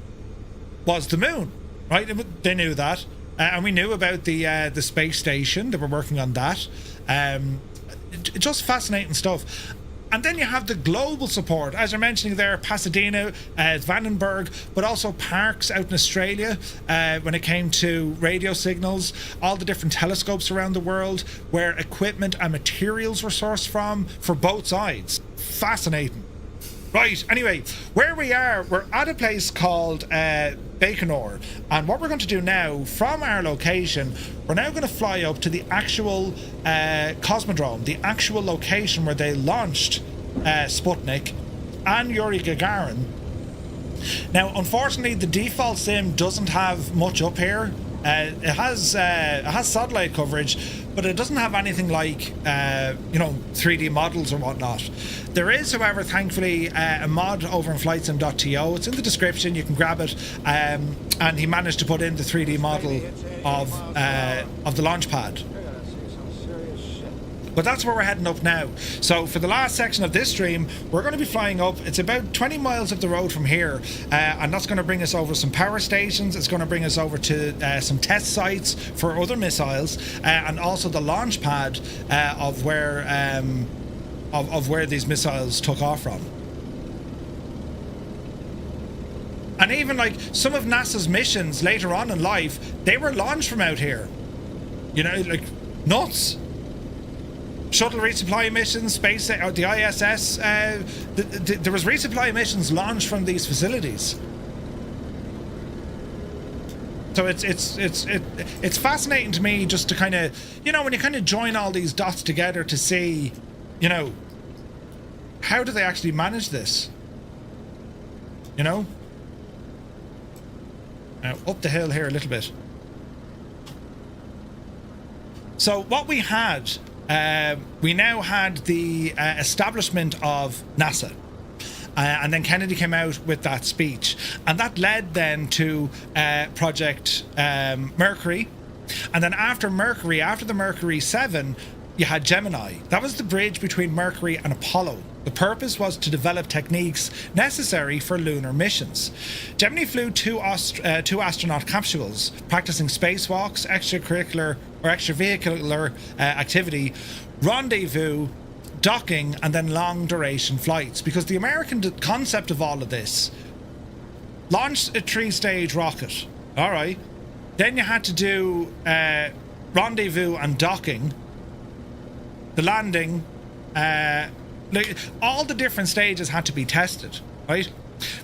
was the moon, right? They knew that. And we knew about the space station. They were working on that. Just fascinating stuff. And then you have the global support, as you're mentioning there, Pasadena, Vandenberg, but also Parkes out in Australia when it came to radio signals, all the different telescopes around the world where equipment and materials were sourced from for both sides. Fascinating. Right, anyway, where we are, we're at a place called Baikonur, and what we're going to do now, from our location, we're now going to fly up to the actual Cosmodrome, the actual location where they launched Sputnik and Yuri Gagarin. Now, unfortunately, the default sim doesn't have much up here. It has satellite coverage, but it doesn't have anything like 3D models or whatnot. There is, however, thankfully, a mod over in flightsim.to. It's in the description. You can grab it, and he managed to put in the 3D model of the launch pad. But that's where we're heading up now. So for the last section of this stream, we're going to be flying up. It's about 20 miles up the road from here, and that's going to bring us over some power stations. It's going to bring us over to some test sites for other missiles, and also the launch pad of where these missiles took off from. And even like some of NASA's missions later on in life, they were launched from out here. You know, like nuts. Shuttle resupply missions, space, or the ISS. There was resupply missions launched from these facilities. So it's fascinating to me just to kind of, when you kind of join all these dots together to see, how do they actually manage this? Up the hill here a little bit. So what we had. We now had the establishment of NASA, and then Kennedy came out with that speech, and that led then to Project Mercury, and then after the Mercury 7, you had Gemini. That was the bridge between Mercury and Apollo. The purpose was to develop techniques necessary for lunar missions. Gemini flew two astronaut capsules, practicing spacewalks, extravehicular activity, rendezvous, docking, and then long-duration flights. Because the American concept of all of this, launched a 3-stage rocket. All right. Then you had to do rendezvous and docking, the landing, all the different stages had to be tested, right?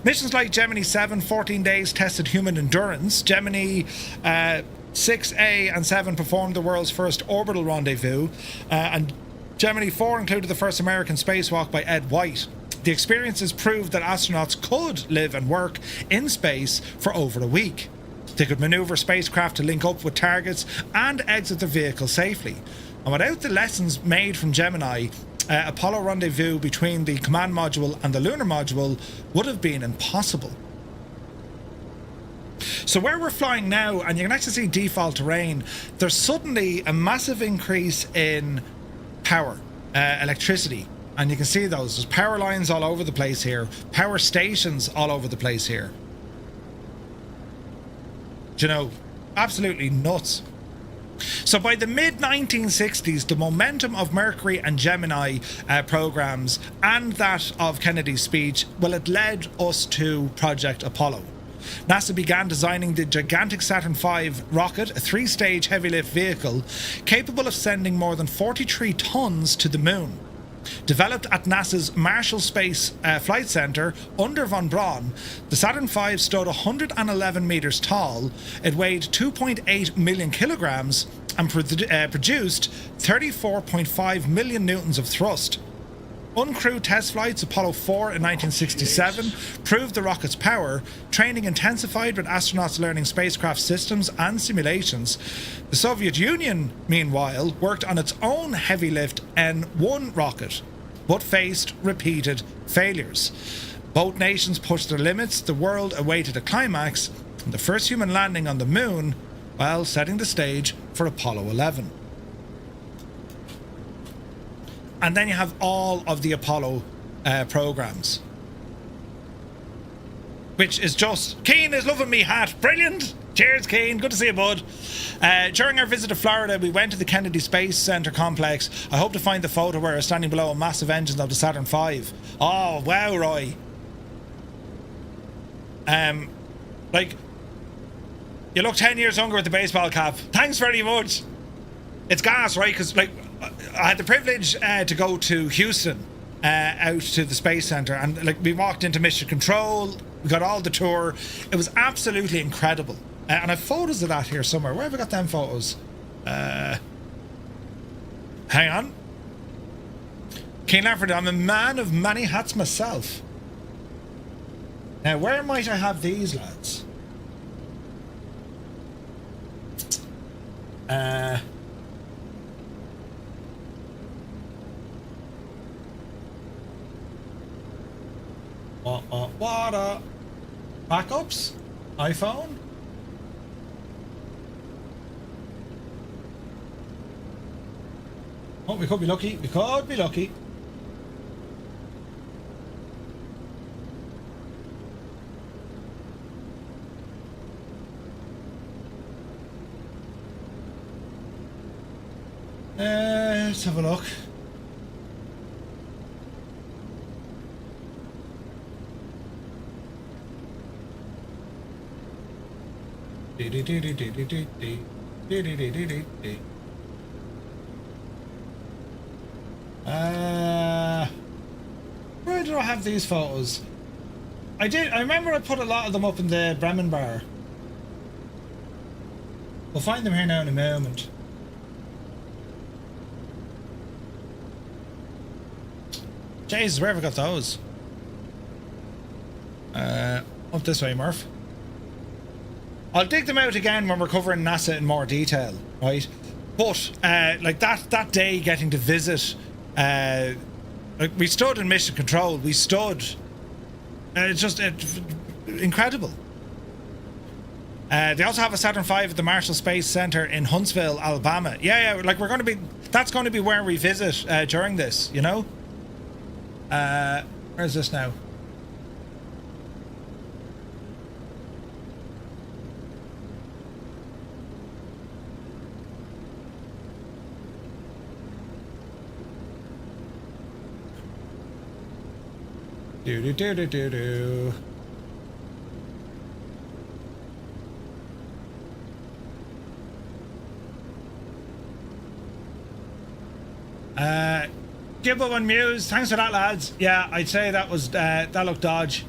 Missions like Gemini 7, 14 days, tested human endurance. Gemini 6A and 7 performed the world's first orbital rendezvous, and Gemini 4 included the first American spacewalk by Ed White. The experiences proved that astronauts could live and work in space for over a week. They could maneuver spacecraft to link up with targets and exit their vehicle safely. And without the lessons made from Gemini, Apollo rendezvous between the command module and the lunar module would have been impossible. So where we're flying now, and you can actually see default terrain, there's suddenly a massive increase in power, electricity, and you can see those. There's power lines all over the place here, power stations all over the place here. Absolutely nuts. So by the mid-1960s, the momentum of Mercury and Gemini programs and that of Kennedy's speech, it led us to Project Apollo. NASA began designing the gigantic Saturn V rocket, a 3-stage heavy-lift vehicle capable of sending more than 43 tons to the moon. Developed at NASA's Marshall Space Flight Center under Von Braun, the Saturn V stood 111 meters tall. It weighed 2.8 million kilograms and produced 34.5 million newtons of thrust. Uncrewed test flights, Apollo 4 in 1967, proved the rocket's power. Training intensified with astronauts learning spacecraft systems and simulations. The Soviet Union, meanwhile, worked on its own heavy-lift N-1 rocket, but faced repeated failures. Both nations pushed their limits. The world awaited a climax, and the first human landing on the moon, while setting the stage for Apollo 11. And then you have all of the Apollo programs, which is just... Keen is loving me hat. Brilliant. Cheers, Keen. Good to see you, bud. During our visit to Florida, we went to the Kennedy Space Center complex. I hope to find the photo where we're standing below a massive engine of the Saturn V. Oh, wow, Roy. You look 10 years younger with the baseball cap. Thanks very much. It's gas, right? Because, I had the privilege to go to Houston, out to the Space Center, and we walked into Mission Control, we got all the tour. It was absolutely incredible. And I have photos of that here somewhere. Where have I got them photos? Hang on. Keen Lafford, I'm a man of many hats myself. Now, where might I have these lads? What? Backups? iPhone? Oh, we could be lucky. We could be lucky. Let's have a look. Where do I have these photos? I remember I put a lot of them up in the Bremen bar. We'll find them here now in a moment. Jesus, where have I got those? Up this way, Murph. I'll dig them out again when we're covering NASA in more detail, right? But like that day, getting to visit, like we stood in Mission Control. We stood. It's just incredible. They also have a Saturn V at the Marshall Space Center in Huntsville, Alabama. Yeah, like we're going to be. That's going to be where we visit during this. You know. Where's this now? Do. Gibbo and Muse, thanks for that, lads. Yeah, I'd say that was that looked dodge.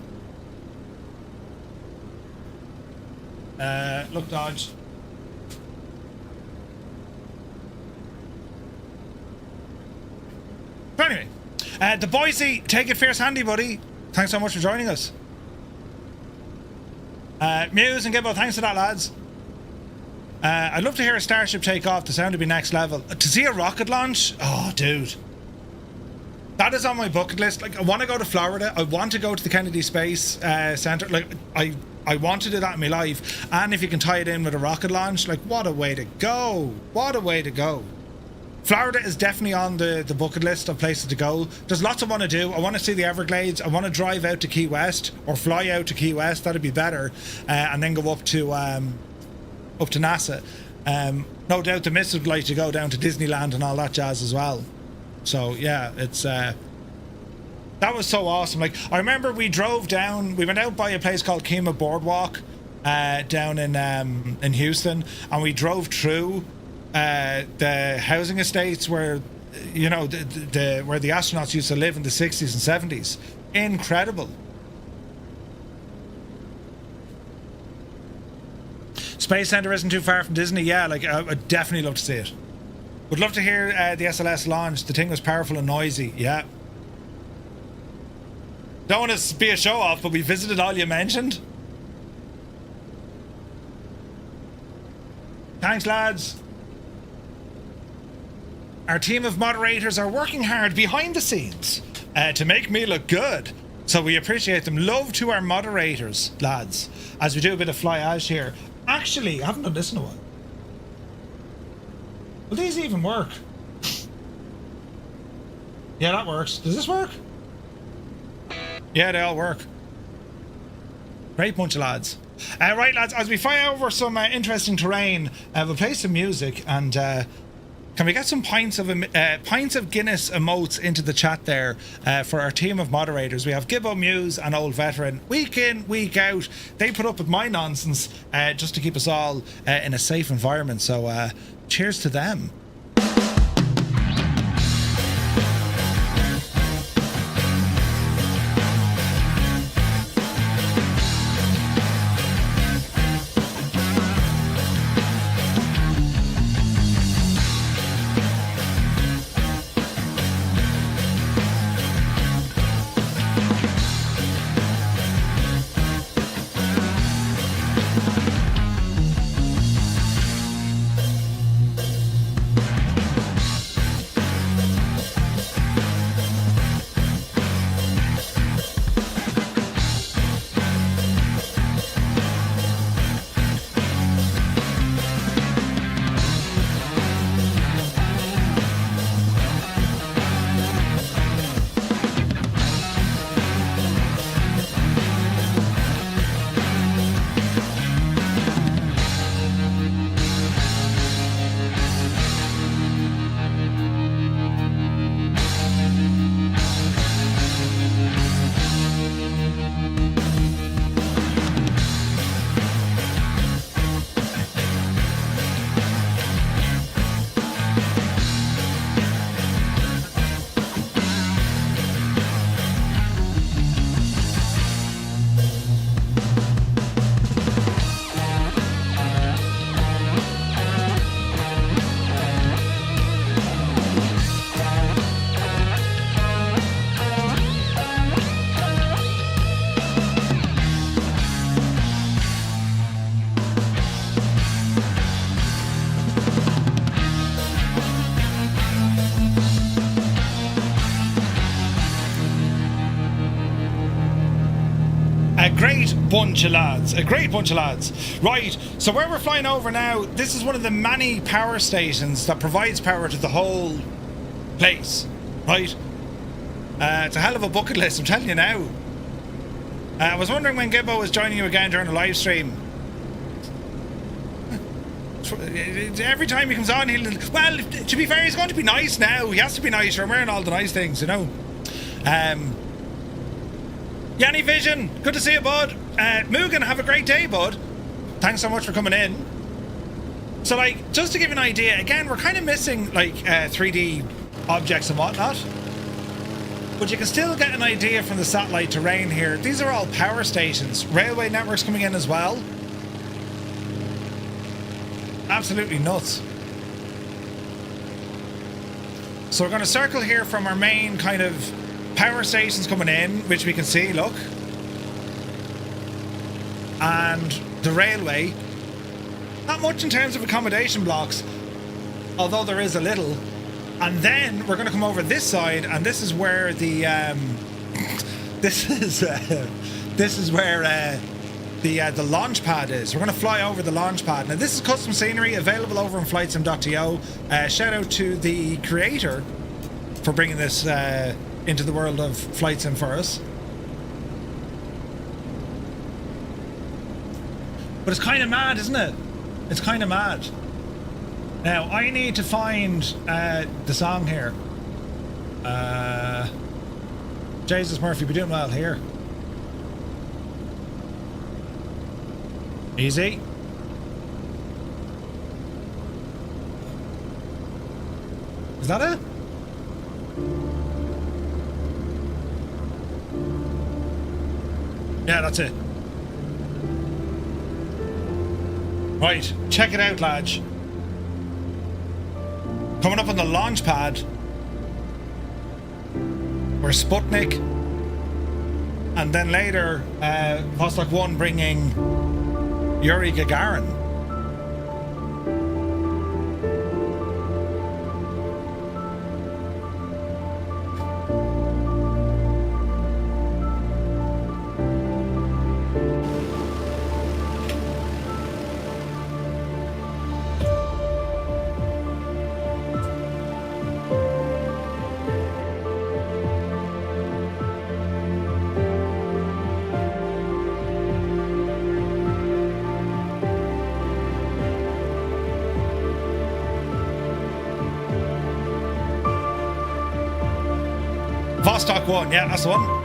Look dodge. But anyway, the Boise, take it fierce handy, buddy. Thanks so much for joining us. Muse and Gibbo, thanks for that, lads. I'd love to hear a Starship take off. The sound would be next level. To see a rocket launch? Oh, dude. That is on my bucket list. Like, I want to go to Florida. I want to go to the Kennedy Space Center. Like, I want to do that in my life. And if you can tie it in with a rocket launch, like, what a way to go. What a way to go. Florida is definitely on the bucket list of places to go. There's lots I want to do. I want to see the Everglades. I want to drive out to Key West or fly out to Key West. That'd be better. And then go up to NASA. No doubt the Miss would like to go down to Disneyland and all that jazz as well. So yeah, it's that was so awesome. Like, I remember we drove down. We went out by a place called Kima Boardwalk down in Houston, and we drove through the housing estates where, you know, where the astronauts used to live in the 60s and 70s. Incredible. Space Center isn't too far from Disney. Yeah, like I'd definitely love to see it. Would love to hear the SLS launch. The thing was powerful and noisy. Yeah. Don't want to be a show off, but we visited all you mentioned. Thanks, lads. Our team of moderators are working hard behind the scenes to make me look good. So we appreciate them. Love to our moderators, lads, as we do a bit of flyage here. Actually, I haven't done this in a while. Will these even work? Yeah, that works. Does this work? Yeah, they all work. Great bunch of lads. Right, lads, as we fly over some interesting terrain, we'll play some music, and can we get some pints of Guinness emotes into the chat there for our team of moderators? We have Gibbo, Muse, and Old Veteran. Week in, week out, they put up with my nonsense just to keep us all in a safe environment. So cheers to them. great bunch of lads. A great bunch of lads. Right, so where we're flying over now, this is one of the many power stations that provides power to the whole place. Right? It's a hell of a bucket list, I'm telling you now. I was wondering when Gibbo was joining you again during the live stream. Every time he comes on, well, to be fair, he's going to be nice now. He has to be nice. I'm wearing all the nice things, you know. Yanni Vision, good to see you, bud. Mugen, have a great day, bud. Thanks so much for coming in. So, like, just to give you an idea, again, we're kind of missing, like, 3D objects and whatnot. But you can still get an idea from the satellite terrain here. These are all power stations. Railway networks coming in as well. Absolutely nuts. So we're going to circle here from our main kind of power stations coming in, which we can see, look. And the railway. Not much in terms of accommodation blocks, although there is a little. And then we're going to come over this side, and this is where the this is where the launch pad is. We're going to fly over the launch pad. Now, this is custom scenery available over on flightsim.to. Shout out to the creator for bringing this into the world of Flight Sim for us. But it's kind of mad, isn't it? It's kind of mad. Now, I need to find the song here. Jesus Murphy, be doing well here. Easy. Is that it? Yeah, that's it. Right, check it out, lads. Coming up on the launch pad, we're Sputnik, and then later Vostok 1 bringing Yuri Gagarin. Vostok 1, yeah, that's the one.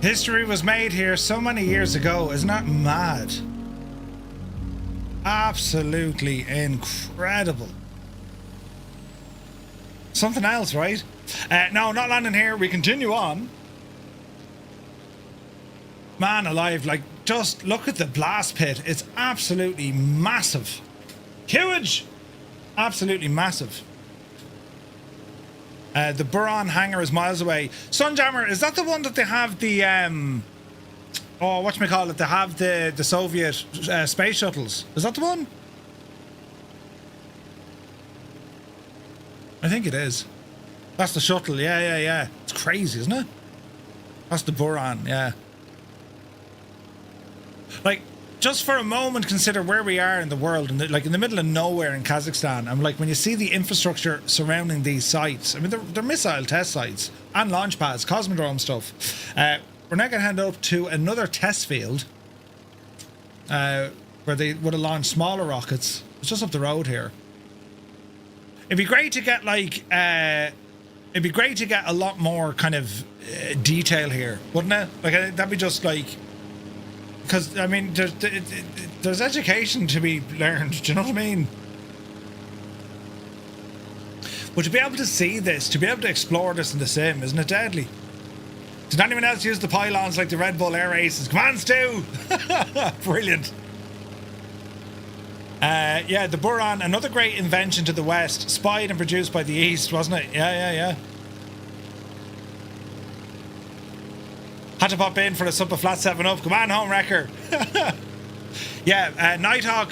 History was made here so many years ago. Isn't that mad? Absolutely incredible. Something else, right? No, not landing here. We continue on. Man alive, like, just look at the blast pit. It's absolutely massive. Huge! Absolutely massive. The Buran hangar is miles away. Sunjammer, is that the one that they have the, oh, whatchamacallit, they have the Soviet space shuttles? Is that the one? I think it is. That's the shuttle, yeah. It's crazy, isn't it? That's the Buran, yeah. Like, just for a moment, consider where we are in the world, and like in the middle of nowhere in Kazakhstan. And like when you see the infrastructure surrounding these sites, I mean, they're missile test sites and launch pads, Cosmodrome stuff. We're now going to head up to another test field where they would have launched smaller rockets. It's just up the road here. It'd be great to get like, it'd be great to get a lot more kind of detail here, wouldn't it? Like that'd be just like. Because, I mean, there's education to be learned, do you know what I mean? But to be able to see this, to be able to explore this in the sim, isn't it deadly? Did anyone else use the pylons like the Red Bull Air Aces? Come on, Stu! Brilliant. Yeah, the Buran, another great invention to the west, spied and produced by the east, wasn't it? Yeah. Had to pop in for a sup of flat 7-Up. Come on home, Wrecker. Yeah, Nighthawk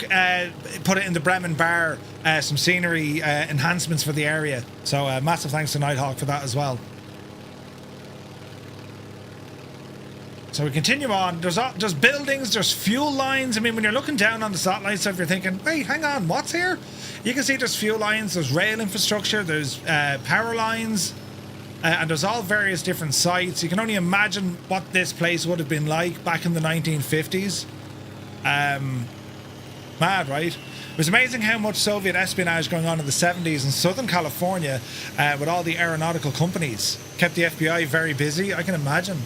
put it in the Bremen bar, some scenery enhancements for the area. So massive thanks to Nighthawk for that as well. So we continue on. There's buildings, there's fuel lines. I mean, when you're looking down on the satellite stuff, you're thinking, wait, hang on, what's here? You can see there's fuel lines, there's rail infrastructure, there's power lines. And there's all various different sites. You can only imagine what this place would have been like back in the 1950s. Mad, right? It was amazing how much Soviet espionage going on in the 70s in Southern California with all the aeronautical companies. Kept the FBI very busy, I can imagine.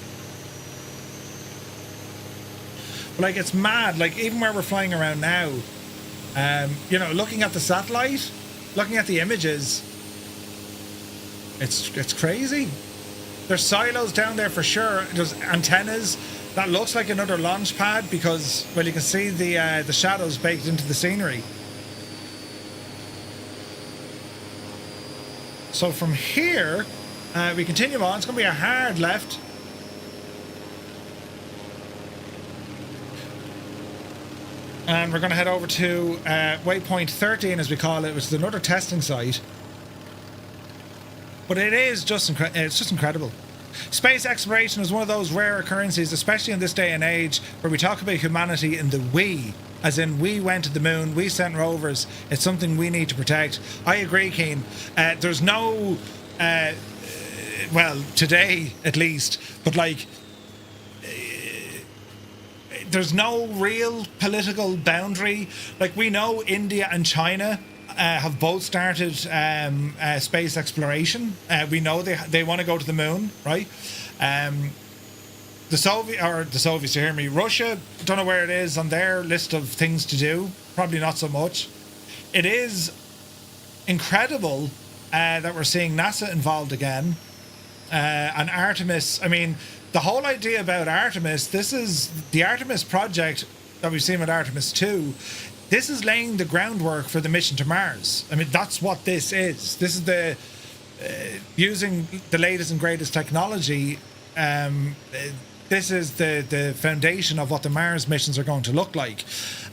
But like, it's mad. Like, even where we're flying around now, you know, looking at the satellite, looking at the images, it's crazy. There's silos down there for sure. There's antennas. That looks like another launch pad because, well, you can see the shadows baked into the scenery. So from here, we continue on. It's going to be a hard left. And we're going to head over to waypoint 13, as we call it, which is another testing site. But it is just it's just incredible. Space exploration is one of those rare occurrences, especially in this day and age, where we talk about humanity in the we, as in we went to the moon, we sent rovers. It's something we need to protect. I agree, Keen. There's no, well, today at least, but like, there's no real political boundary. Like, we know India and China have both started space exploration. We know they want to go to the moon, right? The Soviets, you hear me. Russia, don't know where it is on their list of things to do. Probably not so much. It is incredible that we're seeing NASA involved again. And Artemis, I mean, the whole idea about Artemis, this is the Artemis project that we've seen with Artemis 2. This is laying the groundwork for the mission to Mars. I mean, that's what this is. This is the using the latest and greatest technology. This is the foundation of what the Mars missions are going to look like.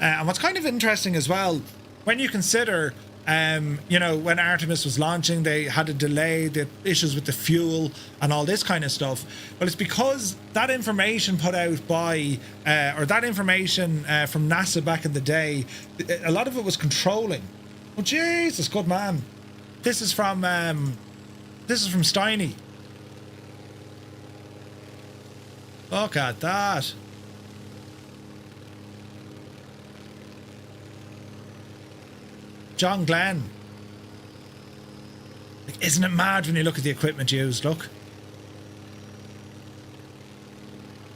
And what's kind of interesting as well, when you consider, you know, when Artemis was launching, they had to delay, the issues with the fuel and all this kind of stuff. Well, it's because that information put out by, or that information from NASA back in the day, a lot of it was controlling. Oh, Jesus, good man. This is from Steiny. Look at that. John Glenn. Like, isn't it mad when you look at the equipment used? Look.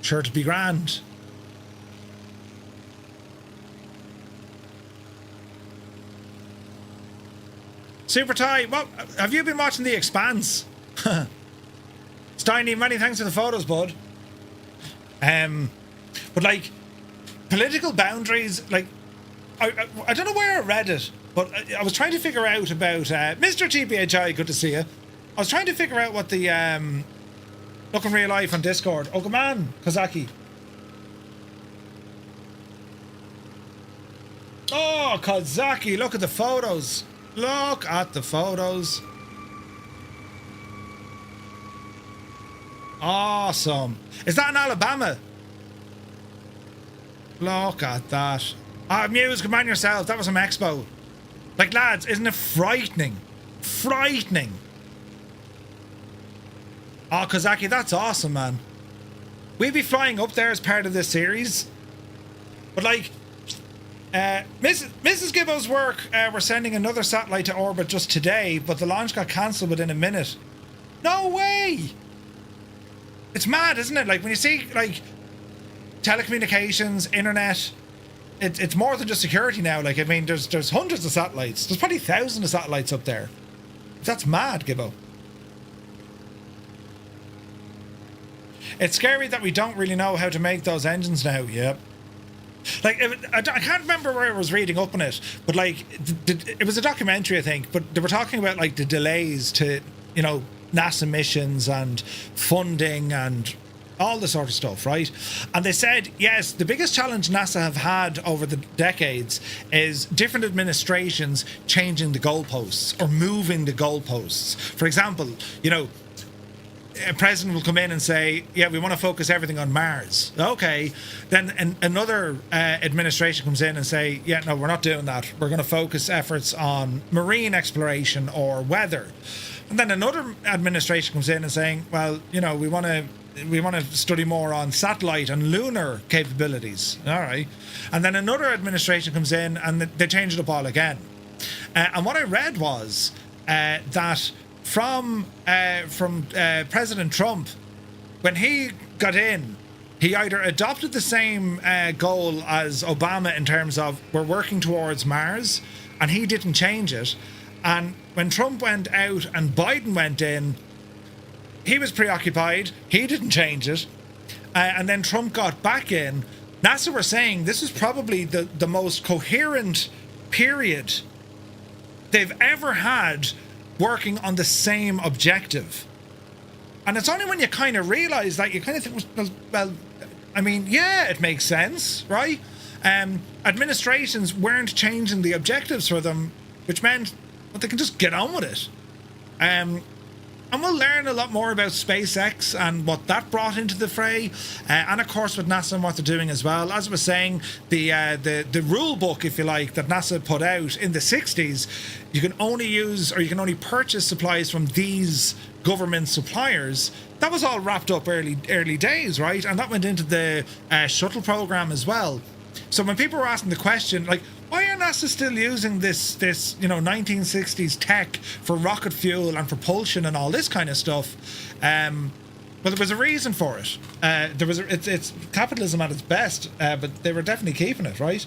Sure to be grand. Super Ty, what have you been watching The Expanse? Steiny, many thanks for the photos, bud. But like political boundaries, like I don't know where I read it, but I was trying to figure out about Mr. TPHI. Good to see you. I was trying to figure out what the look in real life on Discord. Oh, come on, Kazaki. Oh, Kazaki, look at the photos. Look at the photos. Awesome. Is that in Alabama? Look at that. Ah, Muse, come on yourself. That was some expo. Like, lads, isn't it frightening? Frightening. Oh, Kazaki, that's awesome, man. We'll be flying up there as part of this series. But, like, Mrs. Gibbo's work, we're sending another satellite to orbit just today, but the launch got cancelled within a minute. No way! It's mad, isn't it? Like, when you see, like, telecommunications, internet, it's more than just security now. Like, I mean, there's hundreds of satellites. There's probably thousands of satellites up there. That's mad, Gibbo. It's scary that we don't really know how to make those engines now. Yep. Like, I can't remember where I was reading up on it, but, like, it was a documentary, I think, but they were talking about, like, the delays to, you know, NASA missions and funding and all this sort of stuff, right? And they said, yes, the biggest challenge NASA have had over the decades is different administrations changing the goalposts or moving the goalposts. For example, you know, a president will come in and say, yeah, we want to focus everything on Mars. Okay. Then another administration comes in and say, yeah, no, we're not doing that. We're going to focus efforts on marine exploration or weather. And then another administration comes in and saying, well, you know, we want to study more on satellite and lunar capabilities. All right. And then another administration comes in and they change it up all again. And what I read was that from President Trump, when he got in, he either adopted the same goal as Obama in terms of we're working towards Mars, and he didn't change it. And when Trump went out and Biden went in, he was preoccupied. He didn't change it. And then Trump got back in. NASA were saying this is probably the most coherent period they've ever had working on the same objective. And it's only when you kind of realize that you kind of think, well, I mean, yeah, it makes sense, right? Administrations weren't changing the objectives for them, which meant that they can just get on with it. And we'll learn a lot more about SpaceX and what that brought into the fray, and of course with NASA and what they're doing as well. As I was saying, the rule book, if you like, that NASA put out in the 60s, you can only use or you can only purchase supplies from these government suppliers. That was all wrapped up early days, right? And that went into the shuttle program as well. So when people were asking the question, like, why are NASA still using this 1960s tech for rocket fuel and propulsion and all this kind of stuff? Well, there was a reason for it. It's capitalism at its best, but they were definitely keeping it, right?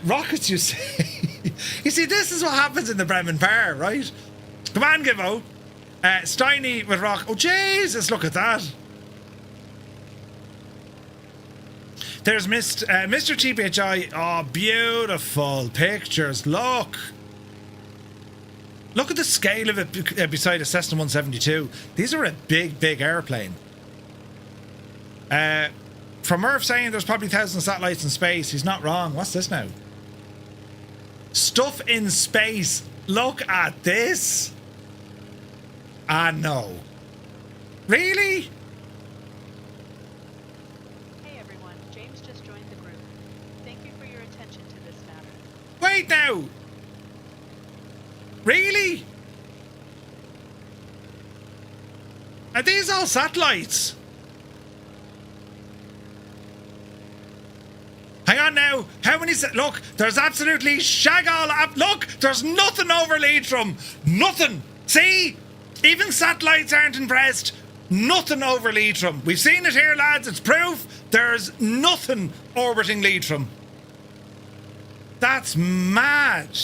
Rockets, you see. You see, this is what happens in the Bremen Power, right? Come on, Gibbo. Steiny with rock. Oh, Jesus, look at that. There's Mr. TPHI. Oh, beautiful pictures. Look at the scale of it beside a Cessna 172. These are a big airplane. From Murph saying there's probably thousands of satellites in space. He's not wrong. What's this now? Stuff in space. Look at this. Ah, no. Really? Wait now! Really? Are these all satellites? Hang on now. How many? Look, there's absolutely shag all up. Look, there's nothing over Leitrim. Nothing. See? Even satellites aren't impressed. Nothing over Leitrim. We've seen it here, lads. It's proof. There's nothing orbiting Leitrim. That's mad.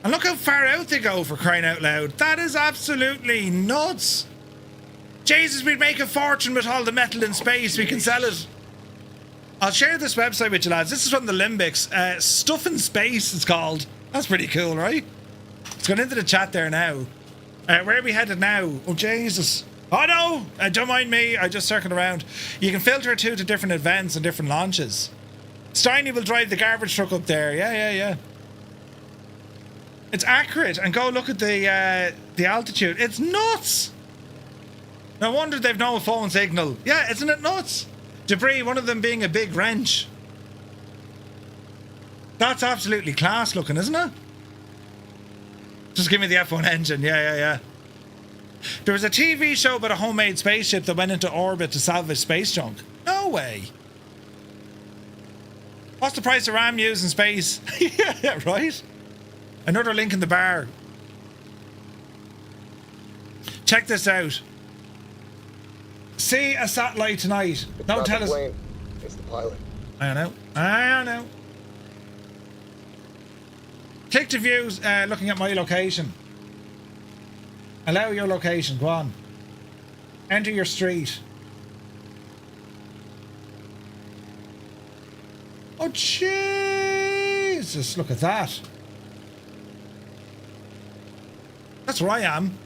And look how far out they go, for crying out loud. That is absolutely nuts. Jesus, we'd make a fortune with all the metal in space. We can sell it. I'll share this website with you, lads. This is from the Limbics. Stuff in Space, it's called. That's pretty cool, right? It's gone into the chat there now. Where are we headed now? Oh, Jesus. Oh, no. Don't mind me. I just circled around. You can filter it to different events and different launches. Steiny will drive the garbage truck up there. Yeah. It's accurate. And go look at the altitude. It's nuts. No wonder they've no phone signal. Yeah, isn't it nuts? Debris, one of them being a big wrench. That's absolutely class looking, isn't it? Just give me the F1 engine. Yeah. There was a TV show about a homemade spaceship that went into orbit to salvage space junk. No way. What's the price of RAM used in space? Yeah, right? Another link in the bar. Check this out. See a satellite tonight. Don't tell us. Plane. It's the pilot. I don't know. Click to view looking at my location. Allow your location. Go on. Enter your street. Oh, Jesus. Look at that. That's where I am.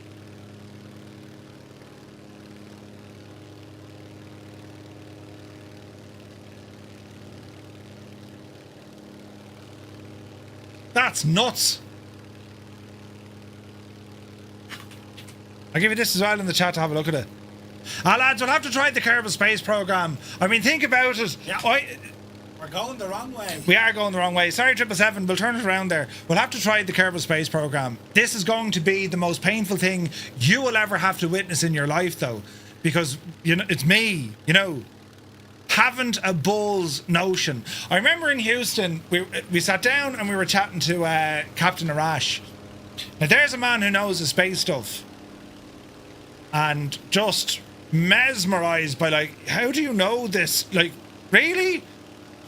That's nuts. I'll give you this as well in the chat to have a look at it. Lads, we'll have to try the Kerbal Space Program. I mean, think about it. Yeah. We're going the wrong way. We are going the wrong way. Sorry, 777. We'll turn it around there. We'll have to try the Kerbal Space Program. This is going to be the most painful thing you will ever have to witness in your life, though. Because, you know, it's me, you know. Haven't a bull's notion. I remember in Houston, we sat down and we were chatting to Captain Arash. Now, there's a man who knows the space stuff. And just mesmerized by, like, how do you know this? Like, really?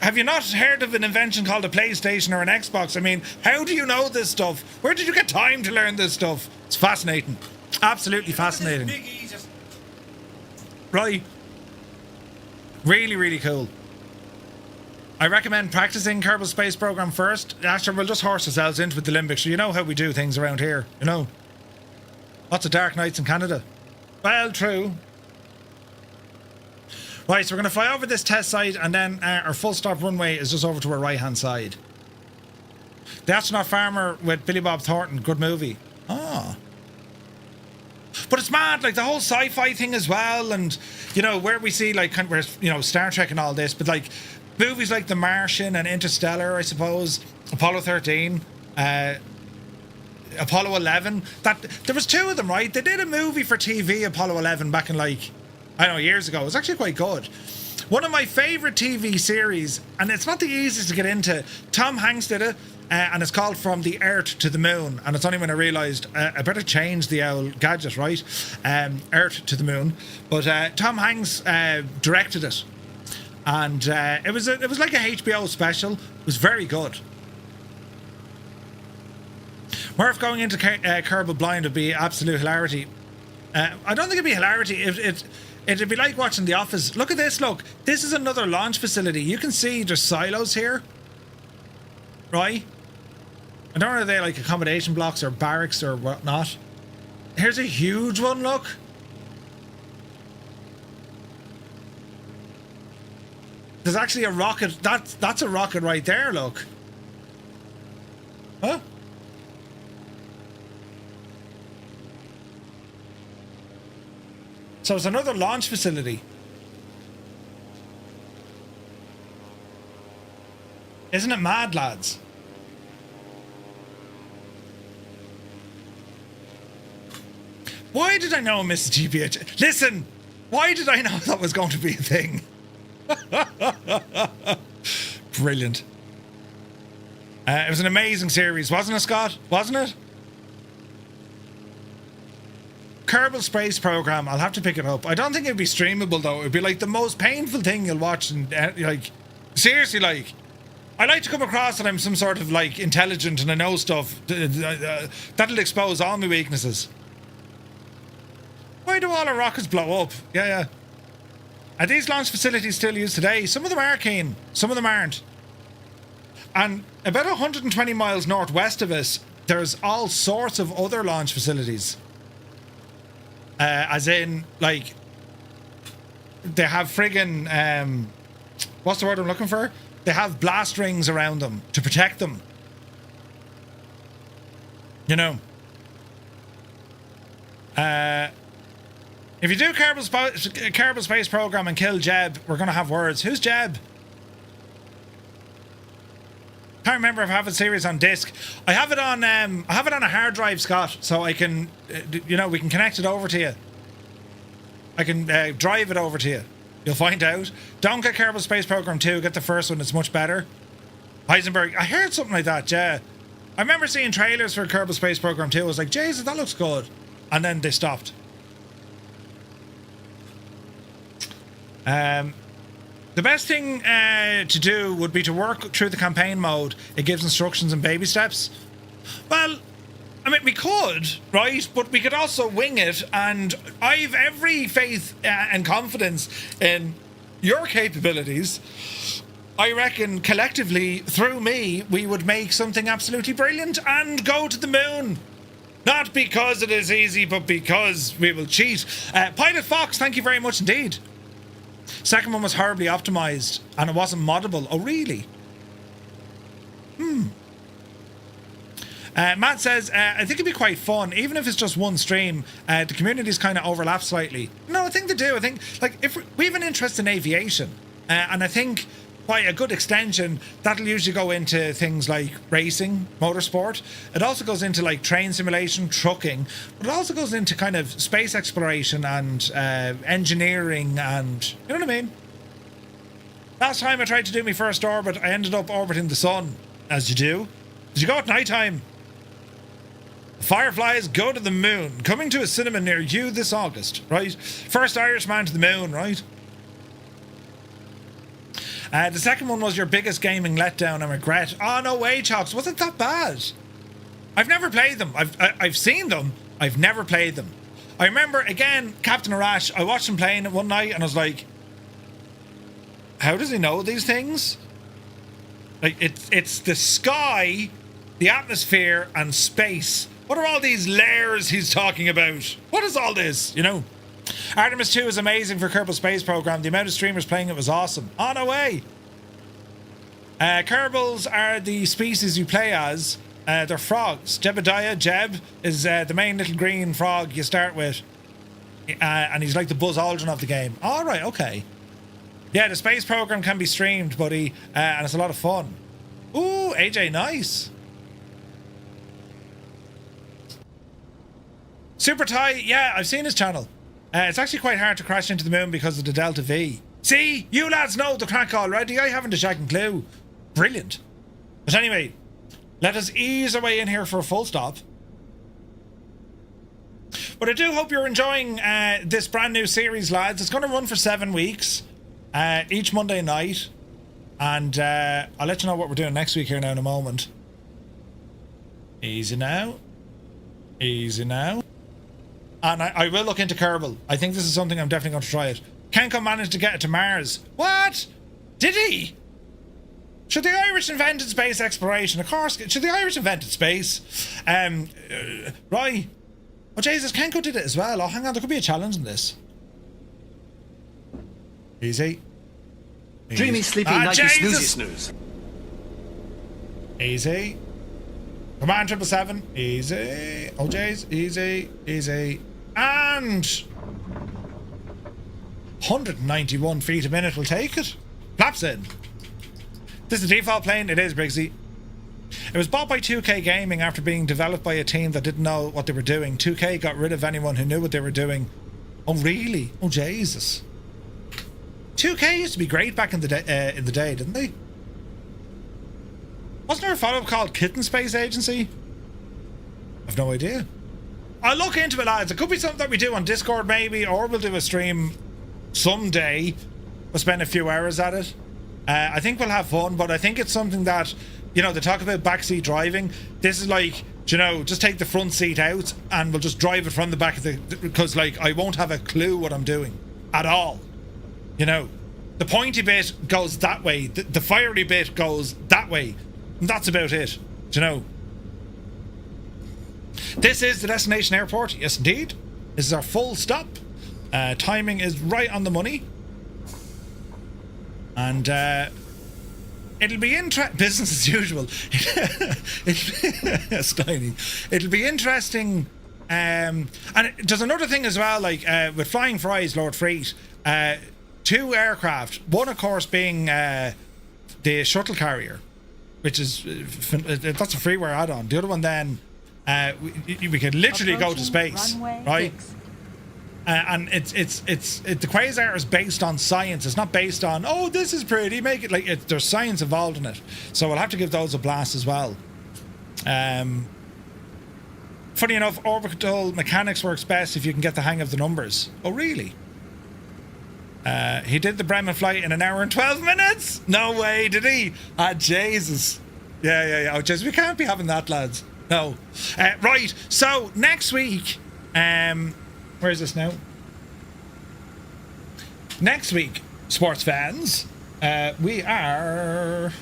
Have you not heard of an invention called a PlayStation or an Xbox? I mean, how do you know this stuff? Where did you get time to learn this stuff? It's fascinating. Absolutely fascinating. Right. Really, really cool. I recommend practicing Kerbal Space Program first. After, we'll just horse ourselves into with the Limbics. So you know how we do things around here, you know. Lots of dark nights in Canada. Well, true. Right, so we're going to fly over this test site, and then our full stop runway is just over to our right-hand side. The Astronaut Farmer with Billy Bob Thornton, good movie. Ah. But it's mad, like the whole sci-fi thing as well, and, you know, where we see, like, kind of, you know, Star Trek and all this, but, like, movies like The Martian and Interstellar, I suppose, Apollo 13, Apollo 11, there was two of them, right? They did a movie for TV, Apollo 11, back in, like, I don't know, years ago. It was actually quite good. One of my favourite TV series, and it's not the easiest to get into. Tom Hanks did it, and it's called From the Earth to the Moon. And it's only when I realised I better change the old gadget, right? Earth to the Moon. But Tom Hanks directed it, and it was like a HBO special. It was very good. Murph going into Kerbal blind would be absolute hilarity. I don't think it'd be hilarity. It'd be like watching The Office. Look at this, look. This is another launch facility. You can see there's silos here. Right? I don't know if they're like accommodation blocks or barracks or whatnot. Here's a huge one, look. There's actually a rocket. That's a rocket right there, look. Huh? So it's another launch facility. Isn't it mad, lads? Why did I know Mrs. GPH? Listen, why did I know that was going to be a thing? Brilliant. It was an amazing series, wasn't it, Scott? Wasn't it? Kerbal Space Program. I'll have to pick it up. I don't think it'd be streamable though. It'd be like the most painful thing you'll watch, and like seriously, like I like to come across that I'm some sort of like intelligent and I know stuff. That'll expose all my weaknesses. Why do all our rockets blow up? Yeah. Are these launch facilities still used today? Some of them are, keen. Some of them aren't. And about 120 miles northwest of us, there's all sorts of other launch facilities. As in, like, they have friggin', what's the word I'm looking for? They have blast rings around them to protect them. You know. If you do Kerbal Space Program and kill Jeb, we're going to have words. Who's Jeb? Can't remember if I have a series on disc. I have it on a hard drive, Scott, so I can, you know, we can connect it over to you. I can drive it over to you. You'll find out. Don't get Kerbal Space Program 2. Get the first one. It's much better. Heisenberg. I heard something like that, yeah. I remember seeing trailers for Kerbal Space Program 2. I was like, Jesus, that looks good. And then they stopped. The best thing to do would be to work through the campaign mode. It gives instructions and baby steps. Well, I mean, we could, right? But we could also wing it, and I've every faith and confidence in your capabilities. I reckon collectively, through me, we would make something absolutely brilliant and go to the moon. Not because it is easy, but because we will cheat. Pilot Fox, thank you very much indeed. Second one was horribly optimized and it wasn't moddable. Oh, really? Matt says, I think it'd be quite fun, even if it's just one stream. The communities kind of overlap slightly. No, I think they do. I think, like, if we have an interest in aviation, and I think by a good extension, that'll usually go into things like racing, motorsport. It also goes into like train simulation, trucking, but it also goes into kind of space exploration and engineering, and you know what I mean? Last time I tried to do my first orbit, I ended up orbiting the sun, as you do. Did you go at night time? Fireflies go to the moon, coming to a cinema near you this August, right? First Irishman to the moon, right? The second one was your biggest gaming letdown and regret. Oh, no way, Chops. Wasn't that bad? I've never played them. I've seen them. I've never played them. I remember, again, Captain Arash, I watched him playing it one night and I was like, how does he know these things? Like, it's the sky, the atmosphere, and space. What are all these layers he's talking about? What is all this, you know? Artemis 2 is amazing for Kerbal Space Program. The amount of streamers playing it was awesome. Oh, no way. Kerbals are the species you play as. They're frogs. Jebediah, Jeb, is the main little green frog you start with. And he's like the Buzz Aldrin of the game. All right, okay. Yeah, the space program can be streamed, buddy. And it's a lot of fun. Ooh, AJ, nice. Super Ty, yeah, I've seen his channel. It's actually quite hard to crash into the moon because of the Delta V. See, you lads know the crack already. I haven't a shagging clue. Brilliant. But anyway, let us ease our way in here for a full stop. But I do hope you're enjoying this brand new series, lads. It's going to run for 7 weeks, each Monday night. And I'll let you know what we're doing next week here now in a moment. Easy now. Easy now. And I will look into Kerbal. I think this is something I'm definitely going to try it. Kenko managed to get it to Mars. What? Did he? Should the Irish invented space exploration? Of course. Should the Irish invented space? Right. Oh, Jesus, Kenko did it as well. Oh, hang on. There could be a challenge in this. Easy. Dreamy, sleepy, nighty, snoozy, snooze. Easy. Come on, 777. Easy. Oh, jeez. Easy. Easy. And 191 feet a minute will take it. Flaps in. This is the default plane. It is, Briggsy. It was bought by 2K Gaming after being developed by a team that didn't know what they were doing. 2K got rid of anyone who knew what they were doing. Oh, really? Oh, Jesus. 2K used to be great back in the day, didn't they? Wasn't there a follow-up called Kitten Space Agency? I've no idea. I'll look into it, lads. It could be something that we do on Discord maybe, or we'll do a stream someday. We'll spend a few hours at it. I think we'll have fun, but I think it's something that, you know, they talk about backseat driving. This is like, you know, just take the front seat out and we'll just drive it from the back of the... Because, like, I won't have a clue what I'm doing at all. You know, the pointy bit goes that way. The fiery bit goes that way. And that's about it. Do you know? This is the destination airport. Yes, indeed. This is our full stop. Timing is right on the money. And it'll be business as usual. It'll be interesting. And there's another thing as well, like with Flying Fries, Lord Freet, 2 aircraft. One, of course, being the shuttle carrier, which is that's a freeware add-on. The other one, then we could literally go to space, right? And it's the Quasar is based on science. It's not based on, oh, this is pretty, make it like it. There's science involved in it, so we'll have to give those a blast as well. Funny enough, orbital mechanics works best if you can get the hang of the numbers. Oh, really? He did the Bremen flight in 1 hour and 12 minutes. No way, did he? Ah, Jesus. Yeah. Oh, Jesus, we can't be having that, lads. No. Right. So next week, where is this now? Next week, sports fans, we are...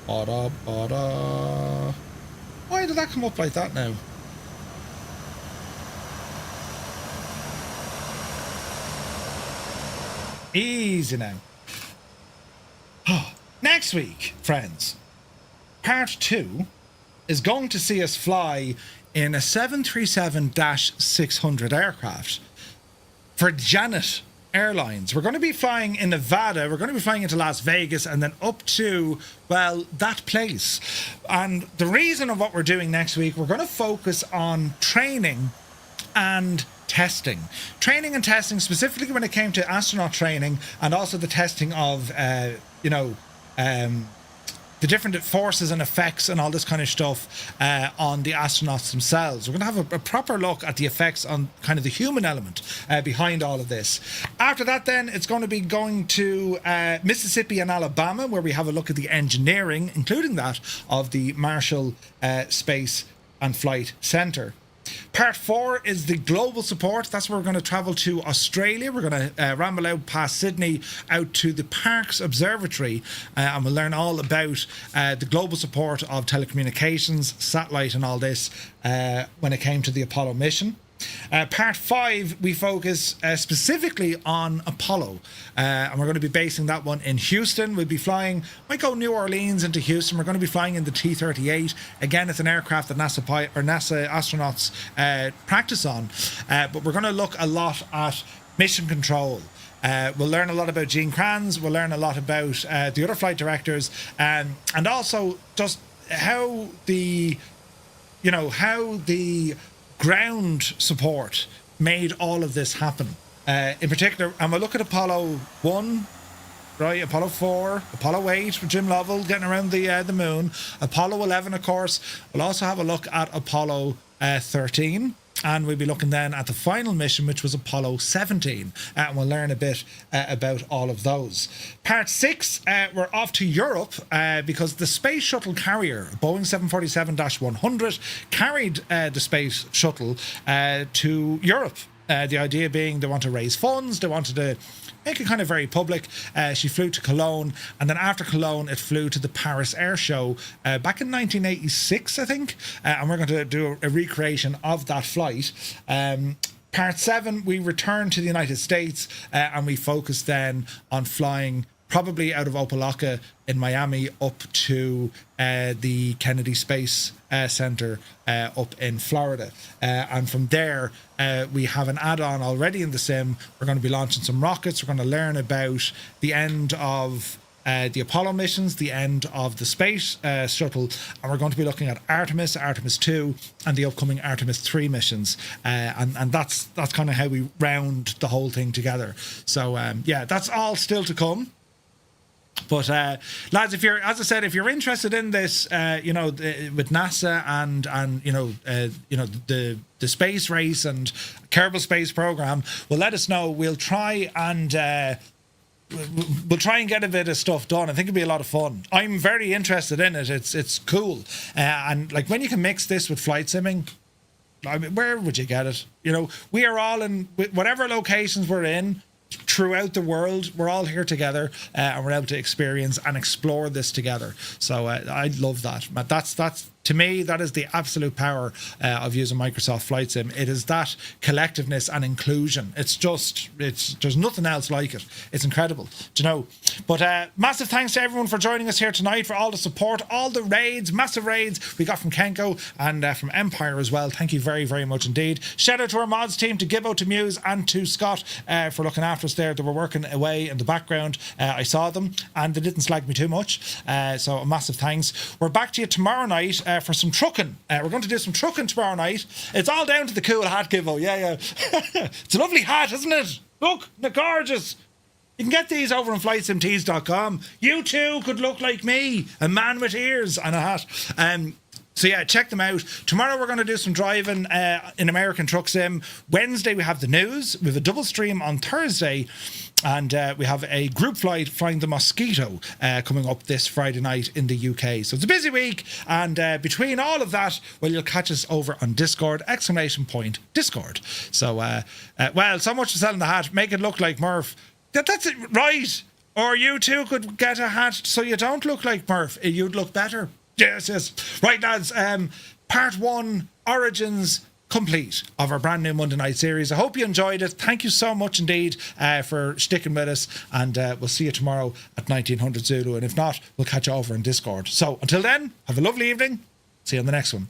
Why did that come up like that now? Easy now. Next week, friends, part 2 is going to see us fly in a 737-600 aircraft for Janet Airlines. We're going to be flying in Nevada, we're going to be flying into Las Vegas, and then up to, well, that place. And the reason of what we're doing next week, we're going to focus on training and testing. Training and testing, specifically when it came to astronaut training, and also the testing of, the different forces and effects and all this kind of stuff on the astronauts themselves. We're going to have a proper look at the effects on kind of the human element behind all of this. After that, then, it's going to be going to Mississippi and Alabama, where we have a look at the engineering, including that of the Marshall Space and Flight Center. Part 4 is the global support. That's where we're going to travel to Australia. We're going to ramble out past Sydney out to the Parkes Observatory, and we'll learn all about the global support of telecommunications, satellite and all this when it came to the Apollo mission. Part 5, we focus specifically on Apollo, and we're going to be basing that one in Houston. We'll be flying, might go New Orleans into Houston. We're going to be flying in the T-38. Again, it's an aircraft that NASA astronauts practice on, but we're going to look a lot at mission control. We'll learn a lot about Gene Kranz. We'll learn a lot about the other flight directors, and also just how the ground support made all of this happen. In particular, and we'll look at Apollo 1, right? Apollo 4, Apollo 8 with Jim Lovell getting around the moon. Apollo 11, of course. We'll also have a look at Apollo 13. And we'll be looking then at the final mission, which was Apollo 17. And we'll learn a bit about all of those. Part 6, we're off to Europe because the space shuttle carrier, Boeing 747-100, carried the space shuttle to Europe. The idea being they want to raise funds, they wanted to make it kind of very public. She flew to Cologne, and then after Cologne, it flew to the Paris Air Show back in 1986, I think. And we're going to do a recreation of that flight. Part 7, we return to the United States, and we focus then on flying probably out of Opa-locka in Miami up to the Kennedy Space Center up in Florida. And from there, we have an add-on already in the sim. We're going to be launching some rockets. We're going to learn about the end of the Apollo missions, the end of the space shuttle, and we're going to be looking at Artemis, Artemis 2, and the upcoming Artemis 3 missions. And that's kind of how we round the whole thing together. So, yeah, that's all still to come. But lads, if you're interested in this, with NASA and the space race and Kerbal Space Program, well, let us know. We'll try and get a bit of stuff done. I think it'll be a lot of fun. I'm very interested in it. It's cool, and like when you can mix this with flight simming. I mean, where would you get it? We are all in whatever locations we're in throughout the world. We're all here together, and we're able to experience and explore this together. So I love that. That's to me, that is the absolute power of using Microsoft Flight Sim. It is that collectiveness and inclusion. There's nothing else like it. It's incredible, But massive thanks to everyone for joining us here tonight, for all the support, all the raids, massive raids we got from Kenko and from Empire as well. Thank you very, very much indeed. Shout out to our mods team, to Gibbo, to Muse, and to Scott for looking after us there. They were working away in the background. I saw them, and they didn't slag me too much. So a massive thanks. We're back to you tomorrow night for some trucking. We're going to do some trucking tomorrow night. It's all down to the cool hat, Gibbo. Yeah. It's a lovely hat, isn't it? Look, they're gorgeous. You can get these over on flightsimtees.com. You too could look like me, a man with ears and a hat. So yeah, check them out. Tomorrow we're going to do some driving in American Truck Sim. Wednesday we have the news. We have a double stream on Thursday. And we have a group flight flying the Mosquito coming up this Friday night in the UK. So it's a busy week. And between all of that, well, you'll catch us over on Discord, ! Discord. So, well, so much for selling the hat. Make it look like Murph. That's it, right. Or you too could get a hat so you don't look like Murph. You'd look better. Yes. Right, lads. Part 1, Origins, complete of our brand new Monday night series. I hope you enjoyed it. Thank you so much indeed for sticking with us, and we'll see you tomorrow at 1900 Zulu, and if not, we'll catch you over in Discord. So until then, have a lovely evening. See you on the next one.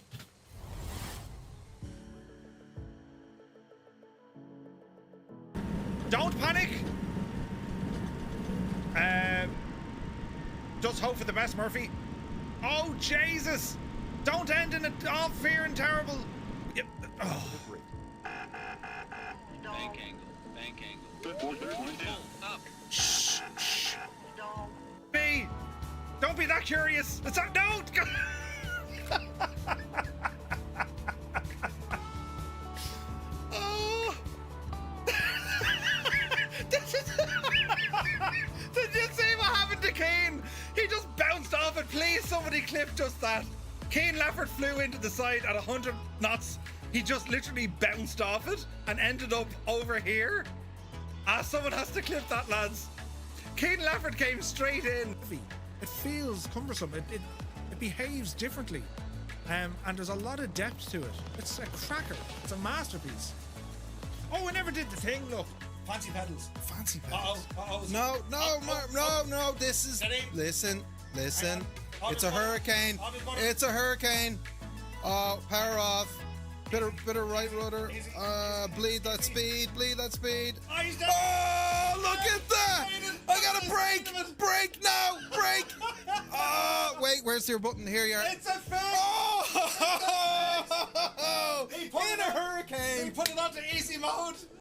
Don't panic. Just hope for the best, Murphy. Oh Jesus, don't end in all fear and terrible. Oh. Bank angle. Up. Shh. B, don't be that curious. It's not. No. Oh. Did you see what happened to Kane? He just bounced off it. Please, somebody clip just that. Kane Lafford flew into the side at 100 knots. He just literally bounced off it and ended up over here. Someone has to clip that, lads. Kane Lafford came straight in. It feels cumbersome. It behaves differently. And there's a lot of depth to it. It's a cracker. It's a masterpiece. Oh, I never did the thing, look. Fancy pedals. Uh-oh. No. This is... Listen. It's a hurricane. It's a hurricane. Power off. Bit of right rudder. Bleed that speed. Oh, look at that! I gotta brake! Brake now! Brake! Wait, where's your button? Here you are. It's a fail! Oh! In a hurricane! He put it onto easy mode.